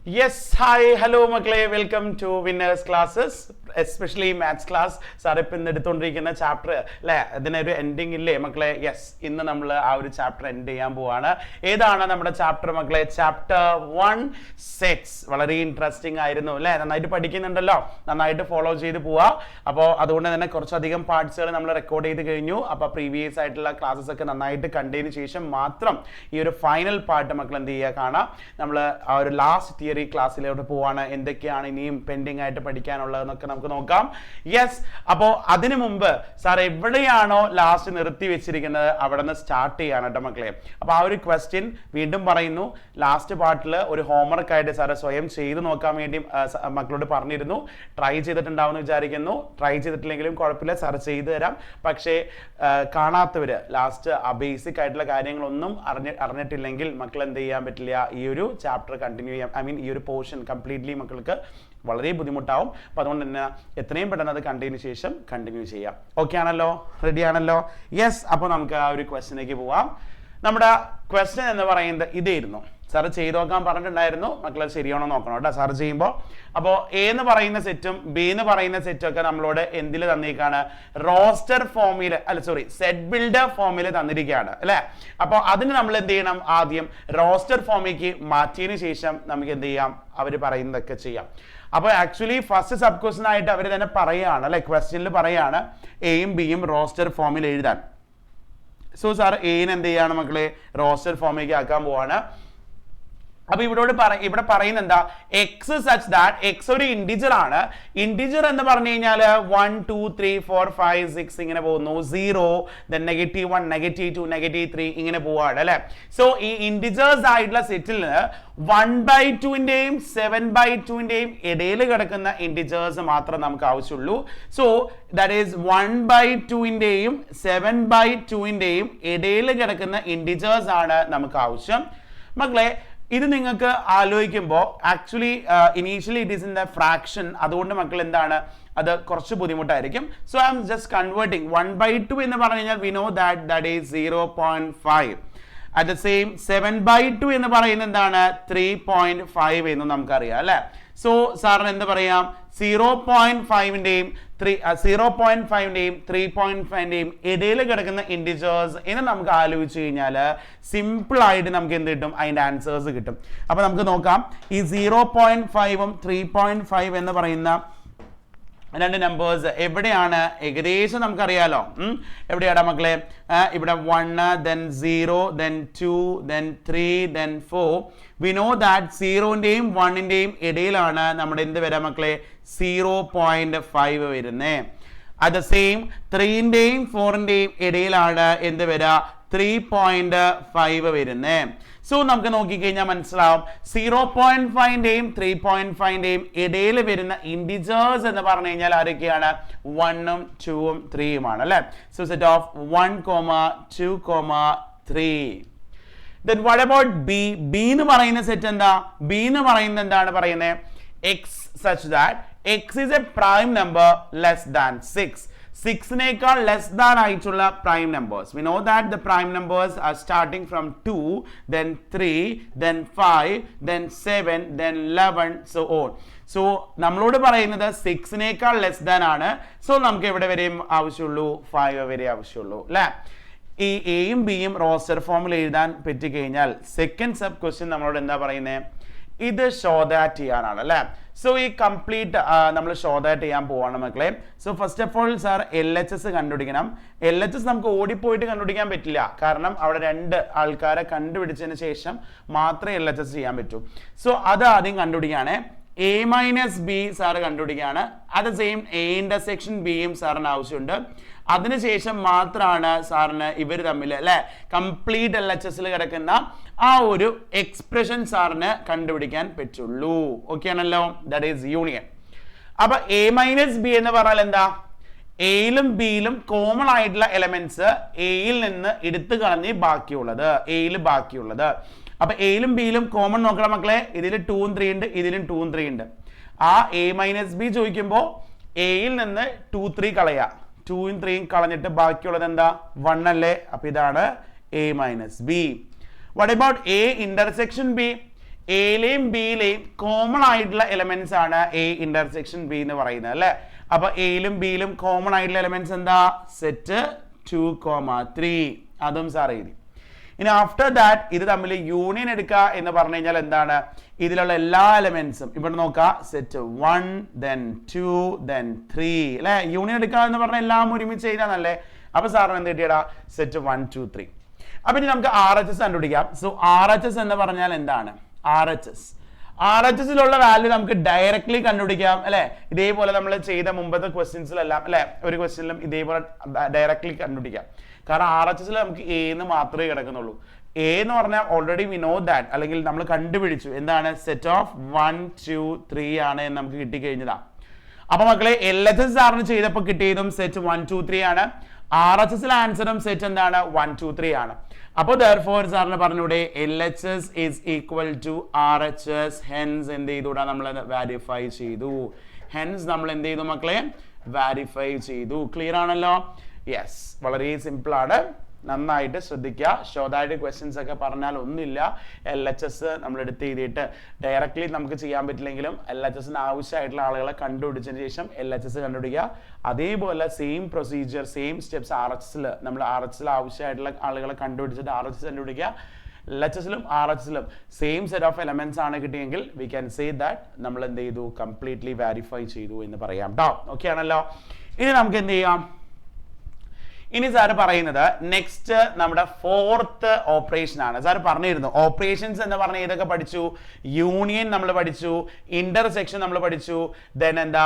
Yes, hi, hello, Makle. Welcome to Winners Classes, especially Maths class. Sorry, in the Ditundrikina chapter, then I ending in Makle. Yes, in the number our chapter and Diambuana. Edana number chapter Makle, chapter 1-6. Very interesting. I don't know. And I do Padikin and the law. And I do follow J the Pua about Aduna and a Korchadigam parts and I'm recording the new up previous classes and night continuation Matram. Your final part of Maklandia Kana. Our last ക്ലാസ്സിലോട്ട് പോവാണ് എന്തൊക്കെയാണ് ഇനിയും pending ആയിട്ട് പഠിക്കാനുള്ളതെന്നൊക്കെ നമുക്ക് നോക്കാം. Yes, അപ്പോൾ അതിനു മുമ്പ് sir എവിടെയാണോ ലാസ്റ്റ് നിർത്തി വെച്ചിരിക്കുന്നത് അവിടെ നിന്ന് സ്റ്റാർട്ട് ചെയ്യാണ് കേട്ടോ മക്കളെ. അപ്പോൾ ആ ഒരു ക്വസ്റ്റ്യൻ വീണ്ടും പറയുന്നു, ലാസ്റ്റ് പാർട്ടിൽ ഒരു ഹോംവർക്ക് ആയിട്ട് സാറ് സ്വയം ചെയ്ത് നോക്കാൻ വേണ്ടി മക്കളോട് പറഞ്ഞിരുന്നു. ട്രൈ ചെയ്തിട്ടുണ്ടാവുമെന്ന് വിചാരിക്കുന്നു. ട്രൈ ചെയ്തിട്ടില്ലെങ്കിലും കുഴപ്പമില്ല, സാർ ചെയ്തു തരാം. പക്ഷേ കാണാത്തവർ ലാസ്റ്റ് ആ ബേസിക് ആയിട്ടുള്ള കാര്യങ്ങളൊന്നും അറിഞ്ഞിട്ടില്ലെങ്കിൽ മക്കൾ എന്ത് ചെയ്യാൻ പറ്റില്ല, ഈ ഒരു ചാപ്റ്റർ കണ്ടിന്യൂ ചെയ്യാം. ഐ മീൻ ഈ ഒരു പോർഷൻ കംപ്ലീറ്റ്ലി മക്കൾക്ക് വളരെ ബുദ്ധിമുട്ടാവും. അപ്പോൾ അതുകൊണ്ട് തന്നെ എത്രയും പെട്ടെന്ന് അത് കണ്ടതിന് ശേഷം കണ്ടിന്യൂ ചെയ്യാം. ഓക്കെ ആണല്ലോ, റെഡി ആണല്ലോ? യെസ്, അപ്പോൾ നമുക്ക് ആ ഒരു ക്വസ്റ്റ്യനിലേക്ക് പോവാം. നമ്മുടെ ക്വസ്റ്റ്യൻ എന്ന് പറയുന്നത് ഇതായിരുന്നു. സാറ് ചെയ്ത് നോക്കാൻ പറഞ്ഞിട്ടുണ്ടായിരുന്നു, മക്കളെ ശരിയാണോ നോക്കണം കേട്ടോ സാറ് ചെയ്യുമ്പോൾ. അപ്പോൾ എ എന്ന് പറയുന്ന സെറ്റും ബി എന്ന് പറയുന്ന സെറ്റും ഒക്കെ നമ്മളോട് എന്തിൽ തന്നിരിക്കുകയാണ്? റോസ്റ്റർ ഫോമിൽ, സെറ്റ് ബിൽഡർ ഫോമിൽ തന്നിരിക്കുകയാണ് അല്ലേ. അപ്പോൾ അതിന് നമ്മൾ എന്ത് ചെയ്യണം? ആദ്യം റോസ്റ്റർ ഫോമിലേക്ക് മാറ്റിയതിന് ശേഷം നമുക്ക് എന്ത് ചെയ്യാം? അവർ പറയുന്നതൊക്കെ ചെയ്യാം. അപ്പോൾ ആക്ച്വലി ഫസ്റ്റ് സബ് ക്വസ്റ്റ്യൻ ആയിട്ട് അവർ തന്നെ പറയുകയാണ് അല്ലെ, ക്വസ്റ്റ്യനിൽ പറയുകയാണ് എയും ബിയും റോസ്റ്റർ ഫോമിൽ എഴുതാൻ. സോ സാർ എന് എന്ത് ചെയ്യാണ് മക്കളെ? റോസ്റ്റർ ഫോമിലേക്ക് ആക്കാൻ പോവാണ്. അപ്പൊ ഇവിടെ പറയുന്നത് എന്താ? എക്സ് സച്ച് ദാറ്റ് എക്സ് ഒരു ഇന്റിജർ ആണ്. ഇന്റിജർ എന്ന് പറഞ്ഞു കഴിഞ്ഞാൽ 1 2 3 4 5 6 ഇങ്ങനെ പോകുന്നു. 0 then -1 -2 -3 ഇങ്ങനെ പോവാണ് അല്ലെ. സോ ഈ ഇന്റിജേഴ്സ് ആയിട്ടുള്ള സെറ്റിൽ 1/2ന്റെയും 7/2ന്റെയും ഇടയിൽ കിടക്കുന്ന ഇന്റിജേഴ്സ് മാത്രം നമുക്ക് ആവശ്യമുള്ളൂ. സോ ദാറ്റ് ഈസ് 1/2ന്റെയും 7/2ന്റെയും ഇടയിൽ കിടക്കുന്ന ഇന്റിജേഴ്സ് ആണ് നമുക്ക് ആവശ്യം. മക്കളെ ഇത് നിങ്ങൾക്ക് ആലോചിക്കുമ്പോൾ actually initially it is in the fraction, അതുകൊണ്ട് മക്കൾ എന്താണ് അത് കുറച്ച് ബുദ്ധിമുട്ടായിരിക്കും. So I am just converting 1/2 എന്ന് പറഞ്ഞു കഴിഞ്ഞാൽ V know that is 0.5. At the same 7/2 എന്ന് പറയുന്നത് എന്താണ്? 3.5 എന്ന് നമുക്കറിയാം അല്ലെ. സോ സാറിന് എന്ത് പറയാം? 0.5ന്റെയും 3.5ന്റെയും ഇടയിൽ കിടക്കുന്ന ഇന്റിജേഴ്സ് എന്ന് നമുക്ക് ആലോചിച്ച് കഴിഞ്ഞാൽ സിമ്പിൾ ആയിട്ട് നമുക്ക് എന്ത് കിട്ടും? അതിന്റെ ആൻസേഴ്സ് കിട്ടും. അപ്പൊ നമുക്ക് നോക്കാം. ഈ 0.5ഉം 3.5 എന്ന് പറയുന്ന രണ്ട് നമ്പേഴ്സ് എവിടെയാണ്? ഏകദേശം നമുക്കറിയാലോ എവിടെയാടാ മക്കളെ? ഇവിടെ 1 then 0 then 2 then 3 then 4. we know that 0ന്റെയും 1ന്റെയും ഇടയിലാണ് നമ്മുടെ എന്ത് വരാ മക്കളെ? 0.5 വരുന്നേ. at the same 3ന്റെയും 4ന്റെയും ഇടയിലാണ് എന്ത് വരാ? 3.5 വരുന്നേ. സോ നമുക്ക് നോക്കിക്കഴിഞ്ഞാൽ മനസ്സിലാവും 0.5ന്റെയും 3.5ന്റെയും ഇടയിൽ വരുന്ന ഇന്റിജേഴ്സ് എന്ന് പറഞ്ഞു കഴിഞ്ഞാൽ ആരൊക്കെയാണ്? 1ഉം 2ഉം 3യുമാണ് അല്ലെ. So set of 1, 2, 3. then what about b? b എന്ന് പറയുന്ന സെറ്റ് എന്താ? b എന്ന് പറയുന്നത് എന്താണ് പറയുന്നത്? x such that x is a prime number less than 6. 6നേക്കാൾ ലെസ് ദാൻ ആയിട്ടുള്ള prime numbers. we know that the prime numbers are starting from 2 then 3 then 5 then 7 then 11 so on. So നമ്മളോട് പറയുന്നത് 6നേക്കാൾ less than ആണ്. So നമുക്ക് എവിടെ വരെയും ആവശ്യമുള്ളൂ? 5 വരെ ആവശ്യമുള്ളൂ അല്ലെ. ഈ എയും ബിയും റോസ്റ്റർ ഫോമിൽ എഴുതാൻ പറ്റിക്കഴിഞ്ഞാൽ സെക്കൻഡ് സബ് ക്വസ്റ്റ്യൻ നമ്മളോട് എന്താ പറയുന്നത്? ഇത് ഷോ ദാറ്റ് ചെയ്യാനാണ് അല്ലെ. സോ ഈ കംപ്ലീറ്റ് നമ്മൾ ഷോ ദാറ്റ് ചെയ്യാൻ പോവാണ് മക്കളെ. So first of all sir LHS കണ്ടുപിടിക്കണം. LHS നമുക്ക് ഓടിപ്പോയിട്ട് കണ്ടുപിടിക്കാൻ പറ്റില്ല, കാരണം അവിടെ രണ്ട് ആൾക്കാരെ കണ്ടുപിടിച്ചതിന് ശേഷം മാത്രമേ LHS ചെയ്യാൻ പറ്റൂ. സോ അത് ആദ്യം കണ്ടുപിടിക്കുകയാണ്. a മൈനസ് ബി സാറ് കണ്ടുപിടിക്കുകയാണ്. അത് സെയിം a ഇന്റർസെക്ഷൻ ബിയും സാറിന് ആവശ്യമുണ്ട്. അതിനുശേഷം മാത്രമാണ് സാറിന് ഇവർ തമ്മിൽ അല്ലെ കംപ്ലീറ്റ് LHSൽ കിടക്കുന്ന ആ ഒരു എക്സ്പ്രഷൻ സാറിന് കണ്ടുപിടിക്കാൻ പറ്റുള്ളൂ. ഓക്കെ ആണല്ലോ? That is union. അപ്പൊ a മൈനസ് ബി എന്ന് പറഞ്ഞാൽ എന്താ? എയിലും ബിയിലും കോമൺ ആയിട്ടുള്ള എലമെന്റ്സ് എയിൽ നിന്ന് എടുത്തു കളഞ്ഞ് ബാക്കിയുള്ളത് എയിൽ ബാക്കിയുള്ളത്. അപ്പൊ എയിലും ബിയിലും കോമൺ നോക്കണം മക്കളെ. ഇതിൽ 2ഉം 3 ഉണ്ട്, ഇതിലും 2ഉം 3 ഉണ്ട്. ആ a മൈനസ് ബി ചോദിക്കുമ്പോൾ എയിൽ നിന്ന് 2 3 കളയാ. 2ഉം 3ഉം കളഞ്ഞിട്ട് ബാക്കിയുള്ളത് എന്താ? 1 അല്ലേ. അപ്പൊ ഇതാണ് a minus B. What about a intersection b? എയിലെയും ബിയിലെയും കോമൺ ആയിട്ടുള്ള എലമെന്റ്സ് ആണ് എ ഇന്റർസെക്ഷൻ ബി എന്ന് പറയുന്നത് അല്ലെ. അപ്പൊ എയിലും ബിയിലും കോമൺ ആയിട്ടുള്ള എലമെന്റ്സ് എന്താ? സെറ്റ് 2,3 അതും സാർ എഴുതി. ഇനി ആഫ്റ്റർ ദാറ്റ് ഇത് തമ്മിൽ യൂണിയൻ എടുക്കുക എന്ന് പറഞ്ഞു കഴിഞ്ഞാൽ എന്താണ്? ഇതിലുള്ള എല്ലാ എലമെന്റ്സും ഇവിടെ നോക്കാം, സെറ്റ് 1 then 2 then 3 അല്ലെ. യൂണിയൻ എടുക്കുക എന്ന് പറഞ്ഞാൽ എല്ലാം ഒരുമിച്ച് ചെയ്താന്നല്ലേ. അപ്പൊ സാറിന് എന്ത് കിട്ടിയടാ? സെറ്റ് 1 2 3. അപ്പൊ ഇനി നമുക്ക് RHS കണ്ടുപിടിക്കാം. സോ RHS എന്ന് പറഞ്ഞാൽ എന്താണ്? RHSിലുള്ള വാല്യൂ നമുക്ക് ഡയറക്ട്ലി കണ്ടുപിടിക്കാം അല്ലെ. ഇതേപോലെ നമ്മൾ ചെയ്ത മുമ്പത്തെ ക്വസ്റ്റ്യൻസിലെല്ലാം അല്ലെ, ഒരു ക്വസ്റ്റ്യനിലും ഇതേപോലെ ഡയറക്ട്ലി കണ്ടുപിടിക്കാം. കാരണം RHSൽ നമുക്ക് എ എന്ന് മാത്രമേ കിടക്കുന്നുള്ളൂ. എ എന്ന് പറഞ്ഞാൽ ഓൾറെഡി വി നോ ദാറ്റ്, അല്ലെങ്കിൽ നമ്മൾ കണ്ടുപിടിച്ചു എന്താണ്? സെറ്റ് ഓഫ് 1 2 3 ആണ് എന്ന് നമുക്ക് കിട്ടിക്കഴിഞ്ഞതാ. അപ്പൊ മക്കളെ LHS സാറിന് ചെയ്തപ്പോൾ കിട്ടിയതും സെറ്റ് 1 2 3 ആണ്. RHSൽ ആൻസറും സെറ്റ് എന്താണ്? 1 2 3 ആണ്. അപ്പോൾ therefore സാറിന് പറഞ്ഞൂടെ LHS is equal to RHS. hence എന്ത് ചെയ്തുകൂടാ? നമ്മൾ വാരിഫൈ ചെയ്തു. hence നമ്മൾ എന്ത് ചെയ്തു മക്കളെ? വാരിഫൈ ചെയ്തു. ക്ലിയർ ആണല്ലോ? യെസ്, വളരെ സിമ്പിൾ ആണ്. നന്നായിട്ട് ശ്രദ്ധിക്കുക. ഷോർട്ടായിട്ട് ക്വസ്റ്റ്യൻസ് ഒക്കെ പറഞ്ഞാൽ ഒന്നുമില്ല. LHS നമ്മൾ എടുത്ത് എഴുതിയിട്ട് ഡയറക്ട്ലി നമുക്ക് ചെയ്യാൻ പറ്റില്ലെങ്കിലും LHSന് ആവശ്യമായിട്ടുള്ള ആളുകളെ കണ്ടുപിടിച്ചതിന് ശേഷം LHS കണ്ടുപിടിക്കുക. അതേപോലെ സെയിം പ്രൊസീജിയർ, സെയിം സ്റ്റെപ്സ് RHSൽ നമ്മൾ RHSൽ ആവശ്യമായിട്ടുള്ള ആളുകളെ കണ്ടുപിടിച്ചിട്ട് RHS കണ്ടുപിടിക്കുക. LHSലും RHSലും സെയിം സെറ്റ് ഓഫ് എലമെന്റ്സ് ആണ് കിട്ടിയെങ്കിൽ വി ക്യാൻ സേ ദാറ്റ് നമ്മൾ എന്ത് ചെയ്തു? കംപ്ലീറ്റ്ലി വാരിഫൈ ചെയ്തു എന്ന് പറയാം ട്ടോ. ഓക്കെ ആണല്ലോ? ഇനി നമുക്ക് എന്ത് ചെയ്യാം? ഇനി സാറ് പറയുന്നത് നെക്സ്റ്റ് നമ്മുടെ ഫോർത്ത് ഓപ്പറേഷൻ ആണ്. സാർ പറഞ്ഞിരുന്നു ഓപ്പറേഷൻസ് എന്ന് പറഞ്ഞാൽ ഏതൊക്കെ പഠിച്ചു? യൂണിയൻ നമ്മൾ പഠിച്ചു, ഇന്റർസെക്ഷൻ നമ്മൾ പഠിച്ചു, ദെൻ എന്താ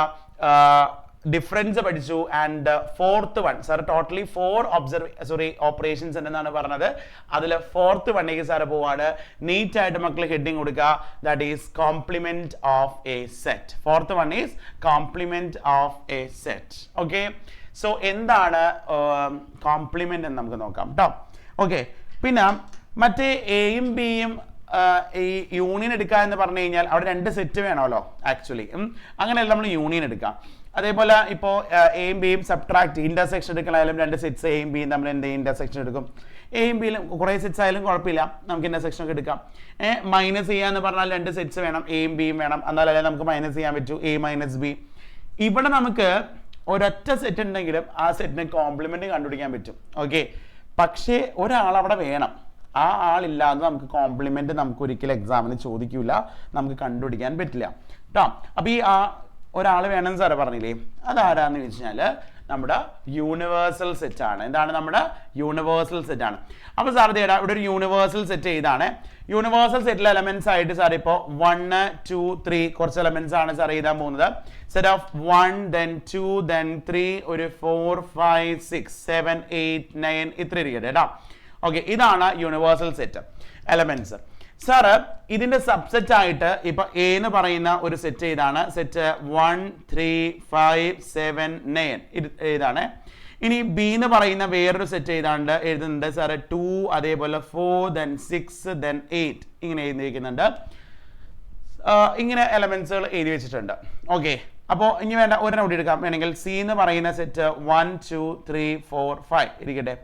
ഡിഫറൻസ് പഠിച്ചു, and fourth one sir totally 4 operations എന്നാണ് പറഞ്ഞത്. അതിൽ ഫോർത്ത് വണ്ണിലേക്ക് സാറ് പോവാണ്. നീറ്റ് ആയിട്ട് മക്കൾ ഹെഡിങ് കൊടുക്കുക. That is complement of a set. Fourth one is complement of a set. Okay, so എന്താണ് കോംപ്ലിമെന്റ് എന്ന് നമുക്ക് നോക്കാം കേട്ടോ. ഓക്കെ, പിന്നെ മറ്റേ എയും ബിയും ഈ യൂണിയൻ എടുക്കുക എന്ന് പറഞ്ഞു കഴിഞ്ഞാൽ അവിടെ 2 സെറ്റ് വേണമല്ലോ ആക്ച്വലി. അങ്ങനെയല്ല നമ്മൾ യൂണിയൻ എടുക്കാം. അതേപോലെ ഇപ്പോൾ എയും ബിയും സബ്ട്രാക്ട് ഇന്റർസെക്ഷൻ എടുക്കണമായാലും 2 സെറ്റ്സ് എയും ബിയും നമ്മൾ എന്ത് ഇന്റർസെക്ഷൻ എടുക്കും? എയും ബിയിലും കുറേ സെറ്റ്സ് ആയാലും കുഴപ്പമില്ല, നമുക്ക് ഇന്റർസെക്ഷൻ ഒക്കെ എടുക്കാം. മൈനസ് ചെയ്യാന്ന് പറഞ്ഞാൽ 2 സെറ്റ്സ് വേണം, എയും ബിയും വേണം, എന്നാലല്ലേ നമുക്ക് മൈനസ് ചെയ്യാൻ പറ്റൂ. A minus B. ഇവിടെ നമുക്ക് ഒരൊറ്റ സെറ്റ് ഉണ്ടെങ്കിലും ആ സെറ്റിന് കോംപ്ലിമെന്റ് കണ്ടുപിടിക്കാൻ പറ്റും. ഓക്കെ, പക്ഷേ ഒരാൾ അവിടെ വേണം. ആ ആളില്ലാതെ നമുക്ക് കോംപ്ലിമെന്റ് നമുക്ക് ഒരിക്കലും എക്സാമിന് ചോദിക്കൂല, നമുക്ക് കണ്ടുപിടിക്കാൻ പറ്റില്ല കേട്ടോ. അപ്പൊ ഈ ഒരാൾ വേണമെന്ന് സാറ് പറഞ്ഞില്ലേ, അതാരാന്ന് ചോദിച്ചാൽ നമ്മുടെ യൂണിവേഴ്സൽ സെറ്റ് ആണ്. എന്താണ്? നമ്മുടെ യൂണിവേഴ്സൽ സെറ്റ് ആണ്. അപ്പൊ സാർ തേടാ ഇവിടെ ഒരു യൂണിവേഴ്സൽ സെറ്റ് ചെയ്താണ്. യൂണിവേഴ്സൽ സെറ്റിലെ എലമെന്റ്സ് ആയിട്ട് സാർ ഇപ്പോൾ 1 2 3 കുറച്ച് എലമെന്റ്സ് ആണ് സാർ എഴുതാൻ പോകുന്നത്. സെറ്റ് ഓഫ് 1 then 2 then 3 ഒരു 4 5 6 7 8 9 ഇത്ര ഇരിക്കട്ടെ കേട്ടോ. ഓക്കെ, ഇതാണ് യൂണിവേഴ്സൽ സെറ്റ് എലമെന്റ്സ്. സാറ് ഇതിന്റെ സബ്സെറ്റ് ആയിട്ട് ഇപ്പൊ എ എന്ന് പറയുന്ന ഒരു സെറ്റ് ഇതാണ്. സെറ്റ് 1 3 5 7 9 ഇതാണ്. ഇനി ബി എന്ന് പറയുന്ന വേറൊരു സെറ്റ് ചെയ്താണ്ട് എഴുതുന്നുണ്ട് സാറ് 2 അതേപോലെ 4 then 6 then 8 ഇങ്ങനെ എഴുതിയിരിക്കുന്നുണ്ട്. ഇങ്ങനെ എലമെന്റ്സുകൾ എഴുതി വെച്ചിട്ടുണ്ട്. ഓക്കെ, അപ്പോൾ ഇനി വേണ്ട ഒരെണ്ണം കൂടി എടുക്കാം. വേണമെങ്കിൽ സി എന്ന് പറയുന്ന സെറ്റ് 1 2 3 4 5 ഇരിക്കട്ടെ.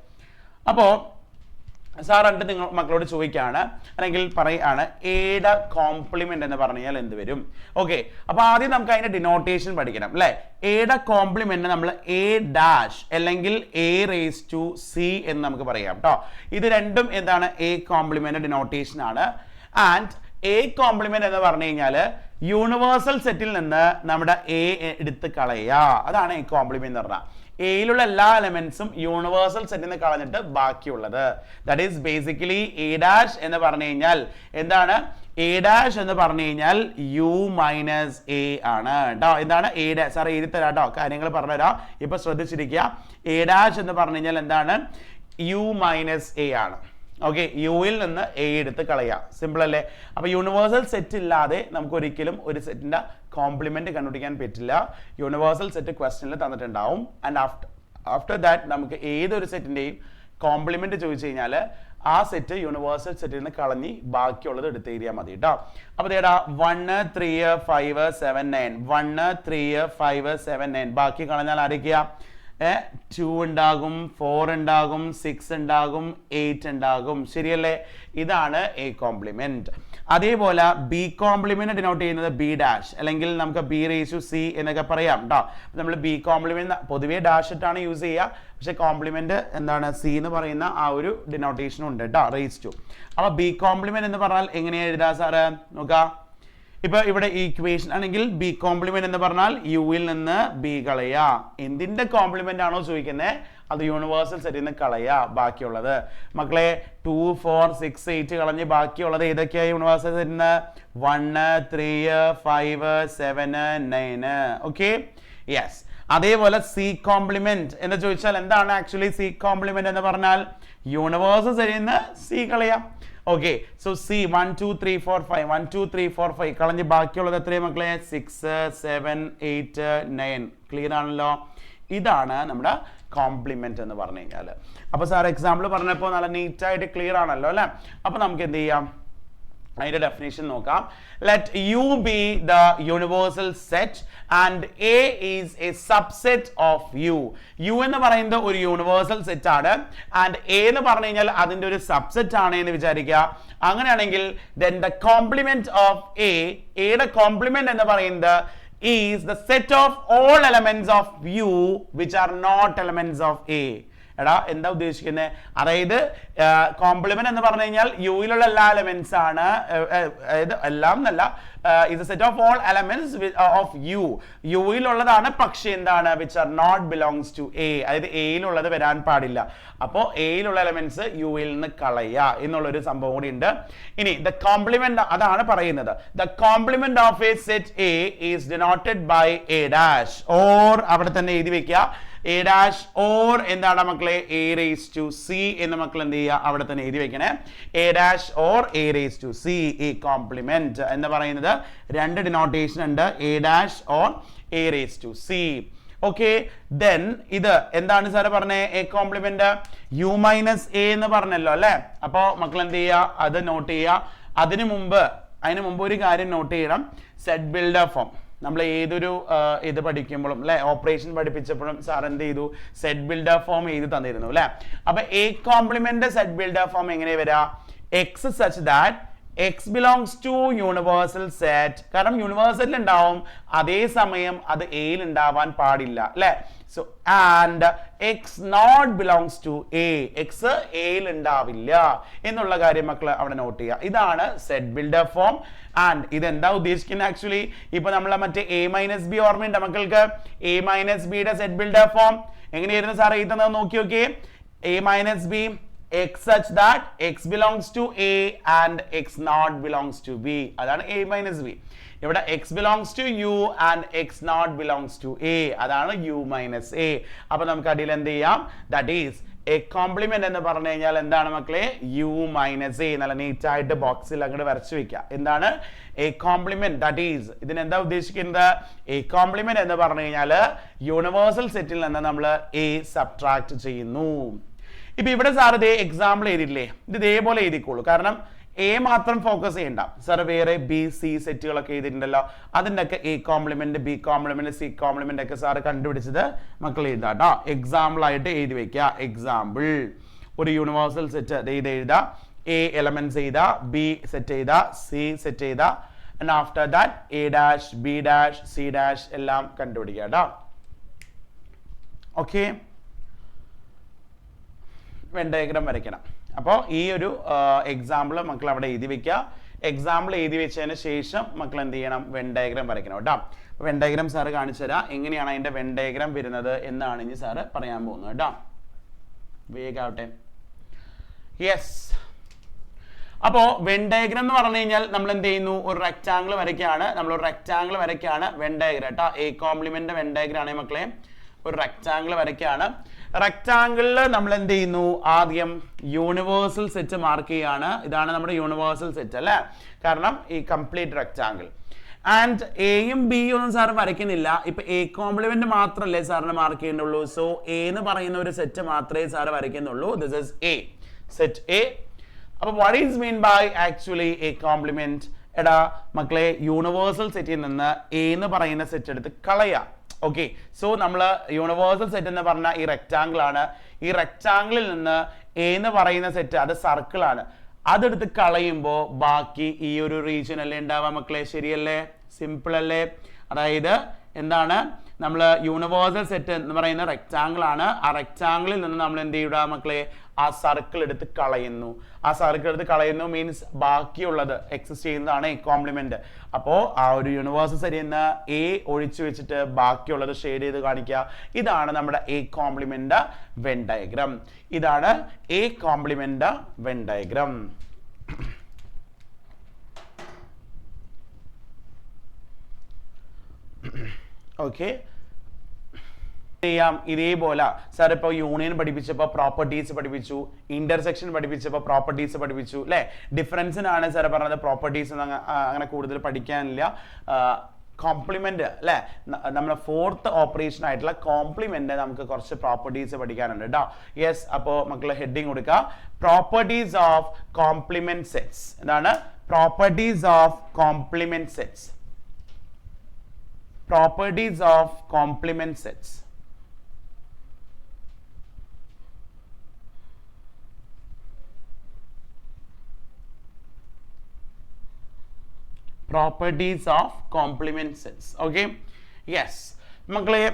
അപ്പോൾ സാർ എന്നിട്ട് നിങ്ങൾ മക്കളോട് ചോദിക്കുകയാണ്, അല്ലെങ്കിൽ പറയുകയാണ് എയുടെ കോംപ്ലിമെന്റ് എന്ന് പറഞ്ഞു കഴിഞ്ഞാൽ എന്ത് വരും? ഓക്കെ, അപ്പൊ ആദ്യം നമുക്ക് അതിന്റെ ഡിനോട്ടേഷൻ പഠിക്കണം അല്ലെ. എയുടെ കോംപ്ലിമെന്റ് നമ്മൾ എ ഡാഷ് അല്ലെങ്കിൽ എ റേസ് ടു സി എന്ന് നമുക്ക് പറയാം കേട്ടോ. ഇത് രണ്ടും എന്താണ്? എ കോംപ്ലിമെന്റ് ഡിനോട്ടേഷൻ ആണ്. ആൻഡ് എ കോംപ്ലിമെന്റ് എന്ന് പറഞ്ഞു കഴിഞ്ഞാൽ യൂണിവേഴ്സൽ സെറ്റിൽ നിന്ന് നമ്മുടെ എ എടുത്ത് കളയുക, അതാണ് എ കോംപ്ലിമെന്റ് എന്ന് പറഞ്ഞാൽ. എയിലുള്ള എല്ലാ എലമെന്റ്സും യൂണിവേഴ്സൽ സെറ്റിൽ നിന്ന് കളഞ്ഞിട്ട് ബാക്കിയുള്ളത്, that is basically A dash എന്ന് പറഞ്ഞു കഴിഞ്ഞാൽ എന്താണ്? എ ഡാഷ് എന്ന് പറഞ്ഞു കഴിഞ്ഞാൽ യു മൈനസ് എ ആണ് കേട്ടോ. എന്താണ് എ ഡാഷ്? സാർ എഴുതി തരാം കേട്ടോ, കാര്യങ്ങൾ പറഞ്ഞുതരാം, ഇപ്പൊ ശ്രദ്ധിച്ചിരിക്കുക. എ ഡാഷ് എന്ന് പറഞ്ഞു കഴിഞ്ഞാൽ എന്താണ്? യു മൈനസ് എ ആണ്. ഓക്കെ, യുയിൽ നിന്ന് എ എടുത്ത് കളയാം. സിമ്പിൾ അല്ലേ? അപ്പൊ യൂണിവേഴ്സൽ സെറ്റ് ഇല്ലാതെ നമുക്ക് ഒരിക്കലും ഒരു സെറ്റിന്റെ കോംപ്ലിമെന്റ് കണ്ടുപിടിക്കാൻ പറ്റില്ല. യൂണിവേഴ്സൽ സെറ്റ് ക്വസ്റ്റ്യനിൽ തന്നിട്ടുണ്ടാവും. ആൻഡ് ആഫ്റ്റർ ദാറ്റ് നമുക്ക് ഏതൊരു സെറ്റിന്റെയും കോംപ്ലിമെന്റ് ചോദിച്ചു കഴിഞ്ഞാൽ ആ സെറ്റ് യൂണിവേഴ്സൽ സെറ്റിൽ നിന്ന് കളഞ്ഞ് ബാക്കിയുള്ളത് എടുത്ത് എഴുതിയാൽ മതി കേട്ടോ. അപ്പൊ ഇതേടാ 1 3 5 7 9 1 3 5 7 9 ബാക്കി കളഞ്ഞാൽ ആരൊക്കെയാ? 2 ഉണ്ടാകും, 4 ഉണ്ടാകും, 6 ഉണ്ടാകും, 8 ഉണ്ടാകും. ശരിയല്ലേ? ഇതാണ് എ കോംപ്ലിമെന്റ്. അതേപോലെ ബി കോംപ്ലിമെന്റ് ഡിനോട്ട് ചെയ്യുന്നത് ബി ഡാഷ് അല്ലെങ്കിൽ നമുക്ക് ബി റേസ് ടു സി എന്നൊക്കെ പറയാം കേട്ടോ. നമ്മൾ ബി കോംപ്ലിമെന്റ് പൊതുവേ ഡാഷ് ഇട്ടാണ് യൂസ് ചെയ്യുക, പക്ഷെ കോംപ്ലിമെന്റ് എന്താണ് സി എന്ന് പറയുന്ന ആ ഒരു ഡിനോട്ടേഷനും ഉണ്ട് കേട്ടോ, റേസ് ടു. അപ്പൊ ബി കോംപ്ലിമെന്റ് എന്ന് പറഞ്ഞാൽ എങ്ങനെയാ എഴുതാ സാറ് നോക്കാം. ഇപ്പൊ ഇവിടെ ഈ ഇക്വേഷൻ ആണെങ്കിൽ ബി കോംപ്ലിമെന്റ് എന്ന് പറഞ്ഞാൽ യുവിൽ നിന്ന് ബി കളയാ. എന്തിന്റെ കോംപ്ലിമെന്റ് ആണോ ചോദിക്കുന്നത് അത് യൂണിവേഴ്സൽ സെറ്റിൽ നിന്ന് കളയാ. ബാക്കിയുള്ളത് മക്കളെ 2 4 6 8 കളഞ്ഞ് ബാക്കിയുള്ളത് ഏതൊക്കെയാ യൂണിവേഴ്സൽ സെറ്റിൽ നിന്ന് 1 3 5 7 9. Okay yes. അതേപോലെ സി കോംപ്ലിമെന്റ് എന്ന് ചോദിച്ചാൽ എന്താണ് ആക്ച്വലി സി കോംപ്ലിമെന്റ് എന്ന് പറഞ്ഞാൽ യൂണിവേഴ്സൽ സെറ്റിൽ നിന്ന് സി കളയാം. ഓക്കെ സോ സി 1 2 3 4 5 1 2 3 4 5 കളഞ്ഞ് ബാക്കിയുള്ളത് എത്രയും മക്കളെ 6 7 8 9. ക്ലിയർ ആണല്ലോ. ഇതാണ് നമ്മുടെ കോംപ്ലിമെന്റ് എന്ന് പറഞ്ഞു കഴിഞ്ഞാൽ. അപ്പൊ സാർ എക്സാമ്പിൾ പറഞ്ഞപ്പോൾ നല്ല നീറ്റ് ആയിട്ട് ക്ലിയർ ആണല്ലോ അല്ലെ. അപ്പൊ നമുക്ക് എന്ത് ചെയ്യാം, അതിന്റെ ഡെഫിനേഷൻ നോക്കാം. Let U be the universal set and A is a subset of U. U എന്ന് പറയുന്നത് ഒരു യൂണിവേഴ്സൽ സെറ്റ് ആണ് ആൻഡ് എ എന്ന് പറഞ്ഞു കഴിഞ്ഞാൽ അതിന്റെ ഒരു സബ്സെറ്റ് ആണ് എന്ന് വിചാരിക്കുക. അങ്ങനെയാണെങ്കിൽ then the complement of a, എയുടെ കോംപ്ലിമെന്റ് എന്ന് പറയുന്നത് is the set of all elements of u which are not elements of a. എടാ എന്താ ഉദ്ദേശിക്കുന്നത്, അതായത് കോംപ്ലിമെന്റ് എന്ന് പറഞ്ഞു കഴിഞ്ഞാൽ യുയിലുള്ള എല്ലാ എലമെന്റ്സ് ആണ്, അതായത് എല്ലാം എന്നല്ല, is a set of all elements of u, യുയിലുള്ളതാണ്, പക്ഷെ എന്താണ് which are not belongs to a, അതായത് എയിലുള്ളത് വരാൻ പാടില്ല. അപ്പോൾ എയിലുള്ള എലമെന്റ്സ് യുയിൽ നിന്ന് കളയുക എന്നുള്ളൊരു സംഭവം കൂടി ഉണ്ട്. ഇനി the complement അതാണ് പറയുന്നത്, the complement of a set a is denoted by a dash or അവിടെ തന്നെ എഴുതി വെക്കുക a dash or എന്താണ് മക്കളെ a raised to c എന്ന് മക്കൾ എന്ത് ചെയ്യുക അവിടെ തന്നെ എഴുതി വെക്കണേ. a dash or a raised to c, a complement എന്ന് പറയുന്നത് രണ്ട് ഡിനോട്ടേഷൻ ഉണ്ട്, a dash or a raised to c. Okay then ഇത് എന്താണ് സാറ് പറഞ്ഞേ, A complement U minus A എന്ന് പറഞ്ഞല്ലോ അല്ലെ. അപ്പോ മക്കൾ എന്ത് ചെയ്യുക അത് നോട്ട് ചെയ്യുക. അതിനു മുമ്പ് ഒരു കാര്യം നോട്ട് ചെയ്യണം, സെറ്റ് ബിൽഡർ ഫോം. നമ്മൾ ഏതൊരു ഇത് പഠിക്കുമ്പോഴും അല്ലെ, ഓപ്പറേഷൻ പഠിപ്പിച്ചപ്പോഴും സാർ എന്ത് ചെയ്തു, സെറ്റ് ബിൽഡർ ഫോം എഴുതി തന്നിരുന്നു അല്ലെ. അപ്പൊ A complement set builder form എങ്ങനെ വരാ, x such that X belongs to universal set. കാരണം യൂണിവേഴ്സലിൽ ഉണ്ടാവും, അതേസമയം അത് എയിൽ ഉണ്ടാവാൻ പാടില്ല അല്ലെ. So and X not belongs to A, x എയിൽ ഉണ്ടാവില്ല എന്നുള്ള കാര്യം മക്കൾ അവിടെ നോട്ട് ചെയ്യുക. ഇതാണ് സെറ്റ് ബിൽഡർ ഫോം. ആൻഡ് ഇതെന്താ ഉദ്ദേശിക്കുന്നത് ആക്ച്വലി, ഇപ്പൊ നമ്മളെ മറ്റേ എ മൈനസ് ബി ഓർമ്മയുണ്ട് മക്കൾക്ക്, എ മൈനസ് ബിയുടെ സെറ്റ് ബിൽഡർ ഫോം എങ്ങനെയായിരുന്നു സാർ എഴുതുന്നത് നോക്കി നോക്കിയേ. A minus B x such that x belongs to a and x not belongs to b, അതാണ് a minus b. ഇവിടെ x belongs to u and x not belongs to a, അതാണ് u minus a. അപ്പൊ നമുക്ക് അടിയിൽ എന്ത് ചെയ്യാം, that is a complement എന്ന് പറഞ്ഞു കഴിഞ്ഞാൽ എന്താണ് മക്കളെ, u minus a. നല്ല നീറ്റ് ആയിട്ട് ബോക്സിൽ അങ്ങോട്ട് വരച്ചു വെക്കുക. എന്താണ് a complement, that is ഇതിനെന്താ ഉദ്ദേശിക്കുന്നത്, a complement എന്ന് പറഞ്ഞു കഴിഞ്ഞാൽ യൂണിവേഴ്സൽ സെറ്റിൽ നിന്ന് നമ്മൾ a സബ്ട്രാക്ട് ചെയ്യുന്നു. ഇപ്പൊ ഇവിടെ സാർ ഇതേ എക്സാമ്പിൾ എഴുതിയില്ലേ, ഇത് ഇതേപോലെ എഴുതിക്കോളൂ. കാരണം എ മാത്രം ഫോക്കസ് ചെയ്യണ്ട സാർ, വേറെ ബി സി സെറ്റുകളൊക്കെ എഴുതിയിട്ടുണ്ടല്ലോ, അതിൻ്റെ ഒക്കെ A complement B complement C complement ഒക്കെ സാർ കണ്ടുപിടിച്ചത് മക്കൾ എഴുതാട്ടോ. എക്സാമ്പിൾ ആയിട്ട് എഴുതി വെക്കുക. എക്സാമ്പിൾ ഒരു യൂണിവേഴ്സൽ സെറ്റ് ഇത് എഴുതാ, എ എലമെന്റ്സ് എഴുതാ, ബി സെറ്റ് ചെയ്താ, സി സെറ്റ് ചെയ്താ, and after that A dash B dash C dash എല്ലാം കണ്ടുപിടിക്കുക കേട്ടോ. ഓക്കെ, വെൻ ഡയഗ്രാം വരയ്ക്കണം. അപ്പോൾ ഈ ഒരു എക്സാമ്പിൾ മക്കൾ അവിടെ എഴുതി വെക്കുക. എക്സാമ്പിൾ എഴുതി വെച്ചതിന് ശേഷം മക്കൾ എന്ത് ചെയ്യണം, വെൻ ഡയഗ്രാം വരയ്ക്കണം കേട്ടോ. അപ്പോൾ വെൻ ഡയഗ്രാം സാറ് കാണിച്ചു തരാം എങ്ങനെയാണ് അതിൻ്റെ വെൻ ഡയഗ്രാം വരുന്നത് എന്നാണ് ഇനി സാറ് പറയാൻ പോകുന്നത് കേട്ടോ. വേഗാവട്ടെ. യെസ്, അപ്പോൾ വെൻ ഡയഗ്രാം എന്ന് പറഞ്ഞു കഴിഞ്ഞാൽ നമ്മൾ എന്ത് ചെയ്യുന്നു, ഒരു റെക്റ്റാങ്കിൾ വരയ്ക്കുകയാണ്. നമ്മളൊരു റെക്റ്റാങ്കിൾ വരയ്ക്കുകയാണ് വെൻ ഡയഗ്രാം കേട്ടോ. എ കോംപ്ലിമെന്റ് വെൻ ഡയഗ്രാം ആണ് മക്കളെ, ഒരു റെക്റ്റാങ്കിൾ വരയ്ക്കുകയാണ്. റെക്റ്റാങ്കിളിൽ നമ്മൾ എന്ത് ചെയ്യുന്നു, ആദ്യം യൂണിവേഴ്സൽ സെറ്റ് മാർക്ക് ചെയ്യാണ്. ഇതാണ് നമ്മുടെ യൂണിവേഴ്സൽ സെറ്റ് അല്ലേ, കാരണം ഈ കംപ്ലീറ്റ് റെക്റ്റാങ്കിൾ. ആൻഡ് എയും ബിയും ഒന്നും സാർ വരയ്ക്കുന്നില്ല. ഇപ്പൊ എ കോംപ്ലിമെന്റ് മാത്രമല്ലേ സാറിന് മാർക്ക് ചെയ്യുന്നുള്ളൂ. സോ എ എന്ന് പറയുന്ന ഒരു സെറ്റ് മാത്രമേ സാർ വരയ്ക്കുന്നുള്ളൂ. This is A, set A. അപ്പൊ what is mean by actually A complement? എടാ മക്കളെ, യൂണിവേഴ്സൽ സെറ്റിൽ നിന്ന് എ എന്ന് പറയുന്ന സെറ്റ് എടുത്ത് കളയാം. ഓക്കെ, സോ നമ്മൾ യൂണിവേഴ്സൽ സെറ്റ് എന്ന് പറഞ്ഞാൽ ഈ റെക്റ്റാങ്കിൾ ആണ്. ഈ റെക്റ്റാങ്കിളിൽ നിന്ന് എ എന്ന് പറയുന്ന സെറ്റ് അത് സർക്കിൾ ആണ്. അതെടുത്ത് കളയുമ്പോൾ ബാക്കി ഈ ഒരു റീജിയൻ അല്ലേ ഉണ്ടാവാ മക്കളെ, ശരിയല്ലേ? സിമ്പിൾ അല്ലേ? അതായത് എന്താണ്, നമ്മൾ യൂണിവേഴ്സൽ സെറ്റ് എന്ന് പറയുന്ന റെക്റ്റാങ്കിൾ ആണ്. ആ റെക്റ്റാങ്കിളിൽ നിന്ന് നമ്മൾ എന്ത് ചെയ്യുക മക്കളെ, ആ സർക്കിൾ എടുത്ത് കളയുന്നു. ആ സർക്കിൾ എടുത്ത് കളയുന്നു മീൻസ് ബാക്കിയുള്ളത് എക്സിസ്റ്റ് ചെയ്യുന്നതാണ് എ കോംപ്ലിമെന്റ്. അപ്പോൾ ആ ഒരു യൂണിവേഴ്സൽ സെറ്റിൽ നിന്ന് എ ഒഴിച്ചു വെച്ചിട്ട് ബാക്കിയുള്ളത് ഷെയ്ഡ് ചെയ്ത് കാണിക്കുക. ഇതാണ് നമ്മുടെ എ കോംപ്ലിമെന്റ് വെൻ ഡയഗ്രാം. ഇതാണ് A complement when diagram. Okay, ചെയ്യാം ഇതേപോലെ. സാർ ഇപ്പോൾ യൂണിയൻ പഠിപ്പിച്ചപ്പോൾ പ്രോപ്പർട്ടീസ് പഠിപ്പിച്ചു, ഇന്റർസെക്ഷൻ പഠിപ്പിച്ചപ്പോൾ പ്രോപ്പർട്ടീസ് പഠിപ്പിച്ചു അല്ലേ. ഡിഫറൻസിനാണ് സാർ പറഞ്ഞത്, പ്രോപ്പർട്ടീസ് അങ്ങനെ കൂടുതൽ പഠിക്കാനില്ല. കോംപ്ലിമെന്റ് അല്ലെ, നമ്മുടെ ഫോർത്ത് ഓപ്പറേഷൻ ആയിട്ടുള്ള കോംപ്ലിമെന്റ് നമുക്ക് കുറച്ച് പ്രോപ്പർട്ടീസ് പഠിക്കാനുണ്ട് കേട്ടോ. യെസ്, അപ്പോൾ മക്കളെ ഹെഡിങ് കൊടുക്കുക, പ്രോപ്പർട്ടീസ് ഓഫ് കോംപ്ലിമെന്റ് സെറ്റ്സ്. എന്താണ് properties of complement sets? Properties of complement sets. Properties of complement sets. Okay, yes മക്കളെ,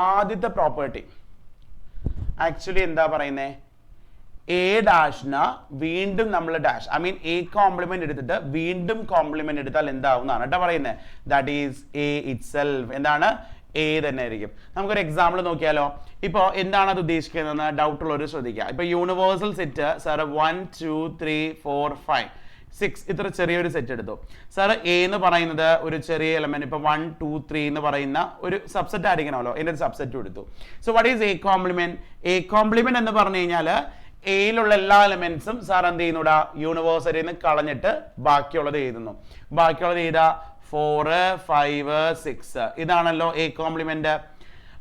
ആദ്യത്തെ പ്രോപ്പർട്ടി ആക്ച്വലി എന്താ പറയുന്നേ, എ ഡാഷിന് വീണ്ടും നമ്മൾ dash I mean A complement എടുത്തിട്ട് വീണ്ടും കോംപ്ലിമെന്റ് എടുത്താൽ എന്താവുന്നതാണ് കേട്ടോ പറയുന്നത്. That is A itself. എന്താണ്, എ തന്നെ ആയിരിക്കും. നമുക്കൊരു എക്സാമ്പിൾ നോക്കിയാലോ. ഇപ്പോൾ എന്താണ് അത് ഉദ്ദേശിക്കുന്നതെന്ന് ഡൗട്ട് ഉള്ളവർ ശ്രദ്ധിക്കുക. ഇപ്പൊ യൂണിവേഴ്സൽ സെറ്റ് സാർ 1 2 3 4 5 6 ഇത്ര ചെറിയൊരു സെറ്റ് എടുത്തു. സാർ എ എന്ന് പറയുന്നത് ഒരു ചെറിയ എലമെന്റ്, ഇപ്പൊ 1 2 3 എന്ന് പറയുന്ന ഒരു സബ്സെറ്റ് ആയിരിക്കണമല്ലോ, അതിന്റെ ഒരു സബ്സെറ്റ് എടുത്തു. So what is A complement? A complement എന്ന് പറഞ്ഞു കഴിഞ്ഞാൽ എയിലുള്ള എല്ലാ എലമെന്റ്സും സാർ എന്ത് ചെയ്യുന്നൂടാ, യൂണിവേഴ്സലിൽ നിന്ന് കളഞ്ഞിട്ട് ബാക്കിയുള്ളത് എഴുതുന്നു. ബാക്കിയുള്ളത് എഴുതാ 4 5 6. ഇതാണല്ലോ എ കോംപ്ലിമെന്റ്.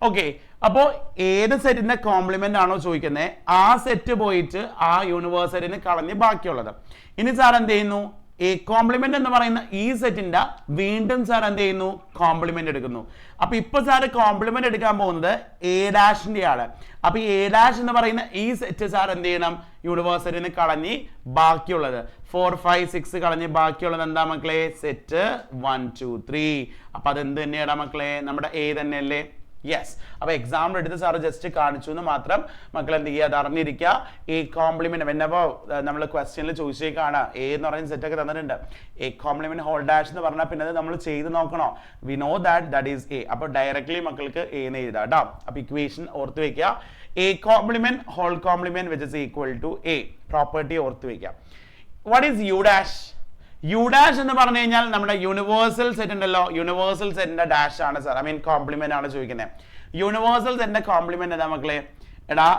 ഓക്കെ, അപ്പോൾ ഏത് സെറ്റിന്റെ കോംപ്ലിമെന്റ് ആണോ ചോദിക്കുന്നത്, ആ സെറ്റ് പോയിട്ട് ആ യൂണിവേഴ്സലിൽ നിന്ന് കളഞ്ഞ് ബാക്കിയുള്ളത്. ഇനി സാർ എന്ത് ചെയ്യുന്നു, എ കോംപ്ലിമെന്റ് എന്ന് പറയുന്ന ഈ സെറ്റിന്റെ വീണ്ടും സാർ എന്ത് ചെയ്യുന്നു, കോംപ്ലിമെന്റ് എടുക്കുന്നു. അപ്പൊ ഇപ്പൊ സാർ കോംപ്ലിമെന്റ് എടുക്കാൻ പോകുന്നത് എ ഡാഷിന്റെ ആണ്. അപ്പൊ എ ഡാഷ് എന്ന് പറയുന്ന ഈ സെറ്റ് സാർ എന്ത് ചെയ്യണം, യൂണിവേഴ്സലിൽ നിന്ന് കളഞ്ഞ് ബാക്കിയുള്ളത് 4 5 6 കളഞ്ഞ് ബാക്കിയുള്ളത് എന്താ മക്കളെ, സെറ്റ് 1 2 3. അപ്പൊ അതെന്ത് തന്നെയാടാ മക്കളെ, നമ്മുടെ എ തന്നെയല്ലേ. യെസ്, അപ്പൊ എക്സാമ്പിൾ എടുത്ത് സാറ് ജസ്റ്റ് കാണിച്ചു എന്ന് മാത്രം. മക്കൾ എന്ത് ചെയ്യുക, അത് അറിഞ്ഞിരിക്കുക. എ കോംപ്ലിമെന്റ് വെന്നപ്പോ നമ്മൾ ക്വസ്റ്റ്യനിൽ ചോദിച്ചേക്കാണ്, എ എന്ന് പറയുന്ന സെറ്റ് ഒക്കെ തന്നിട്ടുണ്ട്. എ കോംപ്ലിമെന്റ് ഹോൾ ഡാഷ് എന്ന് പറഞ്ഞാൽ പിന്നെ അത് നമ്മൾ ചെയ്ത് നോക്കണോ, we know that is A. അപ്പൊ ഡയറക്ട്ലി മക്കൾക്ക് എ എന്ന് എഴുതാം കേട്ടോ. അപ്പൊ ഇക്വേഷൻ ഓർത്ത് വെക്കുക, A complement whole complement which is equal to A. Property ഓർത്ത് വെക്കുക. What is U dash? U dash എന്ന് പറഞ്ഞു കഴിഞ്ഞാൽ നമ്മുടെ യൂണിവേഴ്സൽ സെറ്റ് ഉണ്ടല്ലോ, യൂണിവേഴ്സൽ സെറ്റിന്റെ ഡാഷ് ആണ് സാർ, ഐ മീൻ കോംപ്ലിമെന്റ് ആണ് ചോദിക്കുന്നത്. യൂണിവേഴ്സൽ സെറ്റിന്റെ കോംപ്ലിമെന്റ് എന്താ മക്കളെ, എടാ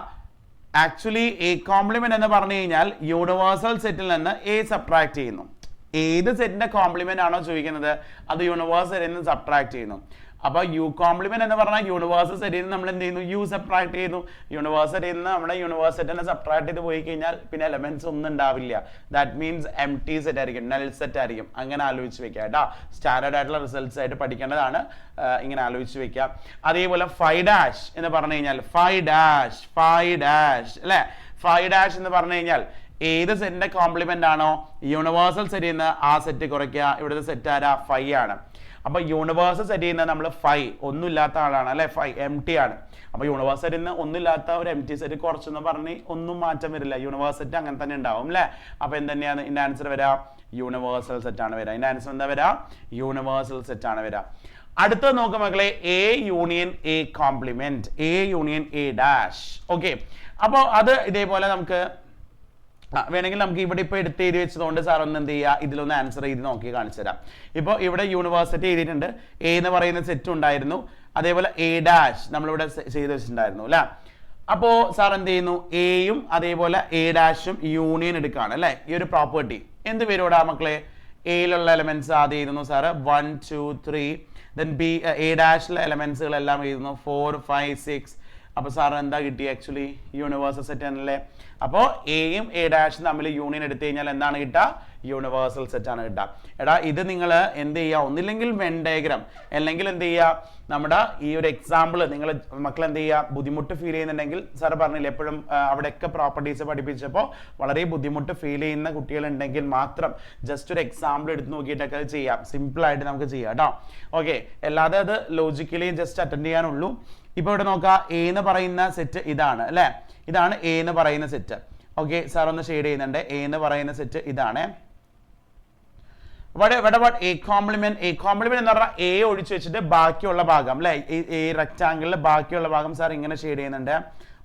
ആക്ച്വലി എ കോംപ്ലിമെന്റ് എന്ന് പറഞ്ഞു കഴിഞ്ഞാൽ യൂണിവേഴ്സൽ സെറ്റിൽ നിന്ന് എ സബ്ട്രാക്ട് ചെയ്യുന്നു. ഏത് സെറ്റിന്റെ കോംപ്ലിമെന്റ് ആണോ ചോദിക്കുന്നത് അത് യൂണിവേഴ്സൽ നിന്ന് സബ്ട്രാക്ട് ചെയ്യുന്നു. അപ്പൊ യു കോംപ്ലിമെന്റ് എന്ന് പറഞ്ഞാൽ യൂണിവേഴ്സൽ സെറ്റിൽ നിന്ന് നമ്മൾ എന്ത് ചെയ്യുന്നു, യു സബ്ട്രാക്ട് ചെയ്യുന്നു. യൂണിവേഴ്സലിൽ നിന്ന് നമ്മുടെ യൂണിവേഴ്സലിനെ സബ്ട്രാക്ട് ചെയ്ത് പോയി കഴിഞ്ഞാൽ പിന്നെ എലമെന്റ്സ് ഒന്നും ഉണ്ടാവില്ല. That means M T set ആയിരിക്കും, നൽ സെറ്റ് ആയിരിക്കും. അങ്ങനെ ആലോചിച്ച് വെക്കുക കേട്ടോ. സ്റ്റാൻഡേർഡ് ആയിട്ടുള്ള റിസൾട്ട്സ് ആയിട്ട് പഠിക്കേണ്ടതാണ്, ഇങ്ങനെ ആലോചിച്ച് വെക്കുക. അതേപോലെ 5 ഡാഷ് എന്ന് പറഞ്ഞു കഴിഞ്ഞാൽ 5 ഡാഷ് അല്ലെ, 5 ഡാഷ് എന്ന് പറഞ്ഞു കഴിഞ്ഞാൽ ഏത് സെറ്റിന്റെ കോംപ്ലിമെന്റ് ആണോ യൂണിവേഴ്സൽ സെറ്റിൽ നിന്ന് ആ സെറ്റ് കുറയ്ക്കുക. ഇവിടുത്തെ സെറ്റ് ആരാ, 5 ആണ്. അപ്പൊ യൂണിവേഴ്സൽ സെറ്റ് ചെയ്യുന്ന നമ്മൾ 5 ഒന്നുമില്ലാത്ത ആളാണ് അല്ലെ, 5 എം ടി ആണ്. അപ്പൊ യൂണിവേഴ്സലിൽ നിന്ന് ഒന്നുമില്ലാത്ത ഒരു എം ടി സെറ്റ് കുറച്ചെന്ന് പറഞ്ഞ് ഒന്നും മാറ്റം വരില്ല, യൂണിവേഴ്സൽ സെറ്റ് അങ്ങനെ തന്നെ ഉണ്ടാവും അല്ലെ. അപ്പൊ എന്തെന്നെയാണ് ഇതിന്റെ ആൻസർ വരാ, യൂണിവേഴ്സൽ സെറ്റ് ആണ് വരാ. ഇതിന്റെ ആൻസർ എന്താ വരാ, യൂണിവേഴ്സൽ സെറ്റ് ആണ് വരാ. അടുത്തത് നോക്കുക മക്കളെ, A union A complement, A union A dash. Okay, അപ്പോൾ അത് ഇതേപോലെ നമുക്ക് വേണമെങ്കിൽ നമുക്ക് ഇവിടെ ഇപ്പോൾ എടുത്ത് എഴുതി വെച്ചതുകൊണ്ട് സാർ ഒന്ന് എന്ത് ചെയ്യുക, ഇതിലൊന്ന് ആൻസർ ചെയ്ത് നോക്കി കാണിച്ചു തരാം. ഇപ്പോൾ ഇവിടെ യൂണിവേഴ്സിറ്റി എഴുതിയിട്ടുണ്ട്, എ എന്ന് പറയുന്ന സെറ്റ് ഉണ്ടായിരുന്നു. അതേപോലെ എ ഡാഷ് നമ്മളിവിടെ ചെയ്ത് വെച്ചിട്ടുണ്ടായിരുന്നു അല്ലെ. അപ്പോൾ സാർ എന്ത് ചെയ്യുന്നു, എയും അതേപോലെ എ ഡാഷും യൂണിയൻ എടുക്കുകയാണ് അല്ലെ. ഈ ഒരു പ്രോപ്പർട്ടി എന്ത് പേരോടാ മക്കളെ, എയിലുള്ള എലമെന്റ്സ് ആദ്യം എഴുതുന്നു സാറ് 1 2 3. ദെൻ ബി എ ഡാഷിലെ എലമെന്റ്സുകളെല്ലാം എഴുതുന്നു 4 5 6. അപ്പൊ സാർ എന്താ കിട്ടി, ആക്ച്വലി യൂണിവേഴ്സൽ സെറ്റ് ആണല്ലേ. അപ്പോൾ എയും എ ഡാഷും തമ്മിൽ യൂണിയൻ എടുത്തു കഴിഞ്ഞാൽ എന്താണ് കിട്ടുക, യൂണിവേഴ്സൽ സെറ്റ് ആണ് കിട്ടുക. എടാ ഇത് നിങ്ങൾ എന്ത് ചെയ്യുക, ഒന്നില്ലെങ്കിൽ വെൻ ഡയഗ്രാം അല്ലെങ്കിൽ എന്ത് ചെയ്യുക, നമ്മുടെ ഈ ഒരു എക്സാമ്പിൾ നിങ്ങൾ മക്കൾ എന്ത് ചെയ്യുക, ബുദ്ധിമുട്ട് ഫീൽ ചെയ്യുന്നുണ്ടെങ്കിൽ സാർ പറഞ്ഞില്ല എപ്പോഴും അവിടെയൊക്കെ പ്രോപ്പർട്ടീസ് പഠിപ്പിച്ചപ്പോൾ വളരെ ബുദ്ധിമുട്ട് ഫീൽ ചെയ്യുന്ന കുട്ടികളുണ്ടെങ്കിൽ മാത്രം ജസ്റ്റ് ഒരു എക്സാമ്പിൾ എടുത്ത് നോക്കിയിട്ടൊക്കെ അത് ചെയ്യാം, സിമ്പിളായിട്ട് നമുക്ക് ചെയ്യാം കേട്ടോ. ഓക്കെ, അല്ലാതെ അത് ലോജിക്കലി ജസ്റ്റ് അറ്റൻഡ് ചെയ്യാനുള്ളൂ. ഇപ്പോൾ ഇവിടെ നോക്കാം, എ എന്ന് പറയുന്ന സെറ്റ് ഇതാണ് അല്ലേ, ഇതാണ് എ എന്ന് പറയുന്ന സെറ്റ്. ഓക്കെ, സാർ ഒന്ന് ഷെയ്ഡ് ചെയ്യുന്നുണ്ട്. എ എന്ന് പറയുന്ന സെറ്റ് ഇതാണ്. എ കോംപ്ലിമെന്റ് എന്ന് പറഞ്ഞാൽ എ ഒഴിച്ചു വെച്ചിട്ട് ബാക്കിയുള്ള ഭാഗം അല്ലെ, ഈ റെക്ടാങ്കിളിലെ ബാക്കിയുള്ള ഭാഗം സാർ ഇങ്ങനെ ഷെയ്ഡ് ചെയ്യുന്നുണ്ട്.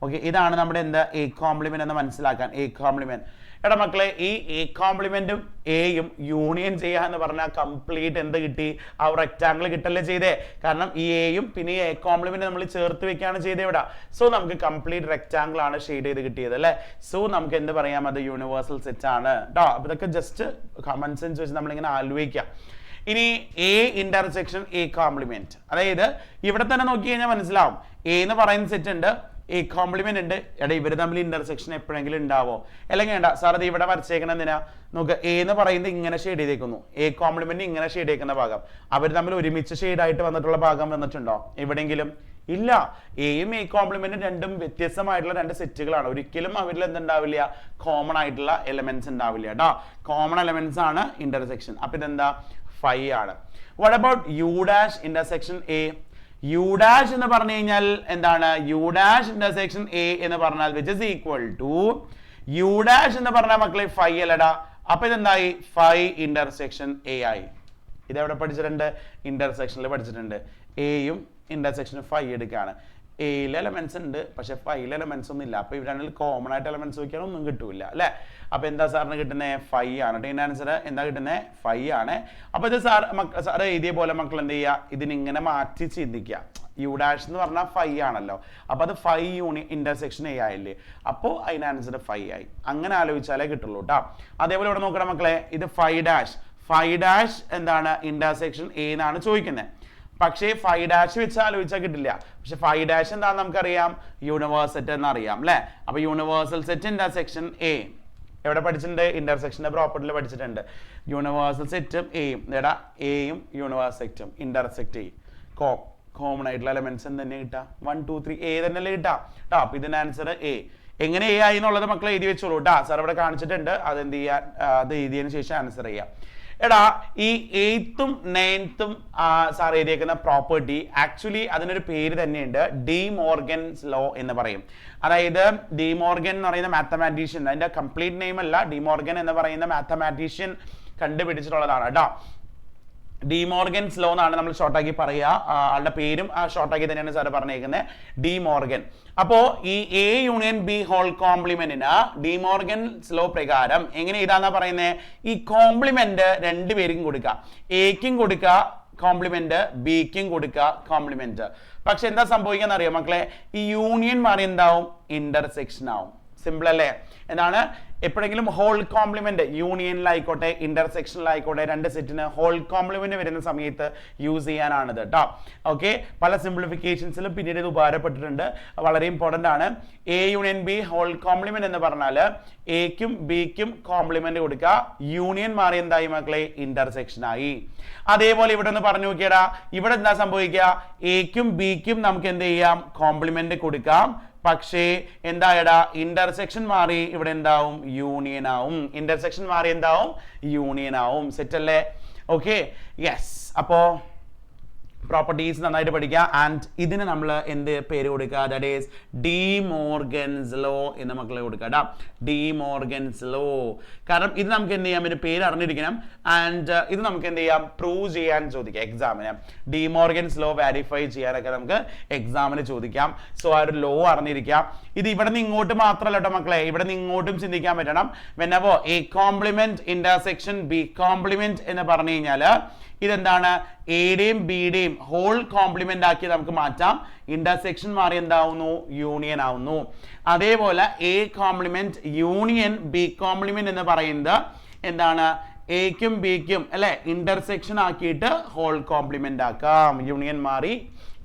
ഓക്കെ, ഇതാണ് നമ്മുടെ എന്താ എ കോംപ്ലിമെന്റ് എന്ന് മനസ്സിലാക്കാൻ. എ കോംപ്ലിമെന്റ് എടാ മക്കളെ, ഈ എ കോംപ്ലിമെന്റും എയും യൂണിയൻ ചെയ്യുക എന്ന് പറഞ്ഞാൽ കംപ്ലീറ്റ് എന്ത് കിട്ടി, ആ റെക്ടാങ്കിൾ കിട്ടല്ലേ ചെയ്തേ. കാരണം ഈ എയും പിന്നെ ഈ എ കോംപ്ലിമെന്റ് നമ്മൾ ചേർത്ത് വെക്കുകയാണ് ചെയ്തത് ഇവിടെ. സോ നമുക്ക് കംപ്ലീറ്റ് റെക്ടാങ്കിൾ ആണ് ഷെയ്ഡ് ചെയ്ത് കിട്ടിയത് അല്ലേ. സോ നമുക്ക് എന്ത് പറയാം, അത് യൂണിവേഴ്സൽ സെറ്റ് ആണ് കേട്ടോ. അപ്പൊ ഇതൊക്കെ ജസ്റ്റ് കോമൺ സെൻസ് വെച്ച് നമ്മളിങ്ങനെ ആലോചിക്കാം. ഇനി എ ഇന്റർസെക്ഷൻ എ കോംപ്ലിമെന്റ്, അതായത് ഇവിടെ തന്നെ നോക്കി കഴിഞ്ഞാൽ മനസ്സിലാവും, എ എന്ന് പറയുന്ന സെറ്റ് ഉണ്ട്, എ കോംപ്ലിമെന്റ് ഉണ്ട്. എടാ ഇവർ തമ്മിൽ ഇന്റർസെക്ഷൻ എപ്പോഴെങ്കിലും ഉണ്ടാവോ, അല്ലെങ്കിൽ വേണ്ട സാർ അത് ഇവിടെ വരച്ചേക്കണം എന്തിനാ, നമുക്ക് എ എന്ന് പറയുന്നത് ഇങ്ങനെ ഷെയ്ഡ് ചെയ്തേക്കുന്നു, എ കോംപ്ലിമെന്റ് ഇങ്ങനെ ഷെയ്ഡ് ചെയ്തേക്കുന്ന ഭാഗം, അവർ തമ്മിൽ ഒരുമിച്ച് ഷെയ്ഡ് ആയിട്ട് വന്നിട്ടുള്ള ഭാഗം വന്നിട്ടുണ്ടോ എവിടെയെങ്കിലും? ഇല്ല. എയും എ കോംപ്ലിമെന്റും രണ്ടും വ്യത്യസ്തമായിട്ടുള്ള രണ്ട് സെറ്റുകളാണ്. ഒരിക്കലും അവരിൽ എന്തുണ്ടാവില്ല, കോമൺ ആയിട്ടുള്ള എലമെന്റ്സ് ഉണ്ടാവില്ല കേട്ടോ. കോമൺ എലമെന്റ്സ് ആണ് ഇന്റർസെക്ഷൻ. അപ്പൊ ഇതെന്താ, 5 ആണ്. What about U dash intersection A? U dash എന്ന് പറഞ്ഞു കഴിഞ്ഞാൽ എന്താണ്, യു ഡാഷ് ഇന്റർസെക്ഷൻ എ എന്ന് പറഞ്ഞാൽ which is equal to U dash എന്ന് പറഞ്ഞാൽ മക്കളെ 5 അല്ലടാ. അപ്പൊ ഇതെന്തായി, 5 ഇന്റർസെക്ഷൻ എ ആയി. ഇതെവിടെ പഠിച്ചിട്ടുണ്ട്, ഇന്റർസെക്ഷനിൽ പഠിച്ചിട്ടുണ്ട്. എയും ഇന്റർസെക്ഷന് 5 എടുക്കുകയാണ്. എയിൽ എലമെന്റ്സ് ഉണ്ട്, പക്ഷെ 5 എലമെന്റ്സ് ഒന്നും ഇല്ല. അപ്പൊ ഇവരാണെങ്കിൽ കോമൺ ആയിട്ട് എലമെന്റ്സ് നോക്കിയാൽ ഒന്നും കിട്ടൂല അല്ലെ. അപ്പൊ എന്താ സാറിന് കിട്ടുന്നത്, 5 ആണ്. ഇതിന്റെ ആൻസർ എന്താ കിട്ടുന്നത്, 5 ആണ്. അപ്പൊ ഇത് സാർ എഴുതിയ പോലെ മക്കൾ എന്ത് ചെയ്യുക, ഇതിനിങ്ങനെ മാറ്റി ചിന്തിക്കുക. യു ഡാഷ് എന്ന് പറഞ്ഞാൽ 5 ആണല്ലോ, അപ്പൊ അത് 5 ഇന്റർസെക്ഷൻ എ ആയില്ലേ, അപ്പോൾ അതിന് ആൻസർ 5 ആയി. അങ്ങനെ ആലോചിച്ചാലേ കിട്ടുള്ളൂ കേട്ടോ. അതേപോലെ ഇവിടെ നോക്കണം മക്കളെ, ഇത് 5 ഡാഷ് എന്താണ്, ഇന്റർസെക്ഷൻ എ എന്നാണ് ചോദിക്കുന്നത്. പക്ഷേ 5 ഡാഷ് വെച്ച് ആലോചിച്ചാൽ കിട്ടില്ല. പക്ഷെ 5 ഡാഷ് എന്താണെന്ന് നമുക്കറിയാം, യൂണിവേഴ്സൽ സെറ്റ് എന്നറിയാം അല്ലെ. അപ്പൊ യൂണിവേഴ്സൽ സെറ്റ് ഇന്റർസെക്ഷൻ എ എവിടെ പഠിച്ചിട്ടുണ്ട്, ഇന്റർസെക്ഷന്റെ പ്രോപ്പർട്ടിയിൽ പഠിച്ചിട്ടുണ്ട്. യൂണിവേഴ്സൽ സെറ്റും എയും, എടാ എയും യൂണിവേഴ്സൽ സെറ്റും ഇന്റർസെക്ട് ചെയ്യും, കോമൺ ആയിട്ടുള്ള എലമെന്റ്സ് തന്നെ കിട്ടാം. 1 2 3 എ തന്നെയല്ലേ കിട്ടാം കേട്ടോ. അപ്പൊ ഇതിന്റെ ആൻസർ എ. എങ്ങനെ എ ആയി എന്നുള്ളത് മക്കളെ എഴുതി വെച്ചോളൂ കേട്ടോ. സാർ ഇവിടെ കാണിച്ചിട്ടുണ്ട്, അത് എന്ത് ചെയ്യാൻ, അത് എഴുതിയതിനു ശേഷം ആൻസർ ചെയ്യാം. എടാ ഈ 8th ഉം 9th ഉം സാർ എഴുതിയേക്കുന്ന പ്രോപ്പർട്ടി ആക്ച്വലി അതിനൊരു പേര് തന്നെയുണ്ട്, ഡി മോർഗൻസ് ലോ എന്ന് പറയും. അതായത് ഡി മോർഗൻ എന്ന് പറയുന്ന മാത്തമാറ്റീഷ്യൻ, അതിന്റെ കംപ്ലീറ്റ് നെയിം അല്ല, ഡി മോർഗൻ എന്ന് പറയുന്ന മാത്തമാറ്റീഷ്യൻ കണ്ടുപിടിച്ചിട്ടുള്ളതാണ് കേട്ടോ. ഡി മോർഗൻസ് ലോ എന്നാണ് നമ്മൾ ഷോർട്ടാക്കി പറയുക. ആളുടെ പേരും ആ ഷോർട്ടാക്കി തന്നെയാണ് സാർ പറഞ്ഞേക്കുന്നത്, ഡി മോർഗൻ. അപ്പോ ഈ എ യൂണിയൻ ബി ഹോൾ കോംപ്ലിമെന്റിന് ഡി മോർഗൻസ് ലോ പ്രകാരം എങ്ങനെ ഇതാന്നാ പറയുന്നത്, ഈ കോംപ്ലിമെന്റ് രണ്ടുപേർക്കും കൊടുക്കുക, എക്കും കൊടുക്കുക കോംപ്ലിമെന്റ്, ബിക്കും കൊടുക്കുക കോംപ്ലിമെന്റ്. പക്ഷെ എന്താ സംഭവിക്കാന്ന് അറിയാം മക്കളെ, ഈ യൂണിയൻ മാറി എന്താവും, ഇന്റർസെക്ഷൻ ആവും. സിമ്പിൾ അല്ലേ. എന്താണ്, എപ്പോഴെങ്കിലും ഹോൾ കോംപ്ലിമെന്റ് യൂണിയനിലായിക്കോട്ടെ ഇന്റർസെക്ഷനിലായിക്കോട്ടെ രണ്ട് സെറ്റിന് ഹോൾ കോംപ്ലിമെന്റ് വരുന്ന സമയത്ത് യൂസ് ചെയ്യാനാണിത് കേട്ടോ. ഓക്കെ, പല സിംപ്ലിഫിക്കേഷൻസിലും പിന്നീട് ഇത് ഉപകാരപ്പെട്ടിട്ടുണ്ട്, വളരെ ഇമ്പോർട്ടന്റ് ആണ്. A union B whole complement എന്ന് പറഞ്ഞാൽ എക്കും ബിക്കും കോംപ്ലിമെന്റ് കൊടുക്കുക, യൂണിയൻ മാറി എന്തായി മക്കളെ, ഇന്റർസെക്ഷൻ ആയി. അതേപോലെ ഇവിടെ ഒന്ന് പറഞ്ഞു നോക്കിയടാ, ഇവിടെ എന്താ സംഭവിക്കുക, എക്കും ബിക്കും നമുക്ക് എന്ത് ചെയ്യാം, കോംപ്ലിമെന്റ് കൊടുക്കാം. പക്ഷേ എന്തായടാ, ഇന്റർസെക്ഷൻ മാറി ഇവിടെ എന്താവും, യൂണിയൻ ആവും. ഇന്റർസെക്ഷൻ മാറി എന്താവും, യൂണിയൻ ആവും. സെറ്റ് അല്ലേ? Okay, yes. അപ്പോ പ്രോപ്പർട്ടീസ് നന്നായിട്ട് പഠിക്കുക. ആൻഡ് ഇതിന് നമ്മൾ എന്ത് പേര് കൊടുക്കുക, that is D Morgan's law എന്ന് മക്കളെ കൊടുക്കുക കേട്ടോ, ഡി മോർഗൻസ് ലോ. കാരണം ഇത് നമുക്ക് എന്ത് ചെയ്യാം, ഇതിന്റെ പേര് അറിഞ്ഞിരിക്കണം. ആൻഡ് ഇത് നമുക്ക് എന്ത് ചെയ്യാം, പ്രൂവ് ചെയ്യാൻ ചോദിക്കാം എക്സാമിന്. ഡി മോർഗൻസ് ലോ വാരിഫൈ ചെയ്യാനൊക്കെ നമുക്ക് എക്സാമിന് ചോദിക്കാം. സോ ആ ഒരു ലോ അറിഞ്ഞിരിക്കാം. ഇത് ഇവിടെ നിന്ന് ഇങ്ങോട്ട് മാത്രമല്ല കേട്ടോ മക്കളെ, ഇവിടെ നിന്ന് ഇങ്ങോട്ടും ചിന്തിക്കാൻ പറ്റണം. Whenever A complement intersection B complement എന്ന് പറഞ്ഞു കഴിഞ്ഞാൽ ഇതെന്താണ്, എയുടെയും ബിയുടെയും ഹോൾ കോംപ്ലിമെന്റ് ആക്കി നമുക്ക് മാറ്റാം. ഇന്റർസെക്ഷൻ മാറി എന്താവുന്നു, യൂണിയൻ ആവുന്നു. അതേപോലെ A complement union B complement എന്ന് പറയുന്നത് എന്താണ്, എക്കും ബിക്കും അല്ലെ ഇന്റർസെക്ഷൻ ആക്കിയിട്ട് ഹോൾ കോംപ്ലിമെന്റ് ആക്കാം. യൂണിയൻ മാറി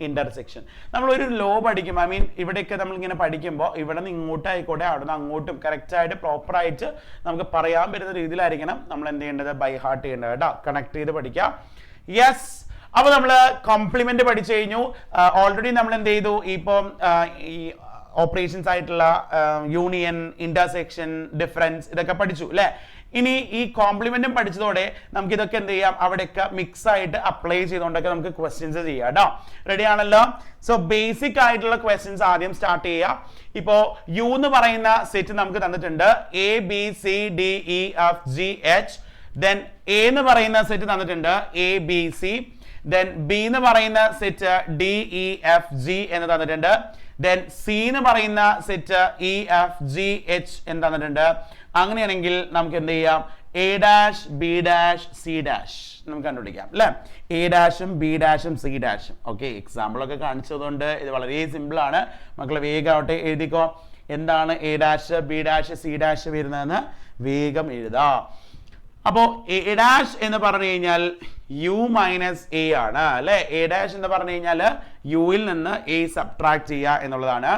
ഇന്റർസെക്ഷൻ. നമ്മൾ ഒരു ലോ പഠിക്കും, ഐ മീൻ ഇവിടെയൊക്കെ നമ്മൾ ഇങ്ങനെ പഠിക്കുമ്പോൾ ഇവിടെ നിന്ന് ഇങ്ങോട്ടായിക്കോട്ടെ അവിടെ നിന്ന് അങ്ങോട്ടും കറക്റ്റ് ആയിട്ട് പ്രോപ്പർ ആയിട്ട് നമുക്ക് പറയാൻ പറ്റുന്ന രീതിയിലായിരിക്കണം നമ്മൾ എന്ത് ചെയ്യേണ്ടത്, ബൈ ഹാർട്ട് ചെയ്യേണ്ടത് കേട്ടോ. കണക്ട് ചെയ്ത് പഠിക്കാം. യെസ്, അപ്പൊ നമ്മൾ കോംപ്ലിമെന്റ് പഠിച്ചു കഴിഞ്ഞു. ഓൾറെഡി നമ്മൾ എന്ത് ചെയ്തു, ഇപ്പം ഈ ഓപ്പറേഷൻസ് ആയിട്ടുള്ള യൂണിയൻ, ഇന്റർസെക്ഷൻ, ഡിഫറൻസ് ഇതൊക്കെ പഠിച്ചു അല്ലെ. ഇനി ഈ കോംപ്ലിമെന്റും പഠിച്ചതോടെ നമുക്ക് ഇതൊക്കെ എന്ത് ചെയ്യാം, അവിടെയൊക്കെ മിക്സ് ആയിട്ട് അപ്ലൈ ചെയ്തുകൊണ്ടൊക്കെ നമുക്ക് ക്വസ്റ്റ്യൻസ് ചെയ്യാം കേട്ടോ. റെഡി ആണല്ലോ? സോ ബേസിക് ആയിട്ടുള്ള ക്വസ്റ്റ്യൻസ് ആദ്യം സ്റ്റാർട്ട് ചെയ്യാം. ഇപ്പോ യു എന്ന് പറയുന്ന സെറ്റ് നമുക്ക് തന്നിട്ടുണ്ട്, A B C D E F G H. Then A എന്ന് പറയുന്ന സെറ്റ് തന്നിട്ടുണ്ട്, A B C. Then B എന്ന് പറയുന്ന set D E F G എന്ന് തന്നിട്ടുണ്ട്. ദെൻ സി എന്ന് പറയുന്ന set E F G H എന്ന് തന്നിട്ടുണ്ട്. അങ്ങനെയാണെങ്കിൽ നമുക്ക് എന്ത് ചെയ്യാം, A dash B dash C dash നമുക്ക് കണ്ടുപിടിക്കാം അല്ലെ. എ ഡാഷും ബി ഡാഷും സി ഡാഷും. ഓക്കെ, എക്സാമ്പിൾ ഒക്കെ കാണിച്ചതുകൊണ്ട് ഇത് വളരെ സിമ്പിൾ ആണ്. മക്കളെ വേഗമാവട്ടെ എഴുതിക്കോ. എന്താണ് A dash B dash C dash വരുന്നതെന്ന് വേഗം എഴുതാം. അപ്പോ എ ഡാഷ് എന്ന് പറഞ്ഞു കഴിഞ്ഞാൽ യു മൈനസ് എ ആണ് അല്ലെ. എ ഡാഷ് എന്ന് പറഞ്ഞു കഴിഞ്ഞാൽ യുയിൽ നിന്ന് എ സബ്ട്രാക്ട് ചെയ്യുക എന്നുള്ളതാണ്.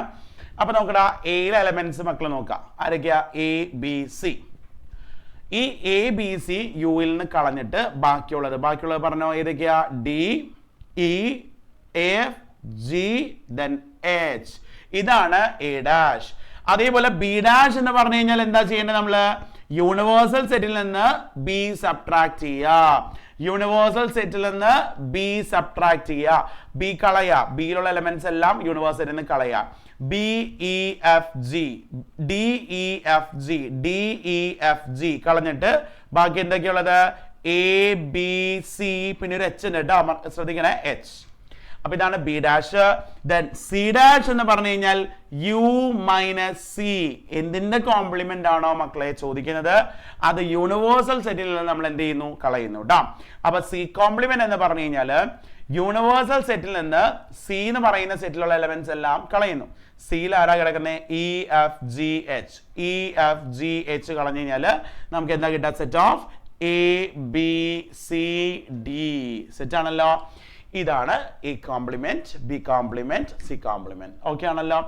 അപ്പൊ നോക്കടാ, എയിലെ എലമെന്റ്സ് മക്കൾ നോക്കാം. ആരൊക്കെയാ? A B C. ഈ എ ബി സി യുയിൽ നിന്ന് കളഞ്ഞിട്ട് ബാക്കിയുള്ളത് പറഞ്ഞോ, ഏതൊക്കെയാ? D E F G then H. ഇതാണ് എ ഡാഷ്. അതേപോലെ ബി ഡാഷ് എന്ന് പറഞ്ഞു കഴിഞ്ഞാൽ എന്താ ചെയ്യേണ്ടത്, നമ്മള് യൂണിവേഴ്സൽ സെറ്റിൽ നിന്ന് ബി സബ്ട്രാക്ട് ചെയ്യുക. യൂണിവേഴ്സൽ സെറ്റിൽ നിന്ന് ബി സബ്ട്രാക്ട് ചെയ്യുക. ബി കളയുക, ബിയിലുള്ള എലമെന്റ്സ് എല്ലാം യൂണിവേഴ്സലിൽ നിന്ന് കളയുക. B E F G, D E F G, D E F G കളഞ്ഞിട്ട് ബാക്കി എന്തൊക്കെയുള്ളത്? എ ബി സി, പിന്നെ ഒരു എച്ച് ഉണ്ട് കേട്ടോ, ശ്രദ്ധിക്കണേ, എച്ച്. അപ്പൊ ഇതാണ് B dash. Then C dash എന്ന് പറഞ്ഞു കഴിഞ്ഞാൽ യു മൈനസ് സി. എന്തിന്റെ കോംപ്ലിമെന്റ് ആണോ മക്കളെ ചോദിക്കുന്നത്, അത് യൂണിവേഴ്സൽ സെറ്റിൽ നമ്മൾ എന്ത് ചെയ്യുന്നു, കളയുന്നു കേട്ടോ. അപ്പൊ സി കോംപ്ലിമെന്റ് എന്ന് പറഞ്ഞു കഴിഞ്ഞാൽ യൂണിവേഴ്സൽ സെറ്റിൽ നിന്ന് സി എന്ന് പറയുന്ന സെറ്റിലുള്ള എലമെന്റ്സ് എല്ലാം കളയുന്നു. സിയിൽ ആരാ കിടക്കുന്നത്? E F G H. E F G H കളഞ്ഞു കഴിഞ്ഞാൽ നമുക്ക് എന്താ കിട്ടുക? Set of A B C D set ആണല്ലോ. ഇതാണ് A complement, B complement, C complement. Okay ആണല്ലോ.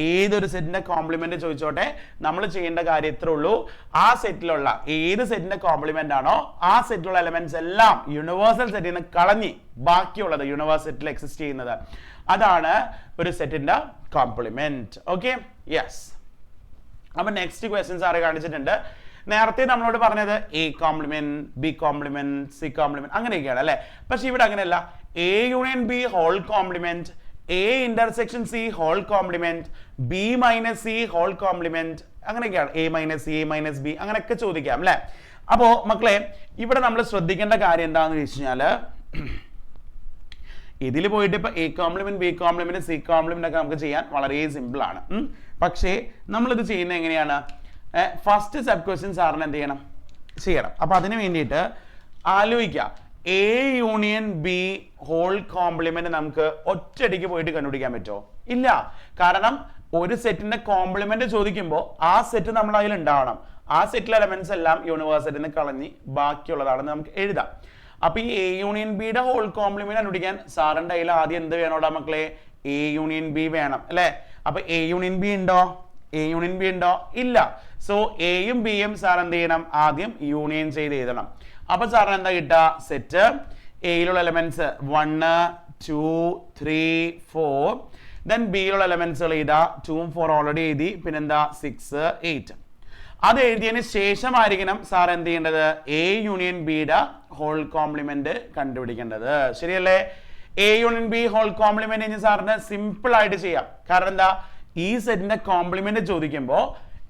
ഏതൊരു സെറ്റിന്റെ കോംപ്ലിമെന്റ് ചോദിച്ചോട്ടെ, നമ്മൾ ചെയ്യേണ്ട കാര്യം ഇത്രേ ഉള്ളൂ. ആ സെറ്റിലുള്ള ഏത് സെറ്റിന്റെ കോംപ്ലിമെന്റ് ആണോ ആ സെറ്റിലുള്ള എലമെന്റ്സ് എല്ലാം യൂണിവേഴ്സൽ സെറ്റിൽ നിന്ന് കളഞ്ഞ് ബാക്കിയുള്ളത് യൂണിവേഴ്സൽ സെറ്റിൽ എക്സിസ്റ്റ് ചെയ്യുന്നത്, അതാണ് ഒരു സെറ്റിന്റെ കോംപ്ലിമെന്റ്. Okay, yes. അപ്പൊ നെക്സ്റ്റ് ക്വസ്റ്റ്യൻസ് ആരെ കാണിച്ചിട്ടുണ്ട്. നേരത്തെ നമ്മളോട് പറഞ്ഞത് A complement, B complement, C complement അങ്ങനെയൊക്കെയാണ് അല്ലെ. പക്ഷെ ഇവിടെ അങ്ങനെയല്ല. A union B whole complement, A intersection C whole complement, B minus C whole complement, അങ്ങനെയൊക്കെയാണ്. A minus C, A minus B അങ്ങനെയൊക്കെ ചോദിക്കാം അല്ലെ. അപ്പോ മക്കളെ ഇവിടെ നമ്മൾ ശ്രദ്ധിക്കേണ്ട കാര്യം എന്താണെന്ന് വെച്ച് കഴിഞ്ഞാല്, ഇതിൽ പോയിട്ട് ഇപ്പൊ A complement, B complement, C complement ഒക്കെ നമുക്ക് ചെയ്യാൻ വളരെ സിമ്പിൾ ആണ്. പക്ഷേ നമ്മളിത് ചെയ്യുന്നത് എങ്ങനെയാണ്, ഫസ്റ്റ് സബ് ക്വസ്റ്റ്യൻ സാറിന് എന്ത് ചെയ്യണം. അപ്പൊ അതിന് വേണ്ടിയിട്ട് ആലോചിക്കുക, A union B whole complement നമുക്ക് ഒറ്റയടിക്ക് പോയിട്ട് കണ്ടുപിടിക്കാൻ പറ്റുമോ? ഇല്ല. കാരണം ഒരു സെറ്റിന്റെ കോംപ്ലിമെന്റ് ചോദിക്കുമ്പോൾ ആ സെറ്റ് നമ്മൾ അതിൽ ഉണ്ടാവണം. ആ സെറ്റിലെ എലമെന്റ്സ് എല്ലാം യൂണിവേഴ്സലിൽ നിന്ന് കളഞ്ഞ് ബാക്കിയുള്ളതാണെന്ന് നമുക്ക് എഴുതാം. അപ്പൊ ഈ എ യൂണിയൻ ബിയുടെ ഹോൾ കോംപ്ലിമെന്റ് കണ്ടുപിടിക്കാൻ സാറിന്റെ കയ്യിൽ ആദ്യം എന്ത് വേണോടാ മക്കളെ? എ യൂണിയൻ ബി വേണം അല്ലെ. അപ്പൊ എ യൂണിയൻ ബി ഉണ്ടോ? എ യൂണിയൻ ബി ഉണ്ടോ? ഇല്ല. സോ എയും ബിയും സാർ എന്ത് ചെയ്യണം? ആദ്യം യൂണിയൻ ചെയ്ത് എഴുതണം. അപ്പൊ സാറിന് എന്താ കിട്ടുക? സെറ്റ് എയിലുള്ള എലമെന്റ്സ് 1 2 3 4. ദെൻ ബിയിലുള്ള എലമെന്റ്സുകൾ എഴുതാ 2ഉം 4 ഓൾറെഡി എഴുതി. പിന്നെന്താ 6 8. അത് എഴുതിയതിന് ശേഷമായിരിക്കണം സാർ എന്ത് ചെയ്യേണ്ടത്? എ യൂണിയൻ ബിയുടെ ഹോൾ കോംപ്ലിമെന്റ് കണ്ടുപിടിക്കേണ്ടത്. ശരിയല്ലേ? A union B whole complement സാറിന് സിമ്പിൾ ആയിട്ട് ചെയ്യാം. കാരണം എന്താ, ഈ സെറ്റിന്റെ കോംപ്ലിമെന്റ് ചോദിക്കുമ്പോൾ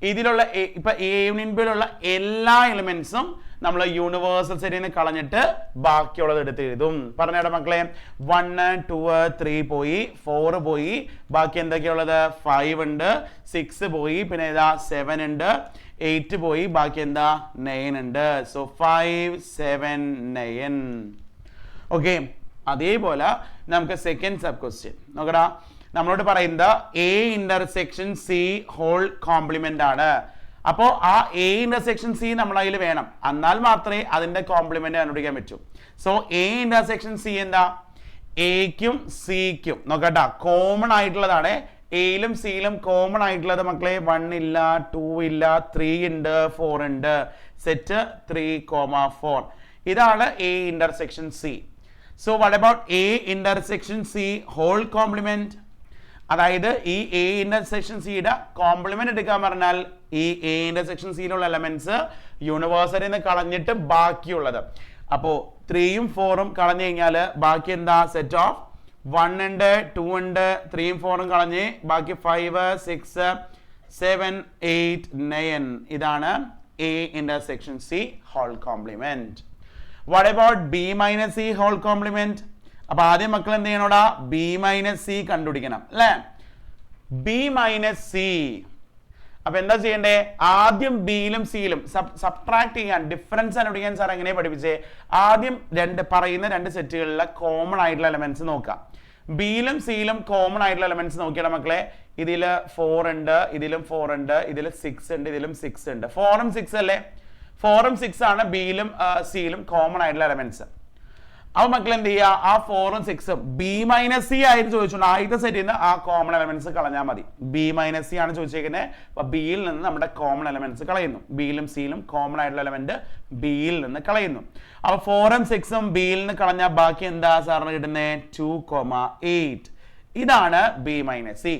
ഇതിലുള്ള ഇപ്പൊ എ യൂണിയൻ ബിയിലുള്ള എല്ലാ എലിമെന്റ്സും നമ്മൾ യൂണിവേഴ്സൽ സെറ്റിൽ നിന്ന് കളഞ്ഞിട്ട് ബാക്കിയുള്ളത് എടുത്ത് എഴുതും. പറഞ്ഞേടാ മക്കളെ, 1 2 3 പോയി, 4 പോയി, ബാക്കി എന്തൊക്കെയുള്ളത്? 5 ഉണ്ട്, 6 പോയി, പിന്നെ ഏതാ 7 ഉണ്ട്, 8 പോയി, ബാക്കി എന്താ 9 ഉണ്ട്. സോ 5 7 9. ഓക്കെ, അതേപോലെ നമുക്ക് സെക്കൻഡ് സബ് ക്വസ്റ്റ്യൻ നോക്കടാ. നമ്മളോട് പറയുന്നത് A intersection C whole complement ആണ്. അപ്പോൾ ആ എ ഇന്റർസെക്ഷൻ സി നമ്മൾ അതിൽ വേണം, എന്നാൽ മാത്രമേ അതിന്റെ കോംപ്ലിമെന്റ് കണ്ടുപിടിക്കാൻ പറ്റൂ. സോ എ ഇന്റർസെക്ഷൻ സി എന്താ? എക്കും സിക്കും നോക്കട്ടാ കോമൺ ആയിട്ടുള്ളതാണ്. എയിലും സിയിലും കോമൺ ആയിട്ടുള്ളത് മക്കളെ 1 ഇല്ല, 2 ഇല്ല, 3 ഉണ്ട്, 4 ഉണ്ട്. സെറ്റ് 3,4 ഇതാണ് A intersection C. So what about A intersection C whole complement? അതായത് ഈ എ ഇന്റർസെക്ഷൻ സിയുടെ കോംപ്ലിമെന്റ് എടുക്കാൻ പറഞ്ഞാൽ ഈ എ ഇന്റർസെക്ഷൻ സിയിലുള്ള എലമെന്റ്സ് യൂണിവേഴ്സലിൽ നിന്ന് കളഞ്ഞിട്ട് ബാക്കിയുള്ളത്. അപ്പോ 3ഉം 4ഉം കളഞ്ഞു കഴിഞ്ഞാൽ ബാക്കി എന്താ? സെറ്റ് ഓഫ് 1 ഉണ്ട്, 2 ഉണ്ട്, 3ഉം 4ഉം കളഞ്ഞ് ബാക്കി 5, 6, 7, 8, 9 ഇതാണ് A intersection C whole complement. What about B minus C whole complement? അപ്പൊ ആദ്യം മക്കൾ എന്ത് ചെയ്യണോടാ? ബി മൈനസ് സി കണ്ടുപിടിക്കണം അല്ലെ? B minus C. അപ്പൊ എന്താ ചെയ്യണ്ടേ? ആദ്യം ബിയിലും സിയിലും സബ്ട്രാക്ട് ചെയ്യാൻ, ഡിഫറൻസ് കണ്ടുപിടിക്കാൻ സാർ എങ്ങനെ പഠിപ്പിച്ചേ? ആദ്യം പറയുന്ന രണ്ട് സെറ്റുകളിലെ കോമൺ ആയിട്ടുള്ള എലമെന്റ്സ് നോക്കാം. ബിയിലും സിയിലും കോമൺ ആയിട്ടുള്ള എലമെന്റ്സ് നോക്കിയാൽ മക്കളെ ഇതില് 4 ഉണ്ട്, ഇതിലും 4 ഉണ്ട്, ഇതിൽ 6 ഉണ്ട്, ഇതിലും 6 ഉണ്ട്. 4ഉം 6 അല്ലേ? 4ഉം 6 ആണ് ബിയിലും സിയിലും കോമൺ ആയിട്ടുള്ള എലമെന്റ്സ്. അപ്പൊ മക്കൾ എന്ത് ചെയ്യുക? ആ 4ഉം 6ഉം ബി മൈനസ് സി ആയിട്ട് ചോദിച്ചോണ്ട് ആദ്യത്തെ സെറ്റിൽ നിന്ന് ആ കോമൺ എലമെന്റ്സ് കളഞ്ഞാൽ മതി. ബി മൈനസ് സി ആണ് ചോദിച്ചേക്കുന്നത്. അപ്പൊ ബിയിൽ നിന്ന് നമ്മുടെ കോമൺ എലമെന്റ്സ് കളയുന്നു. ബിയിലും സിയിലും കോമൺ ആയിട്ടുള്ള എലമെന്റ് ബിയിൽ നിന്ന് കളയുന്നു. അപ്പൊ 4ഉം 6ഉം ബിയിൽ നിന്ന് കളഞ്ഞാൽ ബാക്കി എന്താ സാറിന് കിട്ടുന്നത്? 2,8 ഇതാണ് ബി മൈനസ് സി.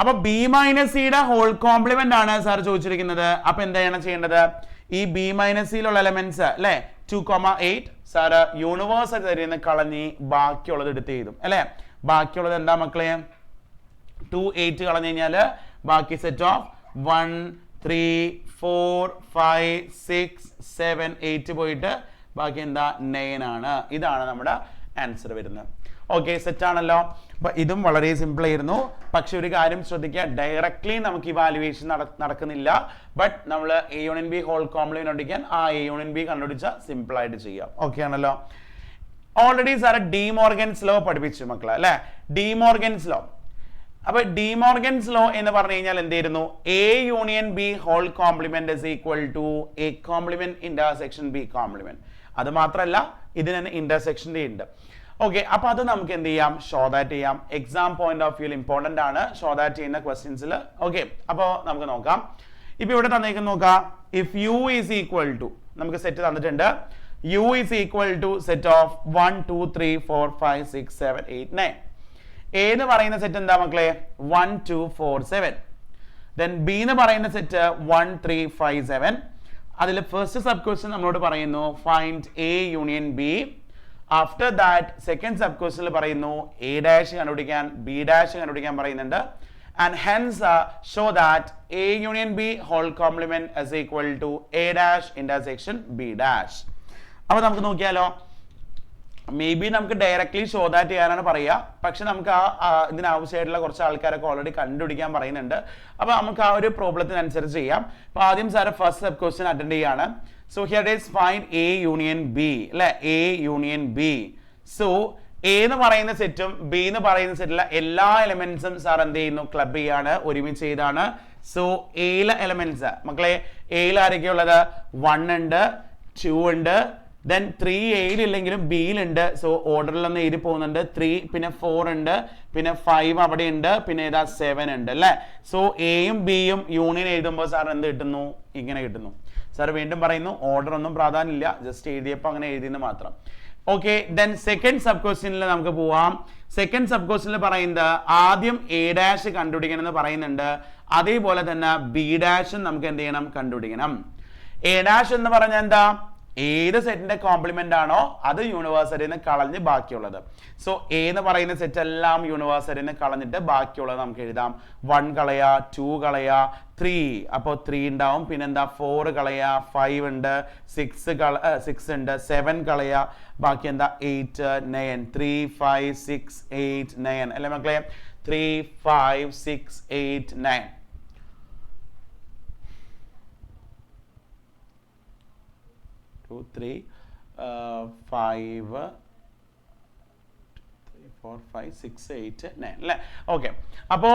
അപ്പൊ ബി മൈനസ് സിയുടെ ഹോൾ കോംപ്ലിമെന്റ് ആണ് സാർ ചോദിച്ചിരിക്കുന്നത്. അപ്പൊ എന്താണ് ചെയ്യേണ്ടത്? ഈ ബി മൈനസ് സിയിലുള്ള എലമെന്റ്സ് അല്ലെ 2,8 സാറ് യൂണിവേഴ്സൽ തരുന്ന കളഞ്ഞ് ബാക്കിയുള്ളത് എടുത്ത് എഴുതും അല്ലെ? ബാക്കിയുള്ളത് എന്താ മക്കളെ? 2,8 കളഞ്ഞു കഴിഞ്ഞാല് ബാക്കി സെറ്റ് ഓഫ് 1, 3, 4, 5, 6, 7, 8 പോയിട്ട് ബാക്കി എന്താ? 9 ആണ്. ഇതാണ് നമ്മുടെ ആൻസർ വരുന്നത്. ഓക്കെ, സെറ്റ് ആണല്ലോ. അപ്പൊ ഇതും വളരെ സിമ്പിൾ ആയിരുന്നു. പക്ഷെ ഒരു കാര്യം ശ്രദ്ധിക്കുക, ഡയറക്ട്ലി നമുക്ക് ഇവാലുവേഷൻ നടക്കുന്നില്ല. ബട്ട് നമ്മൾ A union B whole complement കണ്ടുപിടിക്കാൻ ആ എ യൂണിയൻ ബി കണ്ടുപിടിച്ച സിമ്പിൾ ആയിട്ട് ചെയ്യാം. ഓക്കെ ആണല്ലോ. Already sir De Morgan's law പഠിപ്പിച്ചു മക്കളെ അല്ലെ? De Morgan's law. അപ്പൊ ഡി മോർഗൻസ് ലോ എന്ന് പറഞ്ഞു കഴിഞ്ഞാൽ എന്തായിരുന്നു? A union B whole complement is equal to A complement intersection B complement. അത് മാത്രമല്ല ഇതിന് തന്നെ ഇന്റർസെക്ഷൻ്റെ ഉണ്ട്. ഓക്കെ, അപ്പൊ അത് നമുക്ക് എന്ത് ചെയ്യാം? ഷോ ദാറ്റ് ചെയ്യാം. Exam point of view important ആണ് ഷോ ദാറ്റ് ചെയ്യുന്ന ക്വസ്റ്റ്യൻസിൽ. ഓക്കെ, അപ്പോൾ നമുക്ക് നോക്കാം. ഇപ്പൊ ഇവിടെ തന്നേക്കും നോക്കാം. If U is equal to, നമുക്ക് സെറ്റ് തന്നിട്ടുണ്ട്. U is equal to set of 1, 2, 3, 4, 5, 6, 7, 8, 9. A എന്ന് പറയുന്ന സെറ്റ് എന്താ മക്കളെ? 1, 2, 4, 7. ദെൻ ബി എന്ന് പറയുന്ന സെറ്റ് 1, 3, 5, 7. അതിൽ ഫസ്റ്റ് സബ് ക്വസ്റ്റ്യൻ നമ്മളോട് പറയുന്നു find A union B. After that second sub ക്വസ്റ്റ്യനിൽ പറയുന്നു എ ഡാഷ് കണ്ടുപിടിക്കാൻ, ബി ഡാഷ് കണ്ടുപിടിക്കാൻ പറയുന്നുണ്ട്. And hence show that A union B whole complement is equal to A dash intersection B dash. അപ്പൊ നമുക്ക് നോക്കിയാലോ. മേ ബി നമുക്ക് directly show that ചെയ്യാനാണ് പറയുക. പക്ഷെ നമുക്ക് ഇതിനാവശ്യമായിട്ടുള്ള കുറച്ച് ആൾക്കാരൊക്കെ ഓൾറെഡി കണ്ടുപിടിക്കാൻ പറയുന്നുണ്ട്. അപ്പൊ നമുക്ക് ആ ഒരു പ്രോബ്ലത്തിനനുസരിച്ച് ചെയ്യാം. അപ്പൊ ആദ്യം sir first sub question attend ചെയ്യാണ്. So here is find A union B അല്ലെ? A union B. So A എന്ന് പറയുന്ന സെറ്റും ബി എന്ന് പറയുന്ന സെറ്റിലെ എല്ലാ എലമെന്റ്സും സാർ എന്ത് ചെയ്യുന്നു? ക്ലബ് ചെയ്യാണ്, ഒരുമിച്ച് ചെയ്താണ്. സോ എയിലെ എലമെന്റ്സ് മക്കളെ, എയിൽ ആരൊക്കെയുള്ളത്? 1 ഉണ്ട്, 2 ഉണ്ട്, ദെൻ 3 എയിലില്ലെങ്കിലും ബിയിലുണ്ട്. സോ ഓർഡറിലൊന്ന് എഴുതി പോകുന്നുണ്ട്. 3 പിന്നെ 4 ഉണ്ട്, പിന്നെ 5 അവിടെ ഉണ്ട്, പിന്നെ ഏതാ 7 ഉണ്ട് അല്ലെ? സോ എയും ബിയും യൂണിയൻ എഴുതുമ്പോൾ സാർ എന്ത് കിട്ടുന്നു? ഇങ്ങനെ കിട്ടുന്നു. സാർ വീണ്ടും പറയുന്നു, ഓർഡർ ഒന്നും പ്രാധാന്യമില്ല, ജസ്റ്റ് എഴുതിയപ്പോൾ അങ്ങനെ എഴുതിയെന്ന് മാത്രം. ഓക്കെ, ദെൻ സെക്കൻഡ് സബ് ക്വസ്റ്റ്യനിൽ നമുക്ക് പോവാം. സെക്കൻഡ് സബ് ക്വസ്റ്റ്യനിൽ പറയുന്നത് ആദ്യം എ ഡാഷ് കണ്ടുപിടിക്കണം എന്ന് പറയുന്നുണ്ട്. അതേപോലെ തന്നെ ബി ഡാഷും നമുക്ക് എന്ത് ചെയ്യണം? കണ്ടുപിടിക്കണം. എ ഡാഷ് എന്ന് പറഞ്ഞാൽ എന്താ? ഏത് സെറ്റിന്റെ കോംപ്ലിമെന്റ് ആണോ അത് യൂണിവേഴ്സലിൽ നിന്ന് കളഞ്ഞ് ബാക്കിയുള്ളത്. സോ എ എന്ന് പറയുന്ന സെറ്റ് എല്ലാം യൂണിവേഴ്സലിൽ നിന്ന് കളഞ്ഞിട്ട് ബാക്കിയുള്ളത് നമുക്ക് എഴുതാം. 1 കളയാ, 2 കളയാ, 3. അപ്പോൾ 3 ഉണ്ടാവും. പിന്നെന്താ 4 കളയാ, 5 ഉണ്ട്, 6 ഉണ്ട്, 7 കളയാ, ബാക്കി എന്താ 8, 9. 3, 5, 6, 8, 9 അല്ലെ മക്കളെ? 3, 5, 6, 8, 9. 2, 3, 5, 3, 4, 5, 6, 8, 9 അല്ലേ? ഓക്കെ, അപ്പോൾ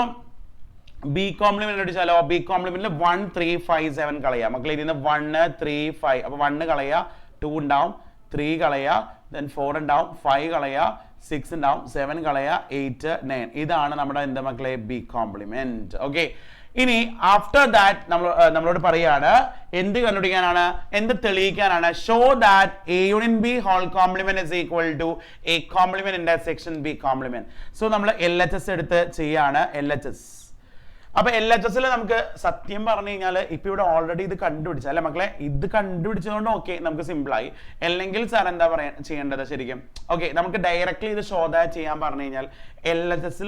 ബി കോംപ്ലിമെന്റ് അടിച്ചാലോ ബി കോംപ്ലിമെന്റിൽ 1 3 5 7 കളയാം മക്കളെ ഇതിന് 1 3 5 അപ്പൊ 1 കളയാ 2 ഉണ്ടാവും 3 കളയാ then 4 ഉണ്ടാവും 5 കളയാ 6 ഉണ്ടാവും 7 കളയാ 8 9 ഇതാണ് നമ്മുടെ എന്താ മക്കളെ ബി കോംപ്ലിമെന്റ് ഓക്കെ ഇനി ആഫ്റ്റർ ദാറ്റ് നമ്മളോട് പറയാണ് എന്ത് കണ്ടുപിടിക്കാനാണ് എന്ത് തെളിയിക്കാനാണ് show that A union B whole complement is equal to A complement intersection B complement so നമ്മൾ LHS എടുത്ത് ചെയ്യാണ് LHS അപ്പൊ LHS നമുക്ക് സത്യം പറഞ്ഞു കഴിഞ്ഞാൽ ഇപ്പൊ ഇവിടെ ഓൾറെഡി ഇത് കണ്ടുപിടിച്ച അല്ലെ മക്കളെ ഇത് കണ്ടുപിടിച്ചതുകൊണ്ട് ഓക്കെ നമുക്ക് സിമ്പിൾ ആയി അല്ലെങ്കിൽ സാർ എന്താ പറയാ ചെയ്യേണ്ടത് ശരിക്കും ഓക്കെ നമുക്ക് ഡയറക്റ്റ്ലി ഇത് ഷോ ദാറ്റ് ചെയ്യാൻ പറഞ്ഞു കഴിഞ്ഞാൽ LHS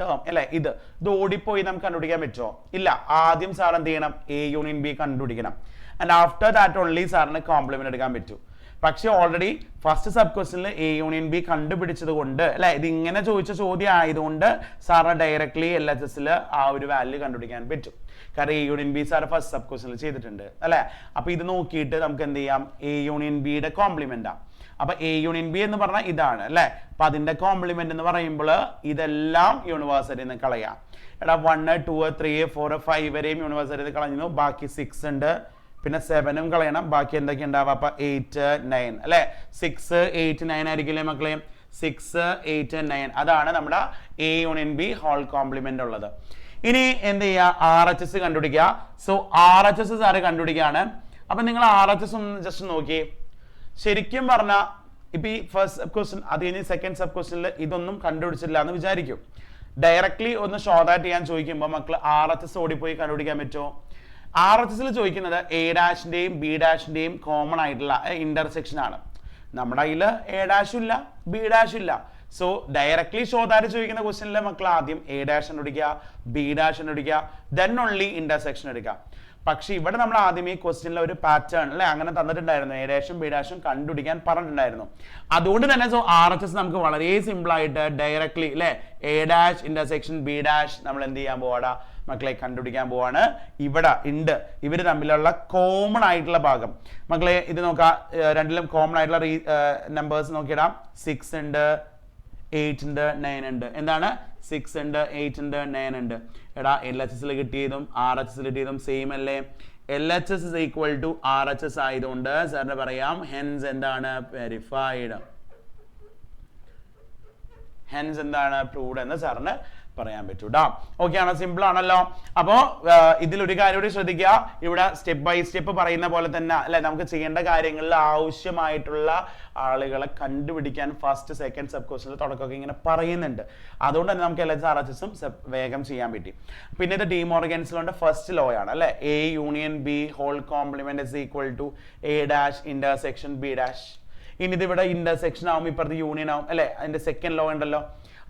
ടേം അല്ലെ ഇത് ഓടിപ്പോയി നമുക്ക് കണ്ടുപിടിക്കാൻ പറ്റുമോ ഇല്ല ആദ്യം സാർ എന്ത് ചെയ്യണം എ യൂണിയൻ ബി കണ്ടുപിടിക്കണം ആൻഡ് ആഫ്റ്റർ ദാറ്റ് ഓൺലി സാറിന് കോംപ്ലിമെന്റ് എടുക്കാൻ പറ്റൂ പക്ഷെ ഓൾറെഡി ഫസ്റ്റ് സബ് ക്വസ്റ്റനിൽ എ യൂണിയൻ ബി കണ്ടുപിടിച്ചത് കൊണ്ട് അല്ലെ ഇത് ഇങ്ങനെ ചോദിച്ച ചോദ്യം ആയതുകൊണ്ട് സാറിന് ഡയറക്ട്ലി LHS ആ ഒരു വാല്യൂ കണ്ടുപിടിക്കാൻ പറ്റും കാരണം A union B sir first sub ക്വസ്റ്റനിൽ ചെയ്തിട്ടുണ്ട് അല്ലെ അപ്പൊ ഇത് നോക്കിയിട്ട് നമുക്ക് എന്ത് ചെയ്യാം എ യൂണിയൻ ബിയുടെ കോംപ്ലിമെന്റ് ആ അപ്പൊ എ യൂണിയൻ ബി എന്ന് പറഞ്ഞാൽ ഇതാണ് അല്ലെ അപ്പൊ അതിന്റെ കോംപ്ലിമെന്റ് എന്ന് പറയുമ്പോൾ ഇതെല്ലാം യൂണിവേഴ്സിറ്റിയിൽ നിന്ന് കളയാം എടാ 1 2 3 4 5 വരെയും യൂണിവേഴ്സിറ്റിയിൽ കളഞ്ഞു ബാക്കി 6 ഉണ്ട് പിന്നെ 7 കളയണം ബാക്കി എന്തൊക്കെ ഉണ്ടാവുക അപ്പൊ 8 9 അല്ലെ 6 8 9 ആയിരിക്കില്ലേ മക്കളെ 6 8 9 അതാണ് നമ്മുടെ A union B whole complement ഉള്ളത് ഇനി എന്ത് ചെയ്യുക RHS കണ്ടുപിടിക്കുക സോ RHS സാറ് കണ്ടുപിടിക്കുകയാണ് അപ്പൊ നിങ്ങൾ RHS ഒന്ന് ജസ്റ്റ് നോക്കി ശരിക്കും പറഞ്ഞാൽ ഇപ്പൊ ഈ ഫസ്റ്റ് സബ് ക്വസ്റ്റ്യൻ അത് കഴിഞ്ഞ് സെക്കൻഡ് സബ് ക്വസ്റ്റ്യനിൽ ഇതൊന്നും കണ്ടുപിടിച്ചില്ല എന്ന് വിചാരിക്കും ഡയറക്ട്ലി ഒന്ന് ഷോ ദാറ്റ് ചെയ്യാൻ ചോദിക്കുമ്പോൾ മക്കൾ RHS ഓടിപ്പോയി കണ്ടുപിടിക്കാൻ പറ്റുമോ RHS ചോദിക്കുന്നത് എ ഡാഷിന്റെയും ബി ഡാഷിന്റെയും കോമൺ ആയിട്ടുള്ള ഇന്റർസെക്ഷൻ ആണ് നമ്മുടെ കയ്യിൽ എ ഡാഷും ഇല്ല ബി ഡാഷും ഇല്ല സോ ഡയറക്ട്ലി ഷോ ദാറ്റ് ചോദിക്കുന്ന ക്വസ്റ്റ്യനിലെ മക്കൾ ആദ്യം എ ഡാഷ് കണ്ടുപിടിക്കുക ബി ഡാഷ് കണ്ടുപിടിക്കുക ദെൻ ഓൺലി ഇന്റർസെക്ഷൻ എടുക്കുക പക്ഷെ ഇവിടെ നമ്മൾ ആദ്യം ഈ ക്വസ്റ്റ്യനിലെ ഒരു പാറ്റേൺ അല്ലെ അങ്ങനെ തന്നിട്ടുണ്ടായിരുന്നു എ ഡാഷും ബി ഡാഷും കണ്ടുപിടിക്കാൻ പറഞ്ഞിട്ടുണ്ടായിരുന്നു അതുകൊണ്ട് തന്നെ സോ RHS നമുക്ക് വളരെ സിമ്പിൾ ആയിട്ട് ഡയറക്ട്ലി അല്ലെ A dash intersection B dash നമ്മൾ എന്ത് ചെയ്യാൻ പോവാടാ മക്കളെ കണ്ടുപിടിക്കാൻ പോവാണ് ഇവിടെ ഉണ്ട് ഇവര് തമ്മിലുള്ള കോമൺ ആയിട്ടുള്ള ഭാഗം മക്കളെ ഇത് നോക്കാം രണ്ടിലും കോമൺ ആയിട്ടുള്ള നമ്പേഴ്സ് നോക്കിയിടാം 6 ഉണ്ട് 8 ഉണ്ട് 9 ഉണ്ട് എന്താണ് 6 ഉണ്ട് 8 ഉണ്ട് 9 ഉണ്ട് എടാ LHS കിട്ടിയതും RHS കിട്ടിയതും സെയിം അല്ലേ LHS is equal to RHS ആയതുകൊണ്ട് സാറിന് പറയാം ഹെൻസ് എന്താണ് വെരിഫൈഡ് ഹെൻസ് എന്താണ് പ്രൂവ്ഡ് എന്ന് സാറിന് പറയാൻ പറ്റൂടാ ഓക്കെ ആണോ സിമ്പിൾ ആണല്ലോ അപ്പോ ഇതിലൊരു കാര്യം കൂടി ശ്രദ്ധിക്കുക ഇവിടെ സ്റ്റെപ്പ് ബൈ സ്റ്റെപ്പ് പറയുന്ന പോലെ തന്നെ അല്ലെ നമുക്ക് ചെയ്യേണ്ട കാര്യങ്ങളിൽ ആവശ്യമായിട്ടുള്ള ആളുകളെ കണ്ടുപിടിക്കാൻ ഫസ്റ്റ് സെക്കൻഡ് സബ് ക്വസ്റ്റനിൽ തുടക്കമൊക്കെ ഇങ്ങനെ പറയുന്നുണ്ട് അതുകൊണ്ട് തന്നെ നമുക്ക് LHS RHS വേഗം ചെയ്യാൻ പറ്റി പിന്നെ ഇത് ഡിമോർഗൻസിലുണ്ട് ഫസ്റ്റ് ലോ ആണ് അല്ലെ A union B whole complement is equal to A dash intersection B dash ഇനി ഇത് ഇവിടെ ഇന്റർസെക്ഷൻ ആവും ഇപ്പുറത്ത് യൂണിയൻ ആവും അല്ലെ അതിന്റെ സെക്കൻഡ് ലോ ഉണ്ടല്ലോ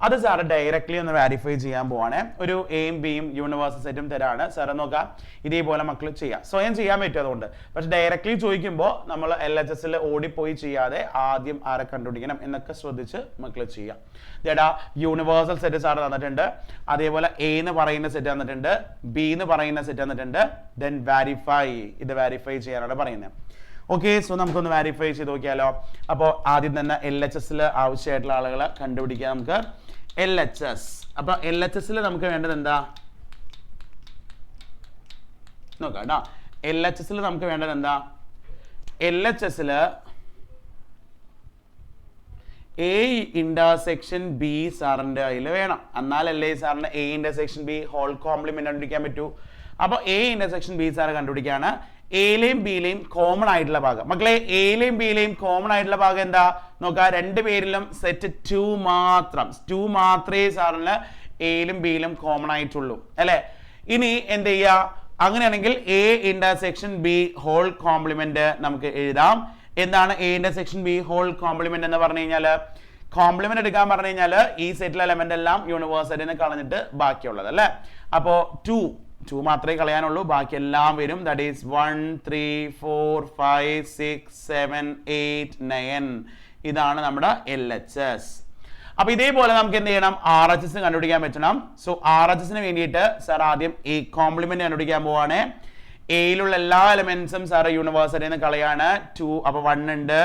അത് സാറ് ഡയറക്ട്ലി ഒന്ന് വെരിഫൈ ചെയ്യാൻ പോവാണ് ഒരു എയും ബിയും യൂണിവേഴ്സൽ സെറ്റും തരാണ് സാറ് നോക്കാം ഇതേപോലെ മക്കൾ ചെയ്യാം സ്വയം ചെയ്യാൻ പറ്റും അതുകൊണ്ട് പക്ഷെ ഡയറക്ട്ലി ചോദിക്കുമ്പോൾ നമ്മൾ LHS ഓടിപ്പോയി ചെയ്യാതെ ആദ്യം ആരെ കണ്ടുപിടിക്കണം എന്നൊക്കെ ശ്രദ്ധിച്ച് മക്കൾ ചെയ്യാം ചേട്ടാ യൂണിവേഴ്സൽ സെറ്റ് സാറ് തന്നിട്ടുണ്ട് അതേപോലെ എ എന്ന് പറയുന്ന സെറ്റ് തന്നിട്ടുണ്ട് ബി എന്ന് പറയുന്ന സെറ്റ് തന്നിട്ടുണ്ട് ദെൻ വെരിഫൈ ഇത് വെരിഫൈ ചെയ്യാനാണ് പറയുന്നത് ഓക്കെ സോ നമുക്കൊന്ന് വെരിഫൈ ചെയ്ത് നോക്കിയാലോ അപ്പോൾ ആദ്യം തന്നെ LHS ആവശ്യമായിട്ടുള്ള ആളുകളെ കണ്ടുപിടിക്കാം നമുക്ക് LHS അപ്പൊ LHS നമുക്ക് വേണ്ടത് എന്താ നോക്കാം കേട്ടോ LHS നമുക്ക് വേണ്ടത് എന്താ LHS എ ഇന്റർസെക്ഷൻ ബി സാറിന്റെ കയ്യിൽ വേണം എന്നാലല്ലേ സാറിന് A intersection B whole complement കണ്ടുപിടിക്കാൻ പറ്റൂ അപ്പൊ എ ഇന്റർസെക്ഷൻ ബി സാർ കണ്ടുപിടിക്കാണ് എയിലെയും ബിയിലെയും കോമൺ ആയിട്ടുള്ള ഭാഗം മക്കളെ എയിലെയും ബിയിലെയും കോമൺ ആയിട്ടുള്ള ഭാഗം എന്താ നോക്കാം രണ്ടുപേരിലും സെറ്റ് 2 മാത്രമേ സാറിന് എയിലും ബിയിലും കോമൺ ആയിട്ടുള്ളൂ അല്ലെ ഇനി എന്ത് ചെയ്യാ അങ്ങനെയാണെങ്കിൽ A intersection B whole complement നമുക്ക് എഴുതാം എന്താണ് A intersection B whole complement എന്ന് പറഞ്ഞു കഴിഞ്ഞാൽ കോംപ്ലിമെന്റ് എടുക്കാൻ പറഞ്ഞു കഴിഞ്ഞാൽ ഈ സെറ്റിലെ എലമെന്റ് എല്ലാം യൂണിവേഴ്സിറ്റിന്ന് കളഞ്ഞിട്ട് ബാക്കിയുള്ളത് അല്ലെ അപ്പോ 2 മാത്രമേ കളയാനുള്ളൂ ബാക്കി എല്ലാം വരും ദാറ്റ് ഈസ് 1 3 4 5 6 7 8 9 ഇതാണ് നമ്മുടെ LHS അപ്പൊ ഇതേപോലെ നമുക്ക് എന്ത് ചെയ്യണം RHS കണ്ടുപിടിക്കാൻ പറ്റണം സോ RHS വേണ്ടിയിട്ട് സാർ ആദ്യം എ കോംപ്ലിമെന്റ് കണ്ടുപിടിക്കാൻ പോവാണ് എയിലുള്ള എല്ലാ എലമെന്റ്സും സാറ് യൂണിവേഴ്സിറ്റിയിൽ നിന്ന് കളയാണ് 2. അപ്പോൾ 1 ഉണ്ട്,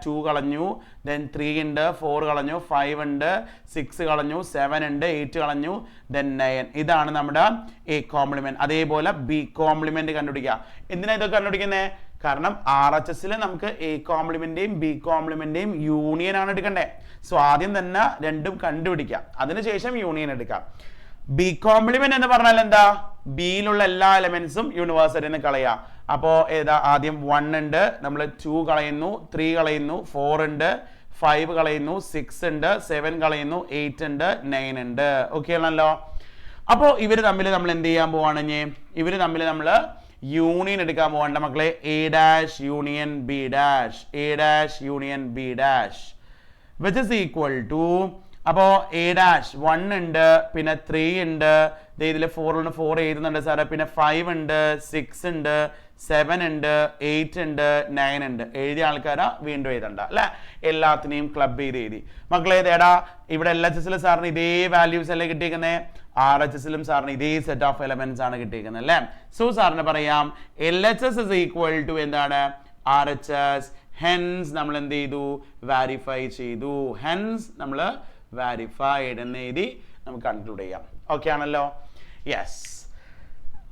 2 കളഞ്ഞു, ദെൻ 3 ഉണ്ട്, 4 കളഞ്ഞു, 5 ഉണ്ട്, 6 കളഞ്ഞു, 7 ഉണ്ട്, 8 കളഞ്ഞു, ദെൻ 9. ഇതാണ് നമ്മുടെ എ കോംപ്ലിമെന്റ്. അതേപോലെ ബി കോംപ്ലിമെന്റ് കണ്ടുപിടിക്കുക. എന്തിനാ ഇതൊക്കെ കണ്ടുപിടിക്കുന്നത്? കാരണം RHS നമുക്ക് എ കോംപ്ലിമെന്റേയും ബി കോംപ്ലിമെന്റേയും യൂണിയൻ ആണ് എടുക്കണ്ടേ. സോ ആദ്യം തന്നെ രണ്ടും കണ്ടുപിടിക്കാം, അതിനുശേഷം യൂണിയൻ എടുക്കാം. ബി കോംപ്ലിമെന്റ് എന്ന് പറഞ്ഞാൽ എന്താ? ബിയിലുള്ള എല്ലാ എലമെന്റ്സും യൂണിവേഴ്സിറ്റിയിൽ നിന്ന് കളയാം. അപ്പോൾ ഏതാ? ആദ്യം 1 ഉണ്ട്, നമ്മൾ 2 കളയുന്നു, 3 കളയുന്നു, 4 ഉണ്ട്, 5 കളയുന്നു, 6 ഉണ്ട്, 7 കളയുന്നു, 8 ഉണ്ട്, 9 ഉണ്ട്. ഓക്കെ ആണല്ലോ. അപ്പോൾ ഇവർ തമ്മിൽ നമ്മൾ എന്ത് ചെയ്യാൻ പോവാണ്? ഇവർ തമ്മിൽ നമ്മൾ യൂണിയൻ എടുക്കാൻ പോകണ്ട മക്കളെ. A dash union B dash, A dash union B dash which is equal to, അപ്പോൾ എ ഡാഷ് 1 ഉണ്ട്, പിന്നെ 3 ഉണ്ട്, ഇതിൽ 4 ഉണ്ട്, 4 എഴുതുന്നുണ്ട് സാറ്, പിന്നെ 5 ഉണ്ട്, 6 ഉണ്ട്, 7 ഉണ്ട്, 8 ഉണ്ട്, 9 ഉണ്ട്. എഴുതിയ ആൾക്കാരാ വീണ്ടും എഴുതണ്ട അല്ലെ, എല്ലാത്തിനെയും ക്ലബ് ചെയ്ത് എഴുതി. മക്കളെ ഏതാ? ഇവിടെ LHS സാറിന് ഇതേ വാല്യൂസ് അല്ലേ കിട്ടിയിരിക്കുന്നത്, RHS സാറിന് ഇതേ സെറ്റ് ഓഫ് എലമെന്റ്സ് ആണ് കിട്ടിയിരിക്കുന്നത് അല്ലേ. സോ സാറിന് പറയാം LHS is equal to എന്താണ്? RHS. ഹെൻസ് നമ്മൾ എന്ത് ചെയ്തു? വാരിഫൈ ചെയ്തു. ഹെൻസ് നമ്മൾ വാരിഫൈഡ് എന്ന് എഴുതി നമുക്ക് കൺക്ലൂഡ് ചെയ്യാം. ഓക്കെ ആണല്ലോ. യെസ്.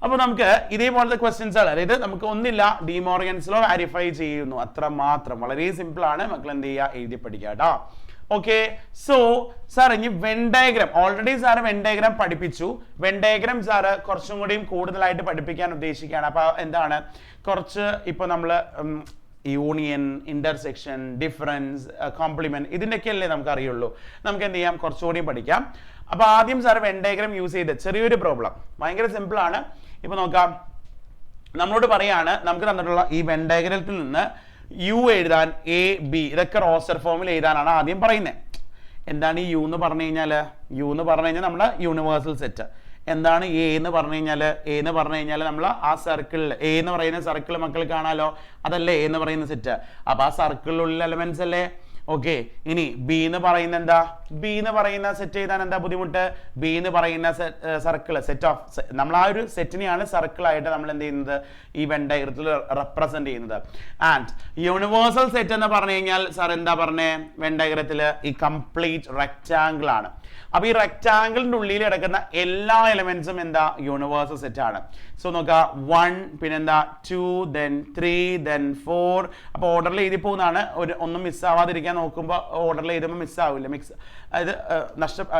അപ്പോൾ നമുക്ക് ഇതേപോലത്തെ ക്വസ്റ്റ്യൻസ് ആണ്, അതായത് നമുക്ക് ഒന്നില്ല ഡി മോർഗൻസ് ലോ വാരിഫൈ ചെയ്യുന്നു, അത്ര മാത്രം. വളരെ സിമ്പിൾ ആണ്, മക്കൾ എന്ത് ചെയ്യുക? എഴുതി പഠിക്കുക കേട്ടോ. ഓക്കെ. സോ സാർ ഇനി when diagram, already sir when diagram പഠിപ്പിച്ചു. വെൻ ഡയഗ്രാം സാറ് കുറച്ചും കൂടിയും കൂടുതലായിട്ട് പഠിപ്പിക്കാൻ ഉദ്ദേശിക്കുകയാണ്. അപ്പോൾ എന്താണ് കുറച്ച് ഇപ്പോൾ നമ്മൾ യൂണിയൻ, ഇന്റർസെക്ഷൻ, ഡിഫറൻസ്, കോംപ്ലിമെന്റ്, ഇതിൻ്റെയൊക്കെ അല്ലേ നമുക്ക് അറിയുള്ളൂ. നമുക്ക് എന്ത് ചെയ്യാം? കുറച്ചുകൂടി പഠിക്കാം. അപ്പോൾ ആദ്യം സാർ വെൻ ഡയഗ്രാം യൂസ് ചെയ്ത് ചെറിയൊരു പ്രോബ്ലം, ഭയങ്കര സിമ്പിൾ ആണ്. ഇപ്പോൾ നോക്കാം, നമ്മളോട് പറയാണ് നമുക്ക് തന്നിട്ടുള്ള ഈ വെൻ ഡയഗ്രാമത്തിൽ നിന്ന് യു എഴുതാൻ, എ ബി ഇതൊക്കെ റോസ്റ്റർ ഫോമിൽ എഴുതാനാണ് ആദ്യം പറയുന്നത്. എന്താണ് ഈ യു എന്ന് പറഞ്ഞു കഴിഞ്ഞാൽ? യു എന്ന് പറഞ്ഞു കഴിഞ്ഞാൽ നമ്മുടെ യൂണിവേഴ്സൽ സെറ്റ്. എന്താണ് എ എന്ന് പറഞ്ഞു കഴിഞ്ഞാൽ? എ എന്ന് പറഞ്ഞു കഴിഞ്ഞാൽ നമ്മൾ ആ സർക്കിളിൽ, എ എന്ന് പറയുന്ന സർക്കിൾ മക്കൾ കാണാലോ, അതല്ലേ എ എന്ന് പറയുന്ന സെറ്റ്. അപ്പൊ ആ സർക്കിളിലുള്ള എലമെന്റ്സ് അല്ലേ. ഓക്കെ. ഇനി ബി എന്ന് പറയുന്ന എന്താ? ബി എന്ന് പറയുന്ന സെറ്റ് എഴുതാൻ എന്താ ബുദ്ധിമുട്ട്? ബി എന്ന് പറയുന്ന സർക്കിൾ, സെറ്റ് ഓഫ്, നമ്മൾ ആ ഒരു സെറ്റിനെയാണ് സർക്കിൾ ആയിട്ട് നമ്മൾ എന്ത് ചെയ്യുന്നത്? ഈ വെൻ ഡയഗ്രത്തിൽ റെപ്രസെന്റ് ചെയ്യുന്നത്. ആൻഡ് യൂണിവേഴ്സൽ സെറ്റ് എന്ന് പറഞ്ഞു കഴിഞ്ഞാൽ സാർ എന്താ പറഞ്ഞേ? വെൻ ഡയഗ്രത്തിൽ ഈ കംപ്ലീറ്റ് റെക്റ്റാങ്കിൾ ആണ്. അപ്പൊ ഈ റെക്റ്റാങ്കിളിന്റെ ഉള്ളിൽ കിടക്കുന്ന എല്ലാ എലമെന്റ്സും എന്താ? യൂണിവേഴ്സൽ സെറ്റ് ആണ്. സോ നോക്കുക, 1, പിന്നെന്താ 2, then 3, then 4. അപ്പൊ ഓർഡറിൽ എഴുതി പോകുന്നതാണ്. ഒന്നും മിസ്സാവാതിരിക്കാൻ നോക്കുമ്പോൾ ഓർഡറിൽ എഴുതുമ്പോൾ മിസ്സാവില്ല. അതായത്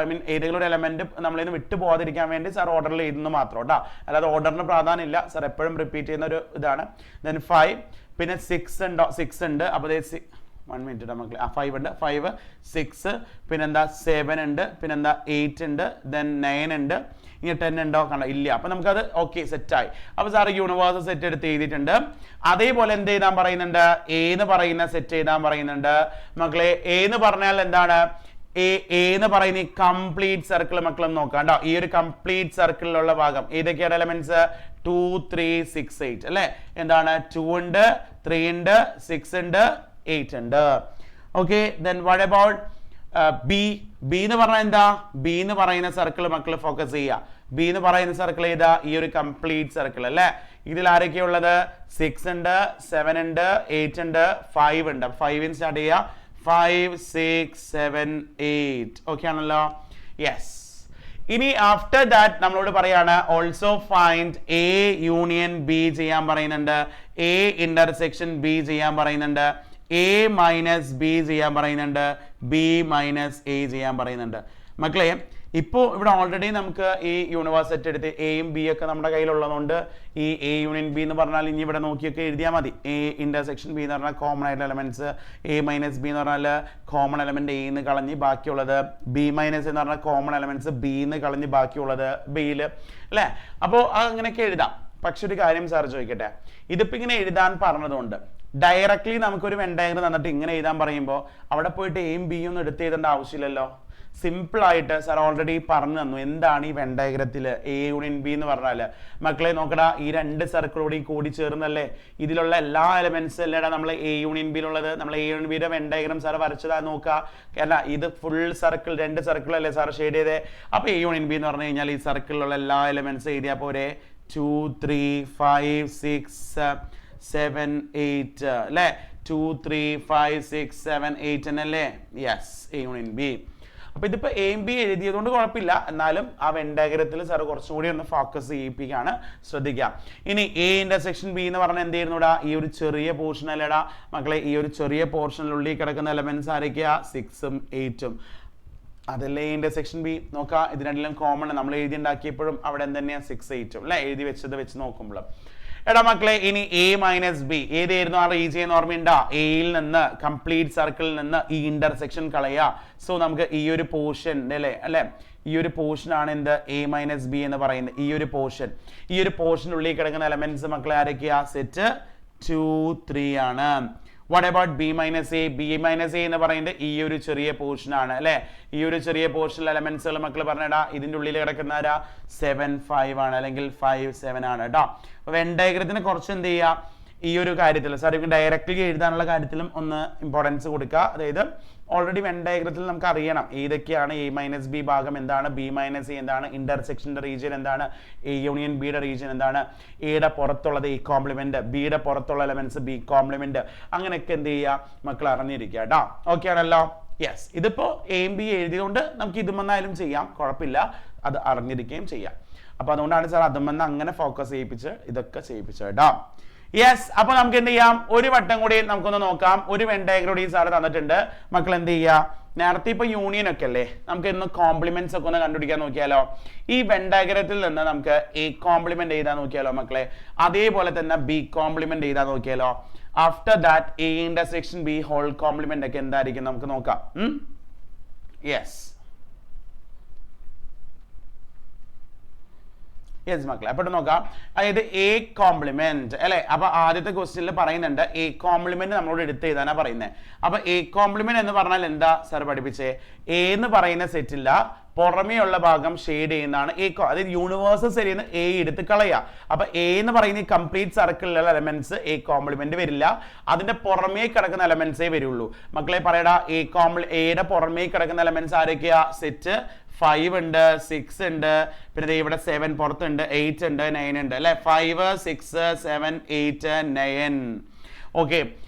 ഐ മീൻ ഏതെങ്കിലും ഒരു എലമെന്റ് നമ്മളിൽ നിന്ന് വിട്ടു പോകാതിരിക്കാൻ വേണ്ടി സാർ ഓർഡറിൽ എഴുതുന്നു മാത്രം കേട്ടോ, അല്ലാതെ ഓർഡറിന് പ്രാധാന്യം ഇല്ല. സാർ എപ്പോഴും റിപ്പീറ്റ് ചെയ്യുന്ന ഒരു ഇതാണ്. then 5, പിന്നെ 6 ഉണ്ട്. അപ്പോൾ 1 മിനിറ്റ് നമുക്ക് 5 ഉണ്ട്, 5, 6, പിന്നെന്താ 7 ഉണ്ട്, പിന്നെന്താ 8 ഉണ്ട്, then 9 ഉണ്ട്. ഇനി 10 ഉണ്ടോ? കണ്ടോ? ഇല്ല. അപ്പൊ നമുക്കത് ഓക്കെ സെറ്റായി. അപ്പൊ സാറ് യൂണിവേഴ്സൽ സെറ്റ് എടുത്ത് എഴുതിയിട്ടുണ്ട്. അതേപോലെ എന്ത് എഴുതാൻ പറയുന്നുണ്ട്? എ എന്ന് പറയുന്ന സെറ്റ് എഴുതാൻ പറയുന്നുണ്ട്. മക്കളെ എ എന്ന് പറഞ്ഞാൽ എന്താണ്? എ എന്ന് പറയുന്ന ഈ കംപ്ലീറ്റ് സർക്കിൾ മക്കളൊന്ന് നോക്കാം കേട്ടോ. ഈ ഒരു കംപ്ലീറ്റ് സർക്കിളിലുള്ള ഭാഗം ഏതൊക്കെയാണ് എലമെന്റ്സ്? 2, 3, 6, 8 അല്ലെ. എന്താണ്? 2 ഉണ്ട്, 3 ഉണ്ട്, 6 ഉണ്ട്, 8 ഉണ്ട്. Okay. then what about B? B എന്ന് പറഞ്ഞാൽ എന്താ? ബി എന്ന് പറയുന്ന സർക്കിൾ മക്കൾ ഫോക്കസ് ചെയ്യുക. ബി എന്ന് പറയുന്ന സർക്കിൾ ഏതാ? ഈ ഒരു കംപ്ലീറ്റ് സർക്കിൾ അല്ലേ. ഇതിൽ ആരൊക്കെയാ ഉള്ളത്? 6 ഉണ്ട്, 7 ഉണ്ട്, 8 ഉണ്ട്, 5 ഉണ്ട്. 5 സ്റ്റാർട്ട് ചെയ്യുക. 5, 6, 7, 8. ഓക്കെ ആണല്ലോ. യെസ്. ഇനി ആഫ്റ്റർ ദാറ്റ് നമ്മളോട് പറയാണ് also find A union B ചെയ്യാൻ പറയുന്നുണ്ട്, എ ഇന്റർസെക്ഷൻ ബി ചെയ്യാൻ പറയുന്നുണ്ട്, എ മൈനസ് ബി ചെയ്യാൻ പറയുന്നുണ്ട്, ബി മൈനസ് എ ചെയ്യാൻ പറയുന്നുണ്ട്. മക്കളെ ഇപ്പോൾ ഇവിടെ ഓൾറെഡി നമുക്ക് ഈ യൂണിവേഴ്സ് സെറ്റ് എടുത്ത് എയും ബി ഒക്കെ നമ്മുടെ കയ്യിലുള്ളതുകൊണ്ട് ഈ എ യൂണിയൻ ബി എന്ന് പറഞ്ഞാൽ ഇനി ഇവിടെ നോക്കിയൊക്കെ എഴുതിയാൽ മതി. എ ഇന്റർസെക്ഷൻ ബി എന്ന് പറഞ്ഞാൽ കോമൺ ആയിട്ടുള്ള എലമെന്റ്സ്, എ മൈനസ് ബി എന്ന് പറഞ്ഞാൽ കോമൺ എലമെന്റ് എ എന്ന് കളഞ്ഞ് ബാക്കിയുള്ളത്, ബി മൈനസ് എന്ന് പറഞ്ഞാൽ കോമൺ എലമെന്റ്സ് ബി എന്ന് കളഞ്ഞ് ബാക്കിയുള്ളത് ബിയിൽ അല്ലേ. അപ്പോൾ അങ്ങനെയൊക്കെ എഴുതാം. പക്ഷെ ഒരു കാര്യം സാർ ചോദിക്കട്ടെ, ഇതിപ്പോൾ ഇങ്ങനെ എഴുതാൻ പറഞ്ഞതുകൊണ്ട് ഡയറക്ട്ലി നമുക്കൊരു വെൻ ഡയഗ്രം തന്നിട്ട് ഇങ്ങനെ എഴുതാൻ പറയുമ്പോൾ അവിടെ പോയിട്ട് എയും ബിയും ഒന്നും എടുത്ത് എഴുതേണ്ട ആവശ്യമില്ലല്ലോ. സിമ്പിൾ ആയിട്ട് സാർ ഓൾറെഡി പറഞ്ഞു തന്നു എന്താണ് ഈ വെൻ ഡയഗ്രത്തിൽ എ യൂണിയൻ ബി എന്ന് പറഞ്ഞാൽ. മക്കളെ നോക്കടാ, ഈ രണ്ട് സർക്കിളോടെയും കൂടി ചേർന്നല്ലേ ഇതിലുള്ള എല്ലാ എലമെന്റ്സ് അല്ലേടാ നമ്മൾ എ യൂണിയൻ ബിയിലുള്ളത്. നമ്മൾ എ യൂണിയൻ ബിയുടെ വെൻ ഡയഗ്രം സാർ വരച്ചതാ നോക്കുക. കാരണം ഇത് ഫുൾ സർക്കിൾ, രണ്ട് സർക്കിൾ അല്ലേ സാർ ഷെയ്ഡ് ചെയ്തേ. അപ്പോൾ എ യൂണിയൻ ബി എന്ന് പറഞ്ഞു കഴിഞ്ഞാൽ ഈ സർക്കിളിലുള്ള എല്ലാ എലമെന്റ്സ് എഴുതിയാൽ പോരെ. 2 3 5 6 7 8 അല്ലേ 2 3 5 6 7 8 എന്നല്ലേ യെസ് എ യൂണിയൻ ബി. അപ്പൊ ഇതിപ്പോ എയും ബി എഴുതിയതുകൊണ്ട് കുഴപ്പമില്ല, എന്നാലും ആ വെൻ ഡയഗ്രത്തിൽ സാർ കുറച്ചുകൂടി ഒന്ന് ഫോക്കസ് ചെയ്യിപ്പിക്കുകയാണ്, ശ്രദ്ധിക്കാം. ഇനി എ ഇന്റർസെക്ഷൻ ബി എന്ന് പറഞ്ഞാൽ എന്ത് ചെയ്യുന്നൂടാ, ഈ ഒരു ചെറിയ പോർഷൻ അല്ലേടാ മക്കളെ, ഈ ഒരു ചെറിയ പോർഷനിലുള്ളിൽ കിടക്കുന്ന എലമെന്റ്സ് ആരൊക്കെയാ 6ഉം 8ഉം. അതല്ലേ ഇന്റർസെക്ഷൻ ബി. നോക്കാം, ഇത് രണ്ടിലും കോമൺ നമ്മൾ എഴുതി ഉണ്ടാക്കിയപ്പോഴും അവിടെ എന്ത് തന്നെയാ 6 8ഉം അല്ലെ, എഴുതി വെച്ചത് വെച്ച് നോക്കുമ്പോൾ. എടാ മക്കളെ, ഇനി എ മൈനസ് ബി ഏതായിരുന്നു ആ റീജിയൻ ഓർമ്മയുണ്ടാ, എയിൽ നിന്ന് കംപ്ലീറ്റ് സർക്കിളിൽ നിന്ന് ഈ ഇന്റർസെക്ഷൻ കളയാ. സോ നമുക്ക് ഈ ഒരു പോർഷൻ അല്ലെ ഈ ഒരു പോർഷൻ ആണ് എന്ത് എ മൈനസ് ബി എന്ന് പറയുന്നത്. ഈ ഒരു പോർഷനുള്ളിൽ കിടക്കുന്ന എലമെന്റ്സ് മക്കളെ ആരൊക്കെയാ, സെറ്റ് 2 3 ആണ്. What about B minus A? B minus A എന്ന് പറയുന്നത് ഈ ഒരു ചെറിയ പോർഷൻ ആണ് അല്ലെ. ഈ ഒരു ചെറിയ പോർഷനിൽ എലമെന്റ്സുകൾ മക്കൾ പറഞ്ഞിടാ, ഇതിന്റെ ഉള്ളിൽ കിടക്കുന്ന ആരാ 7 5 ആണ്, അല്ലെങ്കിൽ 5 7 ആണ് കേട്ടോ. വെൻ ഡയഗ്രത്തിന് കുറച്ച് എന്ത് ചെയ്യുക, ഈ ഒരു കാര്യത്തിൽ സാർ ഡയറക്റ്റ്ലി എഴുതാനുള്ള കാര്യത്തിലും ഒന്ന് ഇമ്പോർട്ടൻസ് കൊടുക്കുക. അതായത് ഓൾറെഡി വെൻ ഡയഗ്രത്തിൽ നമുക്ക് അറിയണം ഏതൊക്കെയാണ് എ മൈനസ് ബി ഭാഗം എന്താണ്, ബി മൈനസ് എ എന്താണ്, ഇന്റർസെക്ഷന്റെ റീജിയൻ എന്താണ്, എ യൂണിയൻ ബിയുടെ റീജിയൻ എന്താണ്, എയുടെ പുറത്തുള്ളത് എ കോംപ്ലിമെന്റ്, ബിയുടെ പുറത്തുള്ള എലമെന്റ്സ് ബി കോംപ്ലിമെന്റ്, അങ്ങനെയൊക്കെ എന്ത് ചെയ്യുക മക്കൾ അറിഞ്ഞിരിക്കുക കേട്ടോ. ഓക്കെ ആണല്ലോ, യെസ്. ഇതിപ്പോ എയും ബി എഴുതിയതുകൊണ്ട് നമുക്ക് ഇതുമെന്നായാലും ചെയ്യാം, കുഴപ്പമില്ല, അത് അറിഞ്ഞിരിക്കുകയും ചെയ്യാം. അപ്പൊ അതുകൊണ്ടാണ് സാർ അതുമെന്ന് അങ്ങനെ ഫോക്കസ് ചെയ്യിപ്പിച്ച് ഇതൊക്കെ ചെയ്യിപ്പിച്ചത് കേട്ടോ. യെസ്. അപ്പൊ നമുക്ക് എന്ത് ചെയ്യാം, ഒരു വട്ടം കൂടി നമുക്കൊന്ന് നോക്കാം. ഒരു വെൻ ഡയഗ്രം കൂടി സാറ് തന്നിട്ടുണ്ട് മക്കൾ. എന്ത് ചെയ്യുക, നേരത്തെ ഇപ്പൊ യൂണിയൻ ഒക്കെ അല്ലേ, നമുക്ക് ഇന്ന് കോംപ്ലിമെന്റ്സ് ഒക്കെ ഒന്ന് കണ്ടുപിടിക്കാൻ നോക്കിയാലോ. ഈ വെൻ ഡയഗ്രത്തിൽ നിന്ന് നമുക്ക് എ കോംപ്ലിമെന്റ് എഴുതാൻ നോക്കിയാലോ മക്കളെ, അതേപോലെ തന്നെ ബി കോംപ്ലിമെന്റ് എഴുതാൻ നോക്കിയാലോ. After that A intersection B whole complement ഒക്കെ എന്തായിരിക്കും നമുക്ക് നോക്കാം. യെസ് യെസ് മക്കളെ, അപ്പോൾ നോക്കാം. അതായത് എ കോംപ്ലിമെന്റ് അല്ലെ. അപ്പൊ ആദ്യത്തെ ക്വസ്റ്റ്യനിൽ പറയുന്നുണ്ട് എ കോംപ്ലിമെന്റ് നമ്മളോട് എടുത്ത് എഴുതാനാ പറയുന്നത്. അപ്പൊ എ കോംപ്ലിമെന്റ് എന്ന് പറഞ്ഞാൽ എന്താ സാർ പഠിപ്പിച്ചേ, എ എന്ന് പറയുന്ന സെറ്റില്ല പുറമേയുള്ള ഭാഗം ഷെയ്ഡ് ചെയ്യുന്നതാണ് എ. അതായത് യൂണിവേഴ്സൽ സെറ്റിൽ നിന്ന് എ എടുത്ത് കളയുക. അപ്പൊ എ എന്ന് പറയുന്ന കംപ്ലീറ്റ് സർക്കിളിലുള്ള എലമെന്റ്സ് എ കോംപ്ലിമെന്റ് വരില്ല, അതിന്റെ പുറമേ കിടക്കുന്ന എലമെന്റ്സേ വരുള്ളൂ. മക്കളെ പറയടാ, എയുടെ പുറമേ കിടക്കുന്ന എലമെന്റ്സ് ആരൊക്കെയാ, സെറ്റ് 5 ഉണ്ട്, 6 ഉണ്ട്, പിന്നെ ഇവിടെ 7 പുറത്തുണ്ട്, 8 ഉണ്ട്, 9 ഉണ്ട് അല്ലെ. 5 6 7 8 9. ഓക്കെ,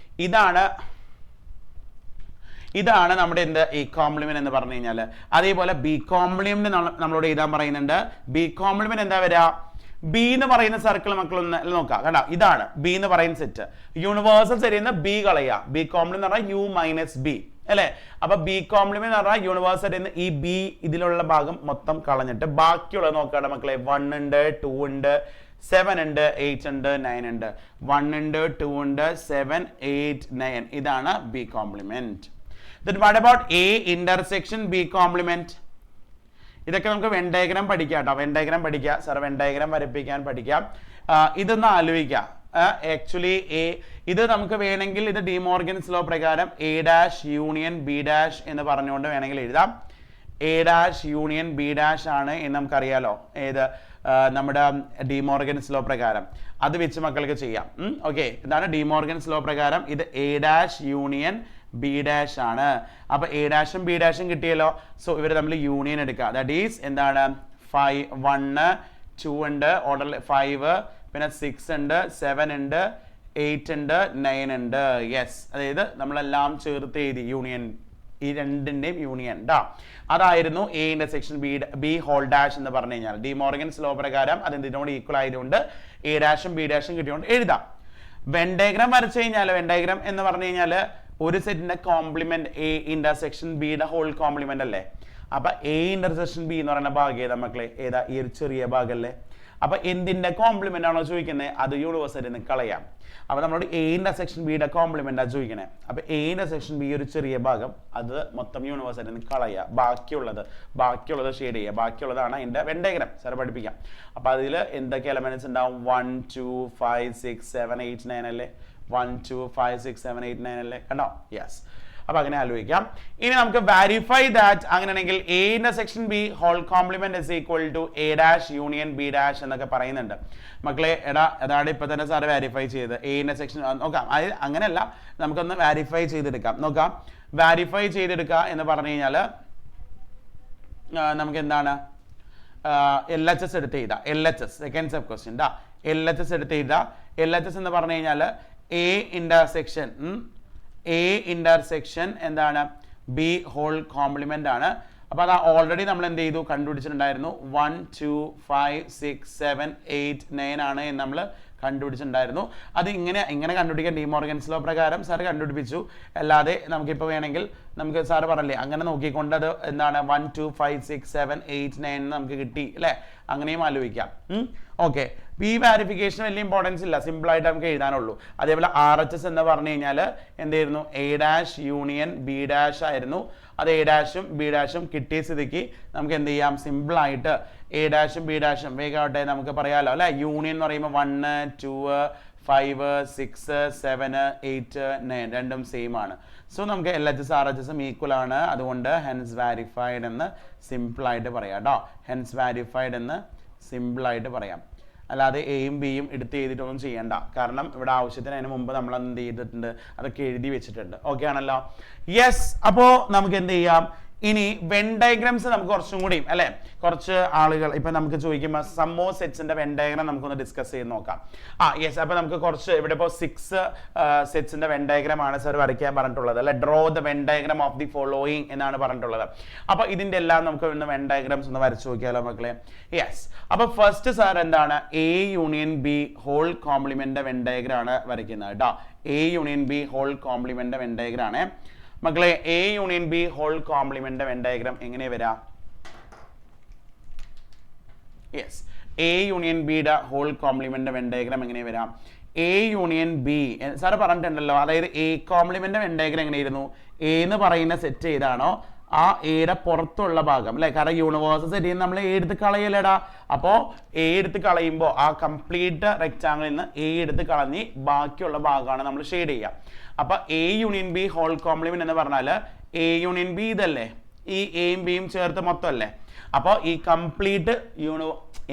ഇതാണ് നമ്മുടെ എന്ത് എ കോംപ്ലിമെന്റ് എന്ന് പറഞ്ഞു കഴിഞ്ഞാൽ. അതേപോലെ ബി കോംപ്ലിമെന്റ് നമ്മളോട് എഴുതാൻ പറയുന്നുണ്ട്. ബി കോംപ്ലിമെന്റ് എന്താ വരാ, ബി എന്ന് പറയുന്ന സർക്കിൾ മക്കളൊന്ന് നോക്കാം കണ്ട. ഇതാണ് ബി എന്ന് പറയുന്ന സെറ്റ്, യൂണിവേഴ്സൽ സെറ്റിൽ ബി കളയുക. ബി കോംപ്ലിമെന്റ് എന്ന് പറഞ്ഞാൽ യു മൈനസ് ബി അല്ലെ. അപ്പൊ ബി കോംപ്ലിമെന്റ് എന്ന് പറഞ്ഞാൽ യൂണിവേഴ്സൽ ഈ ബി ഇതിലുള്ള ഭാഗം മൊത്തം കളഞ്ഞിട്ട് ബാക്കിയുള്ള നോക്കാണ് മക്കളെ. 1 ഉണ്ട്, 2 ഉണ്ട്, 7 ഉണ്ട്, 8 ഉണ്ട്, 9 ഉണ്ട്. 1 ഉണ്ട്, 2 ഉണ്ട്, 7 8 9. ഇതാണ് B complement. Then what about A intersection B complement? ഇതൊക്കെ നമുക്ക് വെൻ ഡയഗ്രാം പഠിക്കാം കേട്ടോ. വെൻ ഡയഗ്രാം പഠിക്കുക സാർ, വെൻ ഡയഗ്രാം വരപ്പിക്കാൻ പഠിക്കാം. ഇതൊന്ന് ആലോചിക്കാം. ആക്ച്വലി ഇത് നമുക്ക് വേണമെങ്കിൽ ഇത് ഡിമോർഗൻസ് ലോ പ്രകാരം A dash union B dash എന്ന് പറഞ്ഞുകൊണ്ട് വേണമെങ്കിൽ എഴുതാം. A dash union B dash ആണ് എന്ന് നമുക്കറിയാലോ, ഏത് നമ്മുടെ ഡിമോർഗൻസ് ലോ പ്രകാരം. അത് വെച്ച് മക്കൾക്ക് ചെയ്യാം. ഓക്കെ, ഇതാണ് ഡിമോർഗൻസ് ലോ പ്രകാരം ഇത് A dash union B dash ആണ്. അപ്പൊ എ ഡാഷും ബി ഡാഷും കിട്ടിയല്ലോ. സോ ഇവർ തമ്മിൽ യൂണിയൻ എടുക്കുക. ദാറ്റ് ഈസ് എന്താണ്, 1 2 ഉണ്ട്, ഓർഡർ 5, പിന്നെ 6 ഉണ്ട്, 7 ഉണ്ട്, 8 ഉണ്ട്, 9 ഉണ്ട്. യെസ്, അതായത് നമ്മളെല്ലാം ചേർത്ത് എഴുതി യൂണിയൻ, ഈ രണ്ടിന്റെയും യൂണിയൻ ടാ. അതായിരുന്നു A intersection B whole dash എന്ന് പറഞ്ഞു കഴിഞ്ഞാൽ. ഡിമോർഗൻസ് ലോ പ്രകാരം അത് ഇതിനോട് ഈക്വൽ ആയതുകൊണ്ട് എ ഡാഷും ബി ഡാഷും കിട്ടിയോണ്ട് എഴുതാം. വെൻ ഡയഗ്രാം വരച്ചു കഴിഞ്ഞാൽ, വെൻ ഡയഗ്രാം എന്ന് പറഞ്ഞു കഴിഞ്ഞാൽ ഒരു സെറ്റിന്റെ കോംപ്ലിമെന്റ് എ ഇന്റർസെക്ഷൻ ബിയുടെ ഹോൾ കോംപ്ലിമെന്റ് അല്ലേ. അപ്പൊ എ ഇന്റർസെക്ഷൻ ബി എന്ന് പറയുന്ന ഭാഗം ഏതാ മക്കളെ, ഏതാ, ഈ ഒരു ചെറിയ ഭാഗമല്ലേ. അപ്പൊ എന്തിന്റെ കോംപ്ലിമെന്റ് ആണോ ചോദിക്കുന്നത്, അത് യൂണിവേഴ്സലിന് കളയാം. അപ്പൊ നമ്മളോട് എ ഇന്റർസെക്ഷൻ ബിയുടെ കോംപ്ലിമെന്റ് ആ ചോദിക്കണേ. അപ്പൊ എ ഇന്റർസെക്ഷൻ ബി ഒരു ചെറിയ ഭാഗം, അത് മൊത്തം യൂണിവേഴ്സലിന് കളയുക. ബാക്കിയുള്ളത് ഷെയ്ഡ് ചെയ്യുക. ബാക്കിയുള്ളതാണ് അതിന്റെ വെൻ ഡയഗ്രാം സാർ പഠിപ്പിക്കാം. അപ്പൊ അതിൽ എന്തൊക്കെ എലമെന്റ്സ് ഉണ്ടാവും, 1 2 5 6 7 8 9 അല്ലേ. 1 2 5 6 7 8 9 അല്ലേ, കണ്ടോ. യെസ്, അപ്പൊ അങ്ങനെ ആലോചിക്കാം. ഇനി നമുക്ക് വെരിഫൈ ദാറ്റ്, അങ്ങനെയാണെങ്കിൽ A intersection B whole complement is equal to A dash union B dash എന്നൊക്കെ പറയുന്നുണ്ട് മക്കളെ. അതാണ് ഇപ്പൊ തന്നെ സാറ് വെരിഫൈ ചെയ്ത് എ ഇന്റർസെക്ഷൻ നോക്കാം. അത് അങ്ങനെയല്ല, നമുക്കൊന്ന് വെരിഫൈ ചെയ്തെടുക്കാം. നോക്കാം, വെരിഫൈ ചെയ്തെടുക്കുക എന്ന് പറഞ്ഞു കഴിഞ്ഞാൽ നമുക്ക് എന്താണ്, എൽ എച്ച് എസ് എടുത്ത് എഴുതാം. L H S second sub question L H S എടുത്ത് എഴുതാം. എൽ എച്ച് എസ് എന്ന് പറഞ്ഞു കഴിഞ്ഞാൽ എ ഇന്റർസെക്ഷൻ എന്താണ് ബി ഹോൾ കോംപ്ലിമെന്റ് ആണ്. അപ്പോൾ അത് ഓൾറെഡി നമ്മൾ എന്ത് ചെയ്തു കണ്ടുപിടിച്ചിട്ടുണ്ടായിരുന്നു. 1 2 5 6 7 8 9 ആണ് എന്ന് നമ്മൾ കണ്ടുപിടിച്ചിട്ടുണ്ടായിരുന്നു. അത് ഇങ്ങനെ കണ്ടുപിടിക്കാൻ ഡി മോർഗൻസ് ലോ പ്രകാരം സാർ കണ്ടുപിടിപ്പിച്ചു. അല്ലാതെ നമുക്കിപ്പോൾ വേണമെങ്കിൽ നമുക്ക് സാറ് പറഞ്ഞില്ലേ അങ്ങനെ നോക്കിക്കൊണ്ട് അത് എന്താണ് 1 2 5 6 7 8 9 നമുക്ക് കിട്ടി അല്ലേ, അങ്ങനെയും ആലോചിക്കാം. ഓക്കെ, ഈ വാരിഫിക്കേഷൻ വലിയ ഇമ്പോർട്ടൻസ് ഇല്ല, സിമ്പിൾ ആയിട്ട് നമുക്ക് എഴുതാനുള്ളൂ. അതേപോലെ ആർ എച്ച് എസ് എന്ന് പറഞ്ഞു കഴിഞ്ഞാൽ എന്തായിരുന്നു A dash union B dash ആയിരുന്നു. അത് എ ഡാഷും ബി ഡാഷും കിട്ടിയ സ്ഥിതിക്ക് നമുക്ക് എന്ത് ചെയ്യാം, സിമ്പിൾ ആയിട്ട് എ ഡാഷും ബി ഡാഷും വേഗമാവട്ടെ നമുക്ക് പറയാമല്ലോ അല്ലെ. യൂണിയൻ എന്ന് പറയുമ്പോൾ 1 2 5 6 7 8 9 രണ്ടും സെയിം ആണ്. സോ നമുക്ക് L H S R H എസും ഈക്വൽ ആണ്. അതുകൊണ്ട് ഹെൻസ് വാരിഫൈഡ് എന്ന് സിമ്പിൾ ആയിട്ട് പറയാം കേട്ടോ. ഹെൻസ് വാരിഫൈഡ് എന്ന് സിമ്പിൾ ആയിട്ട് പറയാം. അല്ലാതെ എയും ബിയും എടുത്ത് എഴുതിയിട്ടൊന്നും ചെയ്യണ്ട. കാരണം ഇവിടെ ആവശ്യത്തിന് അതിന് മുമ്പ് നമ്മൾ എന്ത് ചെയ്തിട്ടുണ്ട്, അതൊക്കെ എഴുതി വെച്ചിട്ടുണ്ട്. ഓക്കെ ആണല്ലോ. യെസ്, അപ്പോൾ നമുക്ക് എന്ത് ചെയ്യാം, ഇനി വെൻ ഡയഗ്രാംസ് നമുക്ക് കുറച്ചും കൂടി അല്ലെ, കുറച്ച് ആളുകൾ ഇപ്പൊ നമുക്ക് ചോദിക്കുമ്പോൾ സം മോർ സെറ്റ്സിന്റെ വെൻ ഡയഗ്രാം നമുക്കൊന്ന് ഡിസ്കസ് ചെയ്ത് നോക്കാം. യെസ്, അപ്പൊ നമുക്ക് കുറച്ച് ഇവിടെ ഇപ്പോൾ 6 സെറ്റ്സിന്റെ വെൻ ഡയഗ്രാം ആണ് സാർ വരയ്ക്കാൻ പറഞ്ഞിട്ടുള്ളത് അല്ലെ. Draw the when diagram of the following എന്നാണ് പറഞ്ഞിട്ടുള്ളത്. അപ്പൊ ഇതിന്റെ എല്ലാം നമുക്ക് ഇന്ന് വെൻ ഡയഗ്രാംസ് ഒന്ന് വരച്ചു നോക്കിയാലോ മക്കളെ. യെസ്, അപ്പൊ ഫസ്റ്റ് സാർ എന്താണ് A union B whole complement when diagram ആണ് വരയ്ക്കുന്നത് കേട്ടോ. A union B whole complement when diagram ആണ് മക്കളെ. A union B whole complement when diagram എങ്ങനെ വരാം? യെസ്, എ യൂണിയൻ ബിയുടെ ഹോൾ കോംപ്ലിമെന്റ് വെൻ ഡയഗ്രാം എങ്ങനെ വരാം? എ യൂണിയൻ ബി സാറ് പറഞ്ഞിട്ടുണ്ടല്ലോ, അതായത് എ കോംപ്ലിമെന്റ് വെൻ ഡയഗ്രാം എങ്ങനെയായിരുന്നു? എ എന്ന് പറയുന്ന സെറ്റ് ഏതാണോ ആ എയുടെ പുറത്തുള്ള ഭാഗം അല്ലെ, കാരണം യൂണിവേഴ്സൽ സെറ്റ് ചെയ്യുന്ന നമ്മൾ എ എടുത്ത് കളയല്ലേടാ. അപ്പോൾ എ എടുത്ത് കളയുമ്പോൾ ആ കംപ്ലീറ്റ് റെക്റ്റാങ്കിളിൽ നിന്ന് എ എടുത്ത് കളഞ്ഞ് ബാക്കിയുള്ള ഭാഗമാണ് നമ്മൾ ഷെയ്ഡ് ചെയ്യുക. അപ്പൊ A union B whole complement എന്ന് പറഞ്ഞാൽ എ യൂണിയൻ ബി ഇതല്ലേ, ഈ എയും ബിയും ചേർത്ത് മൊത്തം അല്ലേ. അപ്പോൾ ഈ കംപ്ലീറ്റ്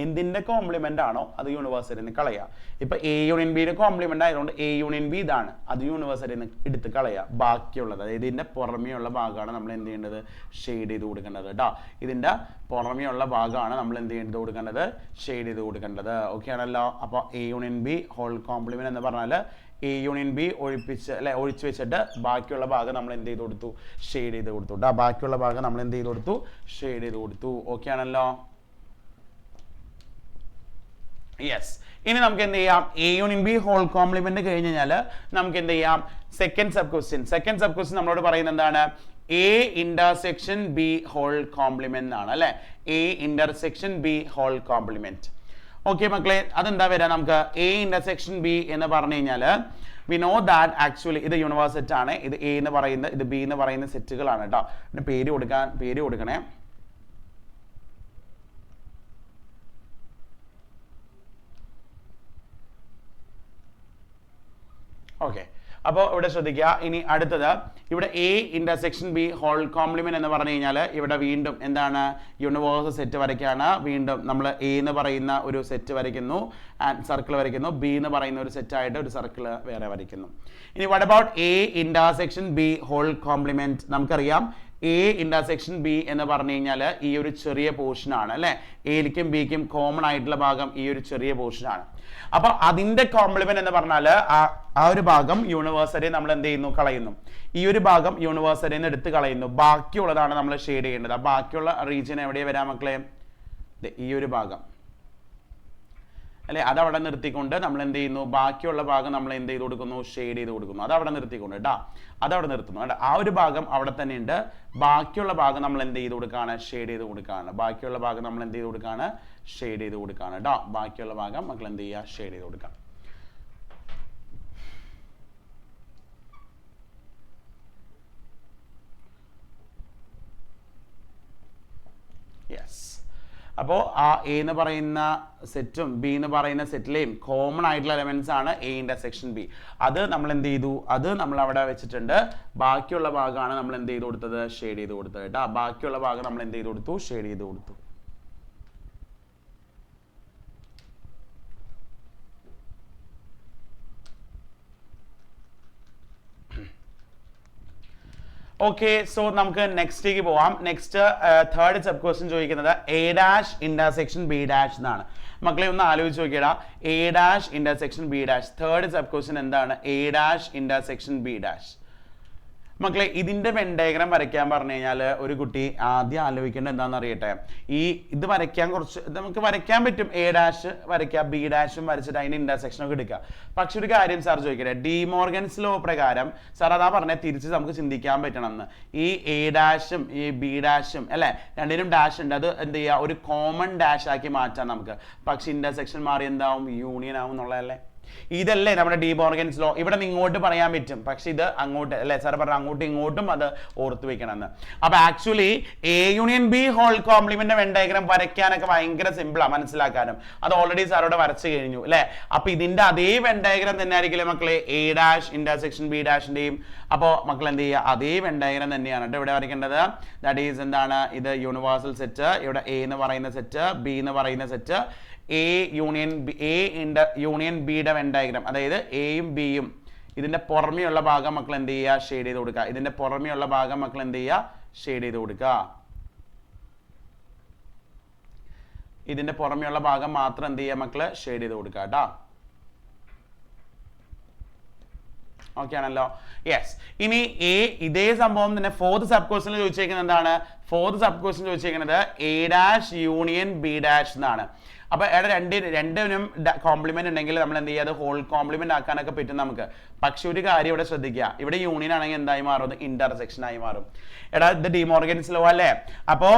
എന്തിന്റെ കോംപ്ലിമെന്റ് ആണോ അത് യൂണിവേഴ്സിറ്റിയിൽ നിന്ന് കളയുക. ഇപ്പൊ എ യൂണിയൻ ബിയുടെ കോംപ്ലിമെന്റ് ആയതുകൊണ്ട് എ യൂണിയൻ ബി ഇതാണ്, അത് യൂണിവേഴ്സിറ്റിയിൽ നിന്ന് എടുത്ത് കളയുക. ബാക്കിയുള്ളത് അതായത് ഇതിന്റെ പുറമെയുള്ള ഭാഗമാണ് നമ്മൾ എന്ത് ചെയ്യേണ്ടത്, ഷെയ്ഡ് ചെയ്ത് കൊടുക്കേണ്ടത് കേട്ടോ. ഇതിന്റെ പുറമെയുള്ള ഭാഗമാണ് നമ്മൾ എന്ത് ചെയ്ത് കൊടുക്കേണ്ടത്, ഷെയ്ഡ് ചെയ്ത് കൊടുക്കേണ്ടത്. ഓക്കെ ആണല്ലോ. അപ്പോൾ A union B whole complement എന്ന് പറഞ്ഞാൽ എ യൂണിയൻ ബി ഒഴിച്ച് വെച്ചിട്ട് ബാക്കിയുള്ള ഭാഗം നമ്മൾ എന്ത് ചെയ്ത് കൊടുത്തു, ഷെയ്ഡ് ചെയ്ത് കൊടുത്തു കേട്ടോ. ബാക്കിയുള്ള ഭാഗം നമ്മൾ എന്ത് ചെയ്ത് കൊടുത്തു, ഷെയ്ഡ് ചെയ്ത് കൊടുത്തു. ഓക്കെ ആണല്ലോ. യെസ്, ഇനി നമുക്ക് എന്ത് ചെയ്യാം, A union B whole complement കഴിഞ്ഞ് കഴിഞ്ഞാൽ നമുക്ക് എന്ത് ചെയ്യാം, സെക്കൻഡ് സബ് ക്വസ്റ്റ്യൻ നമ്മളോട് പറയുന്നത് എന്താണ്, A intersection B whole complement ആണ് അല്ലെ. A intersection B whole complement. Okay മക്കളെ, അതെന്താ വരാ, നമുക്ക് എ ഇന്റർസെക്ഷൻ ബി എന്ന് പറഞ്ഞു കഴിഞ്ഞാൽ വി നോ ദാറ്റ് ആക്ച്വലി ഇത് യൂണിവേഴ്സ് സെറ്റ് ആണ്. ഇത് എ എന്ന് പറയുന്നത് ഇത് ബി എന്ന് പറയുന്ന സെറ്റുകളാണ് കേട്ടോ. പിന്നെ പേര് കൊടുക്കണേ. ഓക്കെ, അപ്പോൾ ഇവിടെ ശ്രദ്ധിക്കുക. ഇനി അടുത്തത് ഇവിടെ A intersection B whole complement എന്ന് പറഞ്ഞു കഴിഞ്ഞാൽ ഇവിടെ വീണ്ടും എന്താണ്, യൂണിവേഴ്സൽ സെറ്റ് വരയ്ക്കാണ്. വീണ്ടും നമ്മൾ എ എന്ന് പറയുന്ന ഒരു സെറ്റ് വരയ്ക്കുന്നു, സർക്കിൾ വരയ്ക്കുന്നു. ബി എന്ന് പറയുന്ന ഒരു സെറ്റായിട്ട് ഒരു സർക്കിൾ വേറെ വരയ്ക്കുന്നു. ഇനി what about A intersection B whole complement? നമുക്കറിയാം എ ഇന്റർസെക്ഷൻ ബി എന്ന് പറഞ്ഞു കഴിഞ്ഞാൽ ഈ ഒരു ചെറിയ പോർഷൻ ആണ് അല്ലെ. എയിലേക്കും ബിക്കും കോമൺ ആയിട്ടുള്ള ഭാഗം ഈ ഒരു ചെറിയ പോർഷൻ ആണ്. അപ്പൊ അതിന്റെ കോംപ്ലിമെന്റ് എന്ന് പറഞ്ഞാൽ ആ ഒരു ഭാഗം യൂണിവേഴ്സറി നമ്മൾ എന്ത് ചെയ്യുന്നു, കളയുന്നു. ഈ ഒരു ഭാഗം യൂണിവേഴ്സറിയിൽ നിന്ന് എടുത്ത് കളയുന്നു. ബാക്കിയുള്ളതാണ് നമ്മൾ ഷെയ്ഡ് ചെയ്യേണ്ടത്. ആ ബാക്കിയുള്ള റീജിയൻ എവിടെയാ വരാം മക്കളെ, ഈ ഒരു ഭാഗം അല്ലെ. അതവിടെ നിർത്തിക്കൊണ്ട് നമ്മൾ എന്ത് ചെയ്യുന്നു, ബാക്കിയുള്ള ഭാഗം നമ്മൾ എന്ത് ചെയ്ത് കൊടുക്കുന്നു, ഷെയ്ഡ് ചെയ്ത് കൊടുക്കുന്നു. അതവിടെ നിർത്തിക്കൊണ്ട് കേട്ടോ, അതവിടെ നിർത്തുന്നു കേട്ടോ. ആ ഒരു ഭാഗം അവിടെ തന്നെ ഉണ്ട്. ബാക്കിയുള്ള ഭാഗം നമ്മൾ എന്ത് ചെയ്ത് കൊടുക്കുകയാണ്, ഷെയ്ഡ് ചെയ്ത് കൊടുക്കുകയാണ്. ബാക്കിയുള്ള ഭാഗം നമ്മൾ എന്ത് ചെയ്ത് കൊടുക്കുകയാണ്, ഷെയ്ഡ് ചെയ്ത് കൊടുക്കുകയാണ് കേട്ടോ. ബാക്കിയുള്ള ഭാഗം മക്കൾ എന്ത് ചെയ്യുക, ഷെയ്ഡ് ചെയ്ത് കൊടുക്കാം. യെസ്, അപ്പോൾ ആ എ എന്ന് പറയുന്ന സെറ്റും ബി എന്ന് പറയുന്ന സെറ്റിലെയും കോമൺ ആയിട്ടുള്ള എലമെന്റ്സ് ആണ് എ ഇന്റർസെക്ഷൻ ബി. അത് നമ്മൾ എന്ത് ചെയ്തു, അത് നമ്മൾ അവിടെ വെച്ചിട്ടുണ്ട്. ബാക്കിയുള്ള ഭാഗമാണ് നമ്മൾ എന്ത് ചെയ്ത് കൊടുത്തത്, ഷെയ്ഡ് ചെയ്ത് കൊടുത്തത് കേട്ടോ. ബാക്കിയുള്ള ഭാഗം നമ്മൾ എന്ത് ചെയ്ത് കൊടുത്തു, ഷെയ്ഡ് ചെയ്ത് കൊടുത്തു. ഓക്കെ, സോ നമുക്ക് നെക്സ്റ്റിലേക്ക് പോവാം. നെക്സ്റ്റ് തേർഡ് സബ് ക്വസ്റ്റ്യൻ ചോദിക്കുന്നത് A dash intersection B dash എന്നാണ്. മക്കളെ ഒന്ന് ആലോചിച്ച് നോക്കിയടാ, A dash intersection B dash. Third sub question എന്താണ്? A dash intersection B dash. മക്കളെ ഇതിന്റെ വെൻ ഡയഗ്രാം വരയ്ക്കാൻ പറഞ്ഞു കഴിഞ്ഞാൽ ഒരു കുട്ടി ആദ്യം ആലോചിക്കേണ്ടത് എന്താണെന്ന് അറിയട്ടെ. ഇത് വരയ്ക്കാൻ കുറച്ച് നമുക്ക് വരയ്ക്കാൻ പറ്റും. എ ഡാഷ് വരയ്ക്കാം, ബി ഡാഷും വരച്ചിട്ട് അതിന്റെ ഇന്റർസെക്ഷൻ ഒക്കെ എടുക്കുക. പക്ഷെ ഒരു കാര്യം സാർ ചോദിക്കട്ടെ, ഡി മോർഗൻസ് ലോ പ്രകാരം സാർ അതാ പറഞ്ഞ തിരിച്ച് നമുക്ക് ചിന്തിക്കാൻ പറ്റണം എന്ന്. ഈ എ ഡാഷും ഈ ബി ഡാഷും അല്ലെ, രണ്ടിനും ഡാഷ് ഉണ്ട്, അത് എന്ത് ചെയ്യുക, ഒരു കോമൺ ഡാഷ് ആക്കി മാറ്റാം നമുക്ക്. പക്ഷെ ഇന്റർസെക്ഷൻ മാറി എന്താവും? യൂണിയൻ ആവും എന്നുള്ളതല്ലേ. ഇതല്ലേ നമ്മുടെ ഡി മോർഗൻസ് ലോ. ഇവിടെ നിന്ന് ഇങ്ങോട്ട് പറയാൻ പറ്റും, പക്ഷെ ഇത് അങ്ങോട്ട് അല്ലെ സാർ പറഞ്ഞ അങ്ങോട്ടും ഇങ്ങോട്ടും അത് ഓർത്തു വെക്കണമെന്ന്. അപ്പൊ actually A union B whole complement when diagram വരയ്ക്കാനൊക്കെ ഭയങ്കര സിമ്പിളാണ് മനസ്സിലാക്കാനും. അത് ഓൾറെഡി സാറോട് വരച്ചു കഴിഞ്ഞു അല്ലെ. അപ്പൊ ഇതിന്റെ അതേ വെൻ ഡയഗ്രാം തന്നെ ആയിരിക്കില്ലേ മക്കളെ എ ഡാഷ് ഇന്റർസെക്ഷൻ ബി ഡാഷിന്റെയും. അപ്പോൾ മക്കൾ എന്ത് ചെയ്യുക, അതേ വെൻ ഡയഗ്രാം തന്നെയാണ് കേട്ടോ ഇവിടെ വരയ്ക്കേണ്ടത്. ദാറ്റ് ഈസ് എന്താണ്, ഇത് യൂണിവേഴ്സൽ സെറ്റ്, ഇവിടെ എ എന്ന് പറയുന്ന സെറ്റ്, ബി എന്ന് പറയുന്ന സെറ്റ്, എ യൂണിയൻ ബിയുടെ വെൻ ഡയഗ്രാം, അതായത് എയും ബിയും ഇതിന്റെ പുറമെയുള്ള ഭാഗം മക്കൾ എന്ത് ചെയ്യുക, ഷെയ്ഡ് ചെയ്ത് കൊടുക്കുക. ഇതിന്റെ പുറമെയുള്ള ഭാഗം മക്കൾ എന്ത് ചെയ്യുക, ഷെയ്ഡ് ചെയ്ത് കൊടുക്കുക. ഇതിന്റെ പുറമെയുള്ള ഭാഗം മാത്രം എന്ത് ചെയ്യുക മക്കള്, ഷെയ്ഡ് ചെയ്ത് കൊടുക്കുക കേട്ടോ. ഓക്കെ ആണല്ലോ. യെസ്, ഇനി ഇതേ സംഭവം തന്നെ ഫോർത്ത് സബ് ക്വസ്റ്റ്യനിൽ ചോദിച്ചേക്കുന്നത് എന്താണ്? ഫോർത്ത് സബ് ക്വസ്റ്റ്യൻ ചോദിച്ചേക്കുന്നത് A dash union B dash എന്നാണ്. അപ്പൊ രണ്ടിനും കോംപ്ലിമെന്റ് ഉണ്ടെങ്കിൽ നമ്മൾ എന്ത് ചെയ്യുക, അത് ഹോൾ കോംപ്ലിമെന്റ് ആക്കാനൊക്കെ പറ്റും നമുക്ക്. പക്ഷെ ഒരു കാര്യം ഇവിടെ ശ്രദ്ധിക്കുക, ഇവിടെ യൂണിയൻ ആണെങ്കിൽ എന്തായി മാറും? അത് ഇന്റർസെക്ഷൻ ആയി മാറും. എടാ ഇത് ഡി മോർഗൻസ് ലോ അല്ലേ. അപ്പോ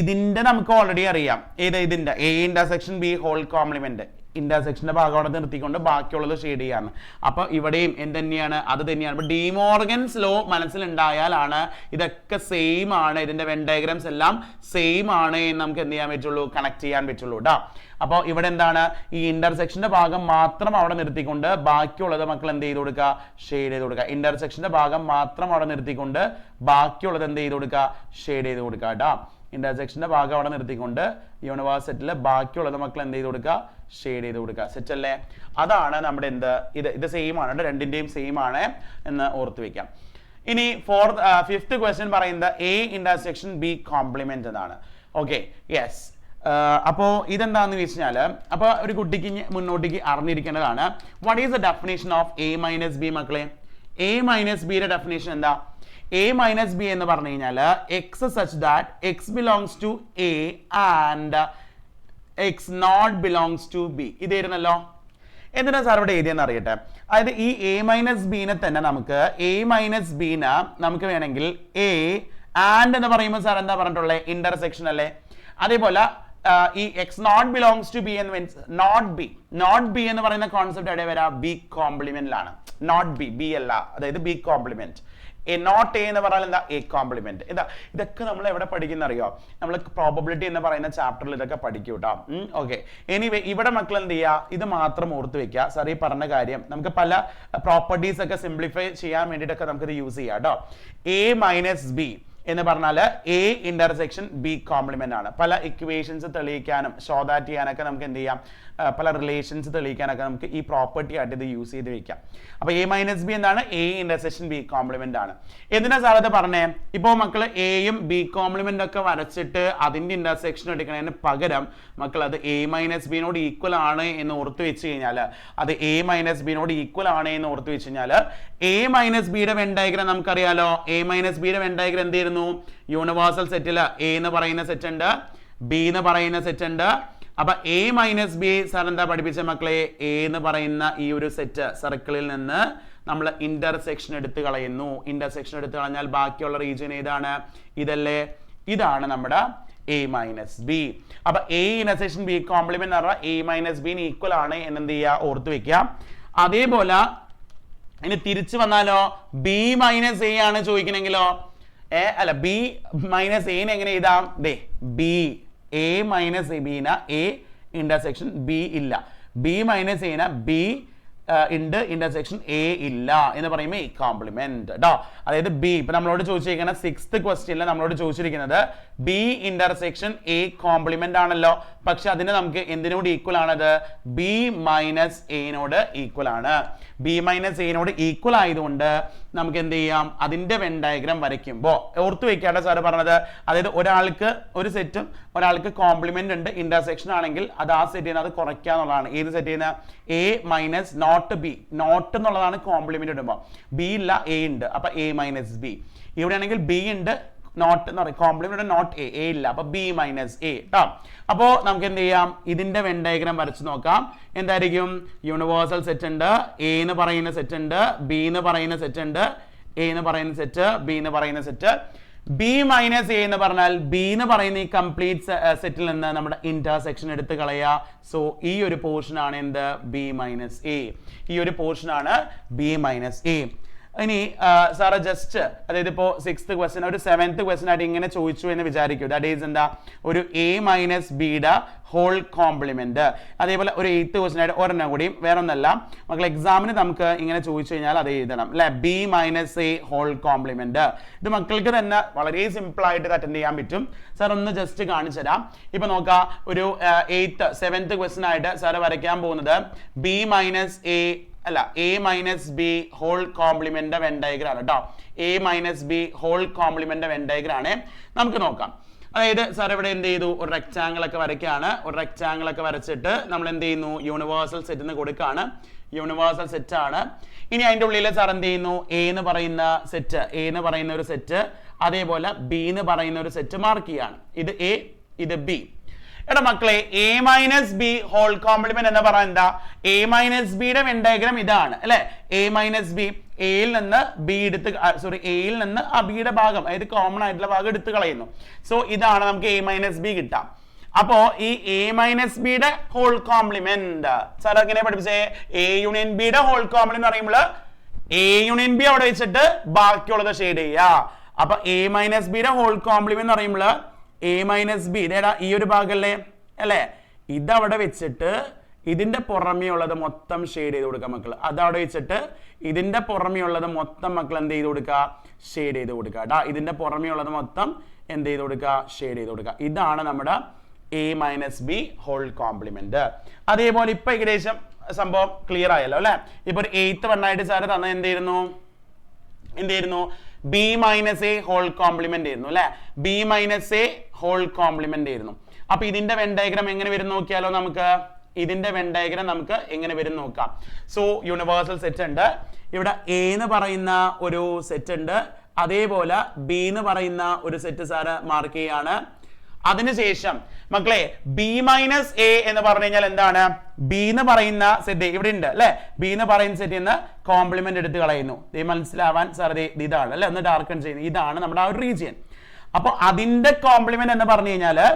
ഇതിന്റെ നമുക്ക് ഓൾറെഡി അറിയാം, ഇതിന്റെ A intersection B whole complement, ഇന്റർസെക്ഷന്റെ ഭാഗം അവിടെ നിർത്തിക്കൊണ്ട് ബാക്കിയുള്ളത് ഷെയ്ഡ് ചെയ്യാണ്. അപ്പൊ ഇവിടെയും എന്ത് തന്നെയാണ്? അത് തന്നെയാണ്. അപ്പൊ ഡി മോർഗൻസ് ലോ മനസ്സിലുണ്ടായാലാണ് ഇതൊക്കെ സെയിം ആണ്, ഇതിന്റെ വെൻ ഡയഗ്രാംസ് എല്ലാം സെയിം ആണ് എന്ന് നമുക്ക് എന്ത് ചെയ്യാൻ പറ്റുള്ളൂ, കണക്ട് ചെയ്യാൻ പറ്റുള്ളൂ കേട്ടോ. അപ്പോൾ ഇവിടെ എന്താണ്, ഈ ഇന്റർസെക്ഷന്റെ ഭാഗം മാത്രം അവിടെ നിർത്തിക്കൊണ്ട് ബാക്കിയുള്ളത് മക്കൾ എന്ത് ചെയ്ത് കൊടുക്കുക, ഷെയ്ഡ് ചെയ്ത് കൊടുക്കുക. ഇന്റർസെക്ഷന്റെ ഭാഗം മാത്രം അവിടെ നിർത്തിക്കൊണ്ട് ബാക്കിയുള്ളത് എന്ത് ചെയ്ത് കൊടുക്കുക, ഷെയ്ഡ് ചെയ്ത് കൊടുക്കുക കേട്ടോ. ഇന്റർസെക്ഷന്റെ ഭാഗം അവിടെ നിർത്തിക്കൊണ്ട് യൂണിവേഴ്സിറ്റിയിലെ ബാക്കിയുള്ളത് മക്കൾ എന്ത് ചെയ്ത് കൊടുക്കുക, ഷെയ്ഡ് ചെയ്ത് കൊടുക്കുക. സെറ്റ് അല്ലേ? അതാണ് നമ്മുടെ എന്ത്, ഇത് സെയിം ആണ്, രണ്ടിന്റെയും സെയിം ആണ് എന്ന് ഓർത്ത് വെക്കാം. ഇനി ഫിഫ്ത്ത് ക്വസ്റ്റ്യൻ പറയുന്നത് എ ഇന്റർസെക്ഷൻ ബി കോംപ്ലിമെന്റ് എന്നാണ്. Okay, yes. അപ്പോൾ ഇതെന്താന്ന് വെച്ച് കഴിഞ്ഞാൽ, അപ്പോൾ ഒരു കുട്ടിക്ക് മുന്നോട്ടേക്ക് അറിഞ്ഞിരിക്കേണ്ടതാണ് what is the definition of A minus B. മക്കളെ എ മൈനസ് ബിയുടെ ഡെഫിനേഷൻ എന്താ? എ മൈനസ് ബി എന്ന് പറഞ്ഞു കഴിഞ്ഞാൽ X such that X belongs to A and X not belongs to B. ഇതായിരുന്നല്ലോ. എന്തിനാ സാർ ഇവിടെ എഴുതിയെന്ന് അറിയട്ടെ. അതായത് ഈ എ മൈനസ് ബീനെ തന്നെ നമുക്ക് നമുക്ക് വേണമെങ്കിൽ എ ആൻഡ് എന്ന് പറയുമ്പോൾ സാർ എന്താ പറഞ്ഞിട്ടുള്ളത്, ഇന്റർസെക്ഷൻ അല്ലേ. അതേപോലെ ഈ X not belongs to B എന്ന് മീൻസ് നോട്ട് ബി എന്ന് പറയുന്ന കോൺസെപ്റ്റ് എവിടെ വരാം, ബി കോംപ്ലിമെന്റിലാണ്. നോട്ട് ബി അല്ല, അതായത് ബി കോംപ്ലിമെന്റ്. നോട്ട് എ എന്ന് പറഞ്ഞാൽ എന്താ, എ കോംപ്ലിമെന്റ്. ഇതൊക്കെ നമ്മൾ എവിടെ പഠിക്കുന്ന അറിയോ, നമ്മൾ പ്രോബബിലിറ്റി എന്ന് പറയുന്ന ചാപ്റ്ററിൽ ഇതൊക്കെ പഠിക്കും കേട്ടോ. ഓക്കെ, എനിവേ ഇവിടെ മക്കൾ എന്ത് ചെയ്യുക, ഇത് മാത്രം ഓർത്ത് വെക്കുക. സാർ ഈ പറഞ്ഞ കാര്യം നമുക്ക് പല പ്രോപ്പർട്ടീസ് ഒക്കെ സിംപ്ലിഫൈ ചെയ്യാൻ വേണ്ടിയിട്ടൊക്കെ നമുക്ക് ഇത് യൂസ് ചെയ്യാം കേട്ടോ. എ മൈനസ് ബി എന്ന് പറഞ്ഞാൽ എ ഇന്റർസെക്ഷൻ ബി കോംപ്ലിമെന്റ് ആണ്. പല ഇക്വേഷൻസ് തെളിയിക്കാനും ഷോദാറ്റ് ചെയ്യാനൊക്കെ നമുക്ക് എന്ത് ചെയ്യാം, പല റിലേഷൻസ് തെളിയിക്കാനൊക്കെ നമുക്ക് ഈ പ്രോപ്പർട്ടി ആയിട്ട് ഇത് യൂസ് ചെയ്ത് വെക്കാം. അപ്പൊ എ മൈനസ് ബി എന്താണ്, എ ഇന്റർസെക്ഷൻ ബി കോംപ്ലിമെന്റ് ആണ്. എന്തിനാ സാർ അത് പറഞ്ഞേ? ഇപ്പോൾ മക്കൾ എയും ബി കോംപ്ലിമെന്റ് ഒക്കെ വരച്ചിട്ട് അതിന്റെ ഇന്റർസെക്ഷൻ എടുക്കുന്നതിന് പകരം മക്കൾ അത് എ മൈനസ് ബിനോട് ഈക്വൽ ആണ് എന്ന് ഓർത്ത് വെച്ച് കഴിഞ്ഞാൽ, അത് എ മൈനസ് ബിനോട് ഈക്വൽ ആണ് എന്ന് ഓർത്ത് വെച്ച് കഴിഞ്ഞാൽ എ മൈനസ് ബിയുടെ വെൻ ഡയഗ്രാം നമുക്കറിയാലോ. എ മൈനസ് ബിയുടെ വെൻ ഡയഗ്രാം എന്തായിരുന്നു, യൂണിവേഴ്സൽ സെറ്റിൽ എ എന്ന് പറയുന്ന സെറ്റ് ഉണ്ട്, ബി എന്ന് പറയുന്ന സെറ്റ് ഉണ്ട്. അപ്പൊ എ മൈനസ് ബി സാർ എന്താ പഠിപ്പിച്ച മക്കളെ, എ എന്ന് പറയുന്ന ഈ ഒരു സെറ്റ് സർക്കിളിൽ നിന്ന് നമ്മൾ ഇന്റർസെക്ഷൻ എടുത്ത് കളയുന്നു. ഇന്റർസെക്ഷൻ എടുത്ത് കളഞ്ഞാൽ ബാക്കിയുള്ള റീജിയൻ ഏതാണ്, ഇതല്ലേ. ഇതാണ് നമ്മുടെ എ മൈനസ് ബി. അപ്പൊ എ ഇന്റർസെക്ഷൻ ബി കോംപ്ലിമെന്റ് എന്ന് പറഞ്ഞാൽ എ മൈനസ് ബിന് ഈക്വൽ ആണ് എന്ന് എന്ത് ചെയ്യുക, ഓർത്ത് വെക്കുക. അതേപോലെ ഇനി തിരിച്ചു വന്നാലോ, ബി മൈനസ് എ ആണ് ചോദിക്കണമെങ്കിലോ, അല്ല ബി മൈനസ് എനെ എങ്ങനെ എഴുതാം, ദേ B A minus A Beena A intersection B ഇല്ല, ബി മൈനസ് എന ബി ഉണ്ട്, ഇന്റർസെക്ഷൻ എ ഇല്ല എന്ന് പറയുമ്പോൾ എ കോംപ്ലിമെന്റ് കേട്ടോ. അതായത് ബി ഇപ്പൊ നമ്മളോട് ചോദിച്ചിരിക്കുന്ന 6th ക്വസ്റ്റ്യനിൽ നമ്മളോട് ചോദിച്ചിരിക്കുന്നത് ബി ഇന്റർസെക്ഷൻ എ കോംപ്ലിമെന്റ് ആണല്ലോ. പക്ഷെ അതിന് നമുക്ക് എന്തിനോട് ഈക്വൽ ആണത്, ബി മൈനസ് എനോട് ഈക്വൽ ആണ്. ബി മൈനസ് എനോട് ഈക്വൽ ആയതുകൊണ്ട് നമുക്ക് എന്ത് ചെയ്യാം, അതിന്റെ വെൻ ഡയഗ്രാം വരയ്ക്കുമ്പോൾ ഓർത്ത് വെക്കാണ്ട് സാറ് പറഞ്ഞത്, അതായത് ഒരാൾക്ക് ഒരു സെറ്റും ഒരാൾക്ക് കോംപ്ലിമെന്റ് ഉണ്ട്, ഇന്റർസെക്ഷൻ ആണെങ്കിൽ അത് ആ സെറ്റ് ചെയ്യുന്നത് അത് കുറയ്ക്കുക എന്നുള്ളതാണ്. ഏത് സെറ്റ് ചെയ്യുന്ന A minus not B, not എന്നുള്ളതാണ് കോംപ്ലിമെന്റ് ഇടുമ്പോൾ, ബി ഇല്ല എ ഉണ്ട്, അപ്പൊ എ മൈനസ് ബി. ഇവിടെ ആണെങ്കിൽ ബി ഉണ്ട്, നോട്ട് എന്ന് പറയും, കോംപ്ലിമെന്റ് നോട്ട് എ ഇല്ല, അപ്പൊ ബി മൈനസ് എ ട്ടോ. അപ്പോ നമുക്ക് എന്ത് ചെയ്യാം, ഇതിന്റെ വെൻ ഡയഗ്രാം വരച്ച് നോക്കാം. എന്തായിരിക്കും, യൂണിവേഴ്സൽ സെറ്റ് ഉണ്ട്, എ എന്ന് പറയുന്ന സെറ്റ് ഉണ്ട്, ബി എന്ന് പറയുന്ന സെറ്റ് ഉണ്ട്, എ എന്ന് പറയുന്ന സെറ്റ്, ബി എന്ന് പറയുന്ന സെറ്റ്. ബി മൈനസ് എ എന്ന് പറഞ്ഞാൽ ബി എന്ന് പറയുന്ന ഈ കംപ്ലീറ്റ് സെറ്റിൽ നിന്ന് നമ്മുടെ ഇന്റർസെക്ഷൻ എടുത്ത് കളയുക. സോ ഈ ഒരു പോർഷൻ ആണ് എന്ത്, ബി മൈനസ് എ. ഈ ഒരു പോർഷൻ ആണ് ബി മൈനസ് എ. ഇനി സാറ് ജസ്റ്റ്, അതായത് ഇപ്പോൾ 6th ക്വസ്റ്റ്യൻ ഒരു 7th ക്വസ്റ്റ്യൻ ആയിട്ട് ഇങ്ങനെ ചോദിച്ചു എന്ന് വിചാരിക്കും. ദാറ്റ് ഈസ് എന്താ, ഒരു എ മൈനസ് ബിയുടെ ഹോൾ കോംപ്ലിമെന്റ്. അതേപോലെ ഒരു 8th ക്വസ്റ്റ്യൻ ആയിട്ട് ഒരെണ്ണം കൂടിയും, വേറെ ഒന്നല്ല മക്കൾ, എക്സാമിന് നമുക്ക് ഇങ്ങനെ ചോദിച്ചു കഴിഞ്ഞാൽ അത് എഴുതണം അല്ലെ, B minus A whole complement. ഇത് മക്കൾക്ക് തന്നെ വളരെ സിമ്പിൾ ആയിട്ട് അറ്റൻഡ് ചെയ്യാൻ പറ്റും. സാർ ഒന്ന് ജസ്റ്റ് കാണിച്ചു തരാം. ഇപ്പൊ നോക്കാം, ഒരു 7th ക്വസ്റ്റ്യൻ ആയിട്ട് സാറ് വരയ്ക്കാൻ പോകുന്നത് ബി മൈനസ് എ അല്ല A minus B whole complement when diagram ആണ് കേട്ടോ. A minus B whole complement when diagram ആണ്. നമുക്ക് നോക്കാം. അതായത് സാർ ഇവിടെ എന്ത് ചെയ്തു, ഒരു റെക്ടാങ്കിൾ ഒക്കെ വരയ്ക്കാണ്. ഒരു റെക്ടാങ്കിൾ ഒക്കെ വരച്ചിട്ട് നമ്മൾ എന്ത് ചെയ്യുന്നു, യൂണിവേഴ്സൽ സെറ്റിന് കൊടുക്കാണ്. യൂണിവേഴ്സൽ സെറ്റ് ആണ്. ഇനി അതിന്റെ ഉള്ളിൽ സാർ എന്ത് ചെയ്യുന്നു, എ എന്ന് പറയുന്ന സെറ്റ്, എ എന്ന് പറയുന്ന ഒരു സെറ്റ്, അതേപോലെ ബി എന്ന് പറയുന്ന ഒരു സെറ്റ് മാർക്ക് ചെയ്യാണ്. ഇത് എ, ഇത് ബി. എടാ മക്കളെ, A minus B whole complement എന്ന് പറയാൻ എന്താ, എ മൈനസ് ബിയുടെ വെൻ ഡയഗ്രാം ഇതാണ് അല്ലെ. എ മൈനസ് ബി, എയിൽ നിന്ന് ബി എടുത്ത്, സോറി എയിൽ നിന്ന് ആ ബിയുടെ ഭാഗം, അതായത് കോമൺ ആയിട്ടുള്ള ഭാഗം എടുത്ത് കളയുന്നു. സോ ഇതാണ് നമുക്ക് എ മൈനസ് ബി കിട്ടാം. അപ്പോ ഈ എ മൈനസ് ബിയുടെ ഹോൾ കോംപ്ലിമെന്റ് സാർ എങ്ങനെ പഠിപ്പിച്ചേ, എ യൂണിയൻ ബിയുടെ ഹോൾ കോംപ്ലിമെന്റ് പറയുമ്പോൾ എ യൂണിയൻ ബി അവിടെ വെച്ചിട്ട് ബാക്കിയുള്ളത് ഷെയ്ഡ് ചെയ്യുക. അപ്പൊ എ മൈനസ് ബിയുടെ ഹോൾ കോംപ്ലിമെന്റ് പറയുമ്പോൾ എ മൈനസ് ബി ഈ ഒരു ഭാഗമല്ലേ അല്ലെ, ഇതവിടെ വെച്ചിട്ട് ഇതിന്റെ പുറമേ ഉള്ളത് മൊത്തം ഷെയ്ഡ് ചെയ്ത് കൊടുക്കുക മക്കൾ. അതവിടെ വെച്ചിട്ട് ഇതിന്റെ പുറമേ ഉള്ളത് മൊത്തം മക്കൾ എന്ത് ചെയ്ത് കൊടുക്കുക, ഷെയ്ഡ് ചെയ്ത് കൊടുക്കുക കേട്ടോ. ഇതിന്റെ പുറമേ ഉള്ളത് മൊത്തം എന്ത് ചെയ്ത് കൊടുക്കുക, ഷെയ്ഡ് ചെയ്ത് കൊടുക്കുക. ഇതാണ് നമ്മുടെ A minus B whole complement. അതേപോലെ ഇപ്പൊ ഏകദേശം സംഭവം ക്ലിയർ ആയല്ലോ അല്ലെ. ഇപ്പൊ ഒരു 8th വണ്ണായിട്ട് സാറ് തന്നെ എന്തായിരുന്നു, B minus A whole complement ആയിരുന്നു അല്ലെ. B minus A whole complement ആയിരുന്നു. അപ്പൊ ഇതിന്റെ വെൻ ഡയഗ്രാം എങ്ങനെ വരും നോക്കിയാലോ നമുക്ക്. ഇതിന്റെ വെൻ ഡയഗ്രാം നമുക്ക് എങ്ങനെ വരും നോക്കാം. സോ യൂണിവേഴ്സൽ സെറ്റ് ഉണ്ട്, ഇവിടെ എ എന്ന് പറയുന്ന ഒരു സെറ്റ് ഉണ്ട്, അതേപോലെ ബി എന്ന് പറയുന്ന ഒരു സെറ്റ് സാറ് മാർക്ക് ചെയ്യാണ്. അതിനുശേഷം മക്കളെ ബി മൈനസ് എ എന്ന് പറഞ്ഞു കഴിഞ്ഞാൽ എന്താണ്, ബി എന്ന് പറയുന്ന സെറ്റ് ഇവിടെ ഉണ്ട് അല്ലെ. ബി എന്ന് പറയുന്ന സെറ്റിൽ നിന്ന് കോംപ്ലിമെന്റ് എടുത്ത് കളയുന്നു. മനസ്സിലാവാൻ സാർ ഇതാണ് അല്ലെ, ഒന്ന് ഡാർക്കൺ ചെയ്യുന്നു. ഇതാണ് നമ്മുടെ ആ ഒരു റീജിയൻ. അപ്പൊ അതിന്റെ കോംപ്ലിമെന്റ് എന്ന് പറഞ്ഞു കഴിഞ്ഞാല്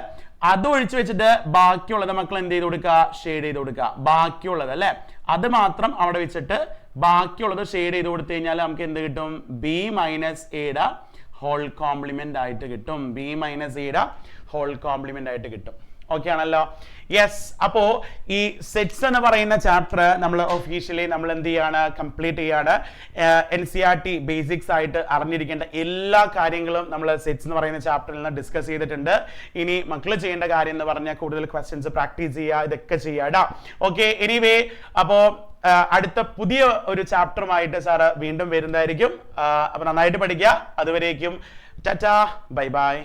അത് ഒഴിച്ചു വെച്ചിട്ട് ബാക്കിയുള്ളത് മക്കൾ എന്ത് ചെയ്ത് കൊടുക്കുക, ഷെയ്ഡ് ചെയ്ത് കൊടുക്കുക. ബാക്കിയുള്ളത് അല്ലെ, അത് മാത്രം അവിടെ വെച്ചിട്ട് ബാക്കിയുള്ളത് ഷെയ്ഡ് ചെയ്ത് കൊടുത്തു കഴിഞ്ഞാൽ നമുക്ക് എന്ത് കിട്ടും, ബി മൈനസ് എയുടെ ഹോൾ കോംപ്ലിമെന്റ് ആയിട്ട് കിട്ടും. ബി മൈനസ് എയുടെ ഹോൾ കോംപ്ലിമെന്റ് ആയിട്ട് കിട്ടും. ഓക്കെ ആണല്ലോ. യെസ്. അപ്പോ ഈ സെറ്റ്സ് എന്ന് പറയുന്ന ചാപ്റ്റർ നമ്മൾ ഒഫീഷ്യലി നമ്മൾ എന്ത് ചെയ്യാണ്, കംപ്ലീറ്റ് ചെയ്യാണ്. NCERT ബേസിക്സ് ആയിട്ട് അറിഞ്ഞിരിക്കേണ്ട എല്ലാ കാര്യങ്ങളും നമ്മൾ സെറ്റ്സ് എന്ന് പറയുന്ന ചാപ്റ്ററിൽ നിന്ന് ഡിസ്കസ് ചെയ്തിട്ടുണ്ട്. ഇനി മക്കൾ ചെയ്യേണ്ട കാര്യം എന്ന് പറഞ്ഞാൽ കൂടുതൽ ക്വസ്റ്റ്യൻസ് പ്രാക്ടീസ് ചെയ്യുക, ഇതൊക്കെ ചെയ്യാടാ. ഓക്കെ. എനിവേ, അപ്പോ അടുത്ത പുതിയ ഒരു ചാപ്റ്ററുമായിട്ട് സാറ് വീണ്ടും വരുന്നതായിരിക്കും. അപ്പൊ നന്നായിട്ട് പഠിക്കുക. അതുവരേക്കും ടാറ്റാ, ബൈ ബൈ.